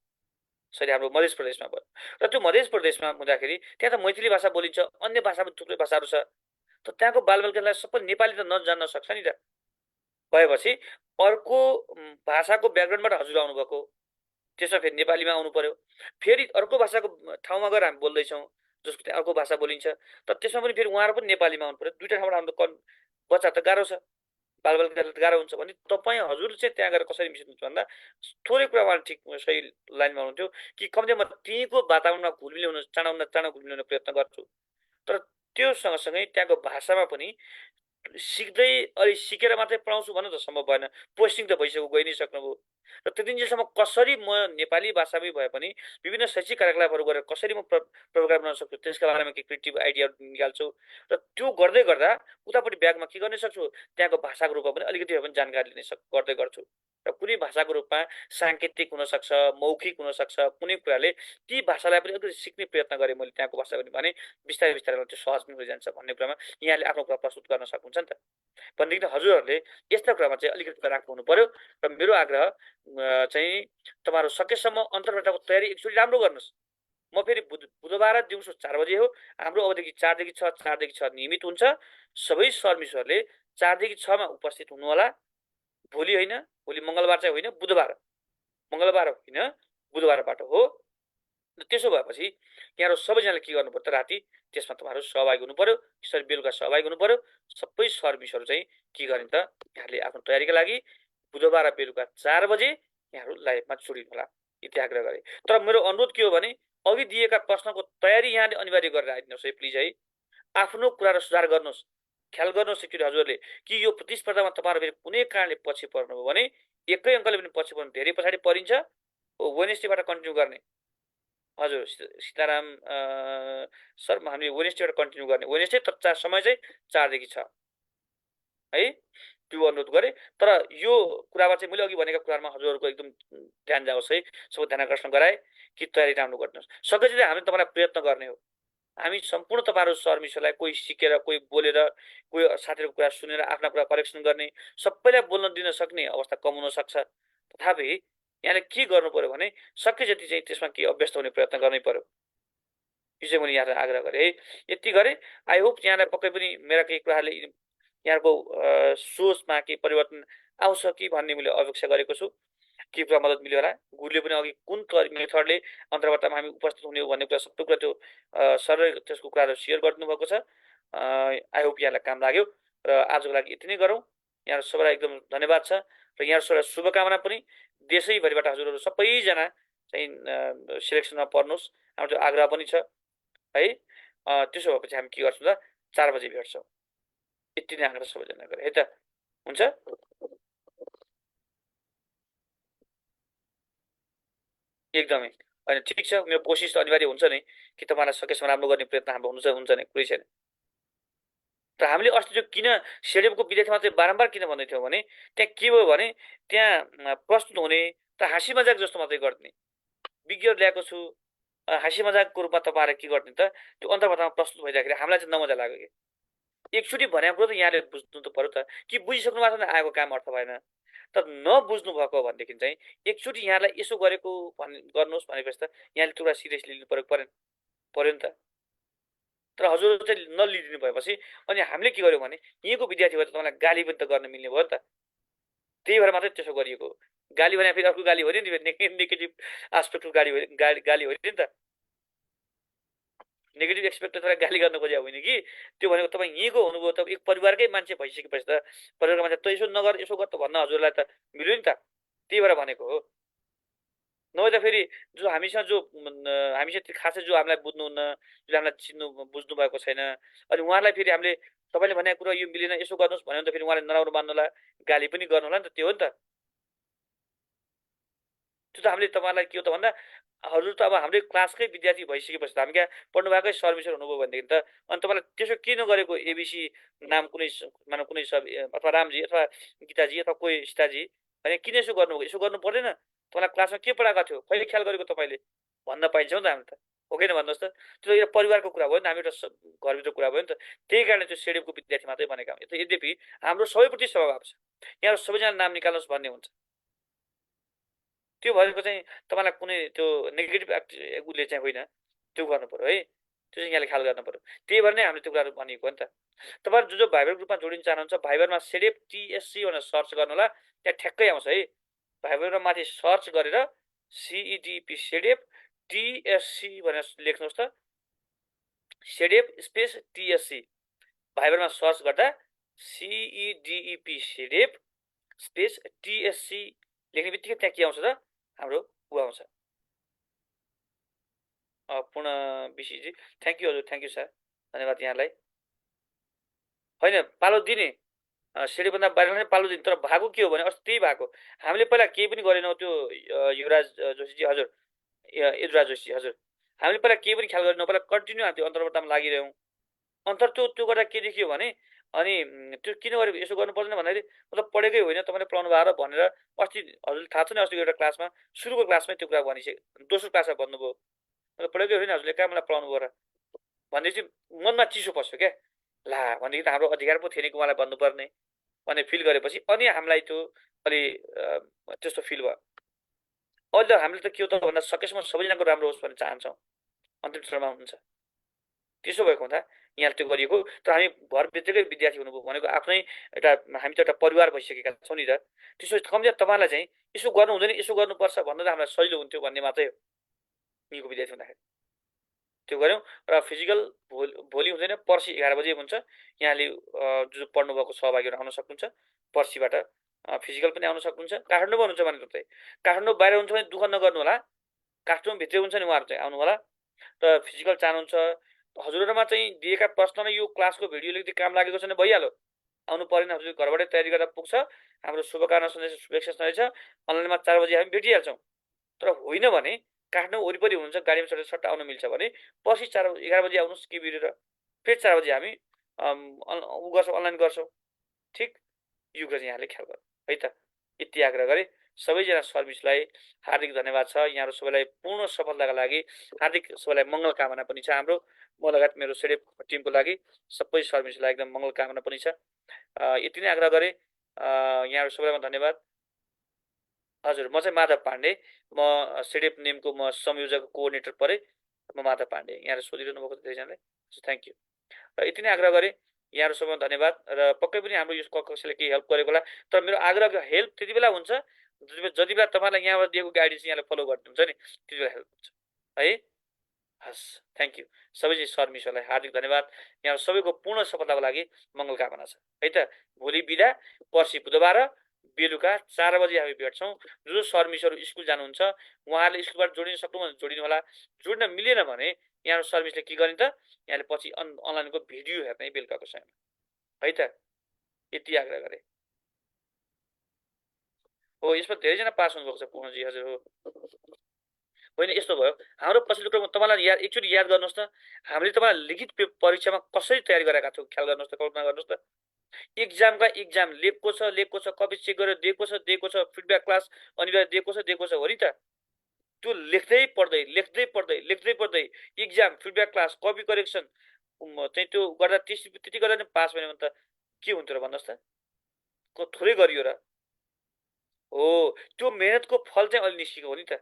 सरी हाम्रो मध्य प्रदेशमा भयो। र त्यो मध्य प्रदेशमा हुँदाखेरि त्यहाँ त मैथिली भाषा बोलिन्छ, अन्य भाषा पनि थुप्रै भाषाहरू छ। त त्यहाँको बालबालिकालाई सबै नेपाली त नजान्न सक्छ नि त। भएपछि अर्को भाषाको ब्याकग्राउन्डबाट हजुर आउनुभएको, त्यसमा फेरि नेपालीमा आउनु पर्यो। फेरि अर्को भाषाको ठाउँमा गएर हामी बोल्दैछौँ जसको त्यहाँ अर्को भाषा बोलिन्छ, त त्यसमा पनि फेरि उहाँहरू पनि नेपालीमा आउनु पर्यो। दुईवटा ठाउँबाट हाम्रो बच्चा त गाह्रो छ, बालबालिकालाई त गाह्रो हुन्छ भने तपाईँ हजुर चाहिँ त्यहाँ गएर कसरी मिसिनुहुन्छ भन्दा थोरै कुरा उहाँले ठिक सही लाइनमा हुनुहुन्थ्यो कि कम्तीमा त्यहीँको वातावरणमा घुलमिल हुन चाँडो घुलमिल हुने प्रयत्न गर्छु। तर त्यो सँगसँगै त्यहाँको भाषामा पनि सिक्दै अलि सिकेर मात्रै पढाउँछु भन्नु त सम्भव भएन। पोस्टिङ त भइसक्यो, गइ नै सक्नुभयो। र त्यतिन्जेलसम्म कसरी म नेपाली भाषामै भए पनि विभिन्न शैक्षिक कार्यकलापहरू गरेर कसरी म प्रभावकारी बनाउन सक्छु त्यसका बारेमा केही क्रिएटिभ आइडियाहरू निकाल्छु र त्यो गर्दै गर्दा उतापट्टि ब्यागमा के गर्न सक्छु, त्यहाँको भाषाको रूपमा पनि अलिकति भए पनि जानकारी लिने गर्दै गर्छु। र कुनै भाषाको रूपमा साङ्केतिक हुनसक्छ, मौखिक हुनसक्छ, कुनै कुराले ती भाषालाई पनि अलिकति सिक्ने प्रयत्न गरेँ मैले त्यहाँको भाषा पनि भने बिस्तारै बिस्तारै त्यो सहज पनि हुँदै जान्छ भन्ने कुरामा यहाँले आफ्नो कुरा प्रस्तुत गर्न सक्नुहुन्छ नि त। भनेदेखि हजुरहरूले यस्ता कुरामा चाहिँ अलिकति राख्नु हुनु पर्यो। र मेरो आग्रह चाहिँ तपाईँहरू सकेसम्म अन्तर्वार्ताको तयारी एकचोटि राम्रो गर्नुहोस्। म फेरि बुधबार दिउँसो 4 बजे हो, हाम्रो अवधिकी 4 देखि 6, 4 देखि 6 नियमित हुन्छ। सबै सर्भिसहरूले 4 देखि 6 मा उपस्थित हुनुहोला। भोलि होइन, भोलि मङ्गलबार चाहिँ होइन, बुधबार, मङ्गलबार होइन बुधबारबाट हो। त्यसो भएपछि यहाँहरू सबैजनाले के गर्नु पर्यो त राति त्यसमा तपाईँहरू सहभागी हुनु पर्यो, त्यसरी बेलुका सहभागी हुनु पर्यो। सबै सर्भिसहरू चाहिँ के गर्ने त यहाँले आफ्नो तयारीका लागि बुधबार बेलुका 4 बजे यहाँहरू लाइभमा जोडिनु होला, यति आग्रह गरेँ। तर मेरो अनुरोध के हो भने अघि दिएका प्रश्नको तयारी यहाँले अनिवार्य गरेर आइदिनुहोस् है प्लिज है। आफ्नो कुरा र सुधार गर्नुहोस्, ख्याल गर्नुहोस् एकचोटि हजुरहरूले कि यो प्रतिस्पर्धामा तपाईँहरू फेरि कुनै कारणले पछि पर्नुभयो भने एकै अङ्कले पनि पछि पर्नु धेरै पछाडि परिन्छ। वेडनेसडेबाट कन्टिन्यू गर्ने हजुर सीताराम सर हामीले वेडनेसडेबाट कन्टिन्यू गर्ने, वेडनेसडे तर समय चाहिँ 4 देखि 6 है, त्यो अनुरोध गरेँ। तर यो कुरामा चाहिँ मैले अघि भनेका कुरामा हजुरहरूको एकदम ध्यान जाओस् है, सबै ध्यान आकर्षण गराए कि तयारी राम्रो गरिदिनुहोस्। सकेपछि चाहिँ हामीले तपाईँलाई प्रयत्न गर्ने हो, हामी सम्पूर्ण तपाईँहरू सर्भिसहरूलाई कोही सिकेर, कोही बोलेर, कोही साथीहरूको कुरा सुनेर आफ्ना कुरा करेक्सन गर्ने, सबैलाई बोल्न दिन सक्ने अवस्था कम हुनसक्छ। तथापि यहाँले के गर्नु पर्यो भने सके जति चाहिँ त्यसमा के अभ्यस्त हुने प्रयत्न गर्नै पर्यो। यो चाहिँ मैले यहाँलाई आग्रह गरेँ है, यति गरेँ। आई होप यहाँलाई पक्कै पनि मेरा केही कुराहरूले यहाँको सोचमा केही परिवर्तन आउँछ कि भन्ने मैले अपेक्षा गरेको छु। के कुरा मद्दत मिल्यो होला, गुरुले पनि अघि कुन मेथडले अन्तर्वार्तामा हामी उपस्थित हुने हो भन्ने कुरा सबै कुरा त्यो सरले त्यसको कुराहरू सेयर गरिदिनु भएको छ। आई होप यहाँलाई काम लाग्यो र आजको लागि यति नै गरौँ। यहाँहरू सबैलाई एकदम धन्यवाद छ र यहाँहरू सबैलाई शुभकामना पनि। देशैभरिबाट हजुरहरू सबैजना चाहिँ सिलेक्सनमा पर्नुहोस्, हाम्रो त्यो आग्रह पनि छ है। त्यसो भएपछि हामी के गर्छौँ त 4 बजे भेट्छौँ, यति नै आग्रह सबैजना गरेँ है त, हुन्छ? एकदमै होइन, ठिक छ। मेरो कोसिस त अनिवार्य हुन्छ नै कि तपाईँलाई सकेसम्म राम्रो गर्ने प्रयत्न हाम्रो हुन्छ नै, कुरै छैन। र हामीले अस्ति त्यो किन सेडेपको विद्यार्थीमा चाहिँ बारम्बार किन भन्दै थियौँ भने त्यहाँ के भयो भने त्यहाँ प्रस्तुत हुने त हाँसी मजाक जस्तो मात्रै गरिदिने, विज्ञहरू ल्याएको छु हाँसी मजाकको रूपमा तपाईँहरू के गरिदिने त त्यो अन्तर्वार्तामा प्रस्तुत भइदिँदाखेरि हामीलाई चाहिँ नमजा लाग्यो कि एकचोटि भनेको कुरो त यहाँले बुझ्नु त पर्यो त कि बुझिसक्नु भएको छ आएको काम अर्थ भएन। त नबुझ्नु भएको भनेदेखि चाहिँ एकचोटि यहाँलाई यसो गरेको गर्नुहोस् भनेपछि त यहाँले त्यो कुरा सिरियसली लिनु पर्यो नि त। तर हजुर चाहिँ नलिदिनु भएपछि अनि हामीले के गर्यौँ भने यहीँको विद्यार्थी भएर तपाईँलाई गाली पनि त गर्न मिल्ने भयो नि त, त्यही भएर मात्रै त्यसो गरिएको। गाली भने फेरि अर्को गाली हो नि, नेगेटिभ आस्पेक्टको गाली हो नि त। नेगेटिभ एक्सपेक्ट तपाईँलाई गाली गर्न खोजेको होइन कि, त्यो भनेको तपाईँ यहीँको हुनुभयो त एक परिवारकै मान्छे भइसकेपछि त परिवारको मान्छे त यसो नगर यसो गर त भन्न हजुरलाई त मिल्यो नि त, त्यही भएर भनेको हो। नभए त फेरि जो हामीसँग जो हामीसित खासै जो हामीलाई बुझ्नुहुन्न, जो हामीलाई चिन्नु बुझ्नु भएको छैन, अनि उहाँलाई फेरि हामीले तपाईँले भनेको कुरा यो मिलेन यसो गर्नुहोस् भन्यो भने त फेरि उहाँले नराम्रो मान्नुहोला, गाली पनि गर्नुहोला नि त, त्यो हो नि त। त्यो त हामीले तपाईँलाई के हो त भन्दा हजुर त अब हाम्रै क्लासकै विद्यार्थी भइसकेपछि त हामी क्या पढ्नुभएकै सर्भिसर हुनुभयो भनेदेखि त अनि तपाईँलाई त्यसो किन गरेको एबिसी नाम कुनै मानव कुनै सब अथवा रामजी अथवा गीताजी अथवा कोही सीताजी भने किन यसो गर्नुभयो, यसो गर्नु पर्दैन, तपाईँलाई क्लासमा के पढाएको थियो कहिले ख्याल गरेको तपाईँले भन्न पाइन्छ नि त हामी त, हो कि भन्नुहोस् त। त्यो एउटा परिवारको कुरा भयो नि त, हामी एउटा घरभित्र कुरा भयो नि त, त्यही कारणले त्यो सेडेपको विद्यार्थी मात्रै भनेका हामी। यद्यपि हाम्रो सबैप्रति स्वभाव छ, यहाँ सबैजना नाम निकाल्नुहोस् भन्ने हुन्छ, त्यो भएको चाहिँ तपाईँलाई कुनै त्यो नेगेटिभ उसले चाहिँ होइन, त्यो गर्नु पऱ्यो है, त्यो चाहिँ यहाँले ख्याल गर्नु पऱ्यो। त्यही भएर नै हामीले त्यो कुराहरू भनिएको हो नि त। तपाईँहरू जो भाइबर ग्रुपमा जोडिन चाहनुहुन्छ भाइबरमा सेडेप टिएससी भनेर सर्च गर्नु होला, त्यहाँ ठ्याक्कै आउँछ है। भाइबरमा माथि सर्च गरेर सिइडिपी सेडेप टिएससी भनेर लेख्नुहोस् त, सेडेप स्पेस टिएससी भाइबरमा सर्च गर्दा सिइडिइपी सेडेप स्पेस टिएससी लेख्ने बित्तिकै त्यहाँ के आउँछ त हाम्रो ऊ आउँछ। पूर्ण विशीजी थ्याङ्क यू हजुर, थ्याङ्क यू सर, धन्यवाद यहाँलाई। होइन पालो दिने सिडीभन्दा बाहिर नै पालो दिने, तर भएको के हो भने अस्ति त्यही भएको, हामीले पहिला केही पनि गरेनौँ। त्यो युवराज जोशीजी हजुर, युवराज जोशी हजुर, हामीले पहिला केही पनि ख्याल गरेनौँ, पहिला कन्टिन्यू हामी त्यो अन्तर्वार्तामा लागिरह्यौँ। अन्तर त्यो गर्दा के देखियो भने अनि त्यो किन गरेको यसो गर्नु पर्दैन भन्दाखेरि मतलब पढेकै होइन तपाईँले पढाउनु भएको भनेर अस्ति हजुरले थाहा छ नि, अस्तिको एउटा क्लासमा सुरुको क्लासमै त्यो कुरा भनिसक्यो, दोस्रो क्लासमा भन्नुभयो मतलब पढेकै होइन हजुरले कहाँ मलाई पढाउनु भयो र भन्ने चाहिँ मनमा चिसो पस्यो क्या, ला भनेदेखि त हाम्रो अधिकार पो थिएन कि उहाँलाई भन्नुपर्ने भन्ने फिल गरेपछि अनि हामीलाई त्यो अलि त्यस्तो फिल भयो। अहिले त हामीले त के हो त भन्दा सकेसम्म सबैजनाको राम्रो होस् भन्ने चाहन्छौँ, अन्तिम चरणमा हुन्छ। त्यसो भएको हुँदा यहाँ त्यो गरिएको, तर हामी घरभित्रकै विद्यार्थी हुनुभयो भनेको आफ्नै एउटा हामी त एउटा परिवार भइसकेका छौँ नि त, त्यसो कमजोर तपाईँलाई चाहिँ यसो गर्नु हुँदैन यसो गर्नुपर्छ भन्दा त हामीलाई सजिलो हुन्थ्यो भन्ने मात्रै हो। यहीँको विद्यार्थी हुँदाखेरि त्यो गऱ्यौँ र फिजिकल भोलि हुँदैन, पर्सि 11 बजे हुन्छ। यहाँले जो पढ्नुभएको सहभागीहरू आउन सक्नुहुन्छ, पर्सिबाट फिजिकल पनि आउन सक्नुहुन्छ। काठमाडौँमा हुनुहुन्छ भने त काठमाडौँ बाहिर हुन्छ भने दुःख नगर्नु होला, काठमाडौँ भित्रै हुन्छ नि उहाँहरू चाहिँ आउनु होला। र फिजिकल चाहनुहुन्छ हजुरहरूमा चाहिँ दिएका प्रश्न र यो क्लासको भिडियोले यदि काम लागेको छ भने भइहाल्यो, आउनु परेन, हजुर घरबाटै तयारी गर्दा पुग्छ। हाम्रो शुभकामना सन्देश शुभेच्छा सन्देश छ, अनलाइनमा 4 बजी हामी भेटिहाल्छौँ। तर होइन भने काठमाडौँ वरिपरि हुनुहुन्छ, गाडीमा चढेर सट्ट आउनु मिल्छ भने पर्सि 11 बजी आउनुहोस् के भिडेर, फेरि 4 बजी हामी ऊ गर्छौँ, अनलाइन गर्छौँ। ठिक, यो कुरा यहाँले ख्याल गर्नु है त। यति आग्रह गरेँ। सबैजना सर्भिसलाई हार्दिक धन्यवाद छ। यहाँहरू सबैलाई पूर्ण सफलताका लागि हार्दिक सबैलाई मङ्गल कामना पनि छ। हाम्रो म लगायत मेरो सेडेप टिमको लागि सबै सर्भिसलाई एकदम मङ्गल कामना पनि छ। यति नै आग्रह गरेँ। यहाँहरू सबैलाई धन्यवाद। हजुर, म चाहिँ माधव पाण्डे, म सेडेप नेमको म संयोजक कोअर्डिनेटर परेँ, म माधव पाण्डे। यहाँहरू सोधिरहनु भएको धेरैजनाले, थ्याङ्क यू। र यति नै आग्रह गरेँ। यहाँहरू सबैमा धन्यवाद र पक्कै पनि हाम्रो यो कक्षाले केही हेल्प गरेको होला। तर मेरो आग्रह हेल्प त्यति बेला हुन्छ जति बेला तपाईँलाई यहाँबाट दिएको गाइडेन्स यहाँले फलो गरिदिनुहुन्छ नि, त्यति बेला हेल्प हुन्छ है। हस्, थ्याङ्क यू। सबै सर्भिसहरूलाई हार्दिक धन्यवाद। यहाँ सबैको पूर्ण सफलताको लागि मङ्गल कामना छ है त। भोलि बिदा, पर्सि बुधबार बेलुका 4 बजी हामी भेट्छौँ। जो सर्भिसहरू स्कुल जानुहुन्छ उहाँहरूले स्कुलबाट जोडिन सक्नु भने जोडिनु होला, जोड्न मिलेन भने यहाँ सर्भिसले के गर्ने त, यहाँले पछि अनलाइनको भिडियो हेर्ने बेलुकाको समयमा है त। यति आग्रह गरेँ। हो, यसमा धेरैजना पास हुनुभएको छ पूर्णजी, हजुर हो। होइन यस्तो भयो, हाम्रो पछिल्लो क्रममा तपाईँलाई एकचोटि याद गर्नुहोस् त, हामीले तपाईँलाई लिखित परीक्षामा कसरी तयारी गरेका थियौँ, ख्याल गर्नुहोस् त, कल्पना गर्नुहोस् त। एक्जाम लेखको छ, कपी चेक गरेर दिएको छ, फिडब्याक क्लास अनिवार्य दिएको छ हो नि त। त्यो लेख्दै पढ्दै exam feedback class copy correction चाहिँ त्यो गर्दा त्यति गर्दा नि पास भयो भने त के हुन्थ्यो र भन्नुहोस् त, थोरै गरियो र हो। त्यो मेहनतको फल चाहिँ अहिले निस्केको हो नि त।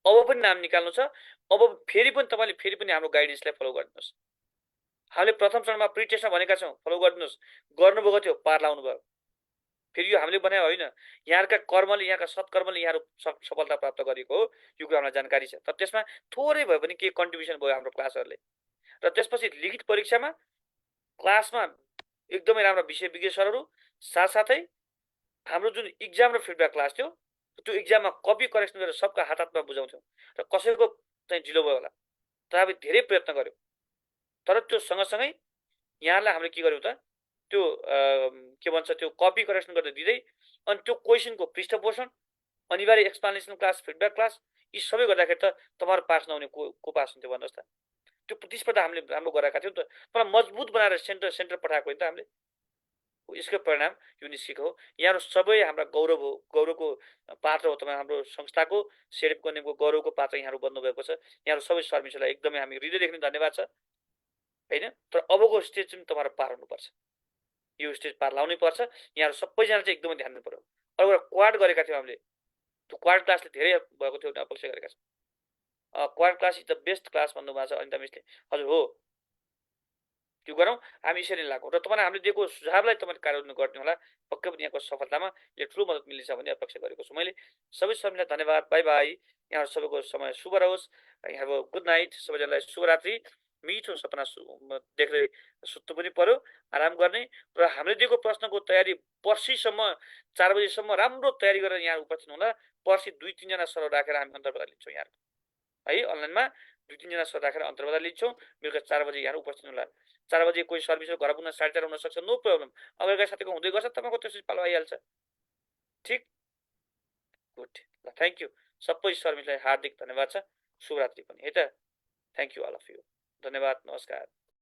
अब पनि नाम निकाल्नु छ, अब फेरि पनि तपाईँले फेरि पनि हाम्रो गाइडेन्सलाई फलो गरिदिनुहोस्। हामीले प्रथम चरणमा प्रि टेस्टमा भनेका छौँ, फलो गरिदिनुहोस्। गर्नुभएको थियो, पार लाउनु भयो। फेरि यो हामीले बनायो होइन, यहाँका कर्मले, यहाँका सत्कर्मले यहाँहरू सफलता प्राप्त गरेको हो, यो कुरा हामीलाई जानकारी छ। तर त्यसमा थोरै भए पनि केही कन्ट्रिब्युसन भयो हाम्रो क्लासहरूले। र त्यसपछि लिखित परीक्षामा क्लासमा एकदमै राम्रा विषय विज्ञ सरहरू साथसाथै हाम्रो जुन इक्जाम र फिडब्याक क्लास थियो त्यो इक्जाममा कपी करेक्सन गरेर सबका हात हातमा बुझाउँथ्यौँ र कसैको चाहिँ ढिलो भयो होला तर हामी धेरै प्रयत्न गऱ्यौँ तर त्यो सँगसँगै यहाँलाई हामीले के गर्यौँ त त्यो के भन्छ त्यो कपी करेक्सन गरेर दिँदै अनि त्यो क्वेसनको पृष्ठपोषण अनिवार्य एक्सप्लानेसन क्लास फिडब्याक क्लास यी सबै गर्दाखेरि त तपाईँहरू पास नहुने को पास हुन्थ्यो भन्नुहोस् त त्यो प्रतिस्पर्धा हामीले राम्रो गराएका थियौँ त तर मजबुत बनाएर सेन्टर पठाएको नि त हामीले यसको परिणाम यो निस्केको हो यहाँहरू सबै हाम्रा गौरव हो गौरवको पात्र हो तपाईँ हाम्रो संस्थाको सेडेपको नियमको गौरवको पात्र यहाँहरू बन्नुभएको छ यहाँहरू सबै सर्भिसहरूलाई एकदमै हामी हृदयदेखि धन्यवाद छ होइन तर अबको स्टेज चाहिँ तपाईँहरू पार हुनुपर्छ यो स्टेज पार लाउनै पर्छ यहाँहरू सबैजना चाहिँ एकदमै ध्यान दिनु पऱ्यो अरू एउटा क्वाड गरेका थियौँ हामीले त्यो क्वाड क्लासले धेरै भएको थियो अपेक्षा गरेका छौँ quad class is the best class भन्नुभएको छ अनिता मिसले हजुर हो त्यो गरौँ हामी यसरी लागौँ र तपाईँलाई हामीले दिएको सुझावलाई तपाईँले कार्यान्वयन गरिदिनु होला पक्कै पनि यहाँको सफलतामा यो ठुलो मद्दत मिल्नेछ भन्ने अपेक्षा गरेको छु मैले सबै सबैलाई धन्यवाद बाई बाई यहाँहरू सबैको समय शुभ रहोस् यहाँको गुड नाइट सबैजनालाई शुभरात्रि मिठो सपना देख्दै सुत्नु पनि पर्यो आराम गर्ने र हामीले दिएको प्रश्नको तयारी पर्सिसम्म 4 बजीसम्म राम्रो तयारी गरेर यहाँ उपस्थित हुँदा पर्सि 2-3 जना सर राखेर हामी अन्तर्वार्ता लिन्छौँ यहाँ है अनलाइनमा 2-3 जना सर राखेर अन्तर्वार्ता लिन्छौँ बेलुका 4 बजी यहाँ उपस्थित हुनुला 4 बजे कोही सर्भिसको घर पुग्न 4:30 हुन सक्छ नो प्रब्लम अगाडिका साथीको हुँदै गर्छ तपाईँको त्यसपछि पालो आइहाल्छ ठिक गुड ल थ्याङ्क यू सबै सर्भिसलाई हार्दिक धन्यवाद छ शुभरात्रि पनि है त thank you all of you धन्यवाद नमस्कार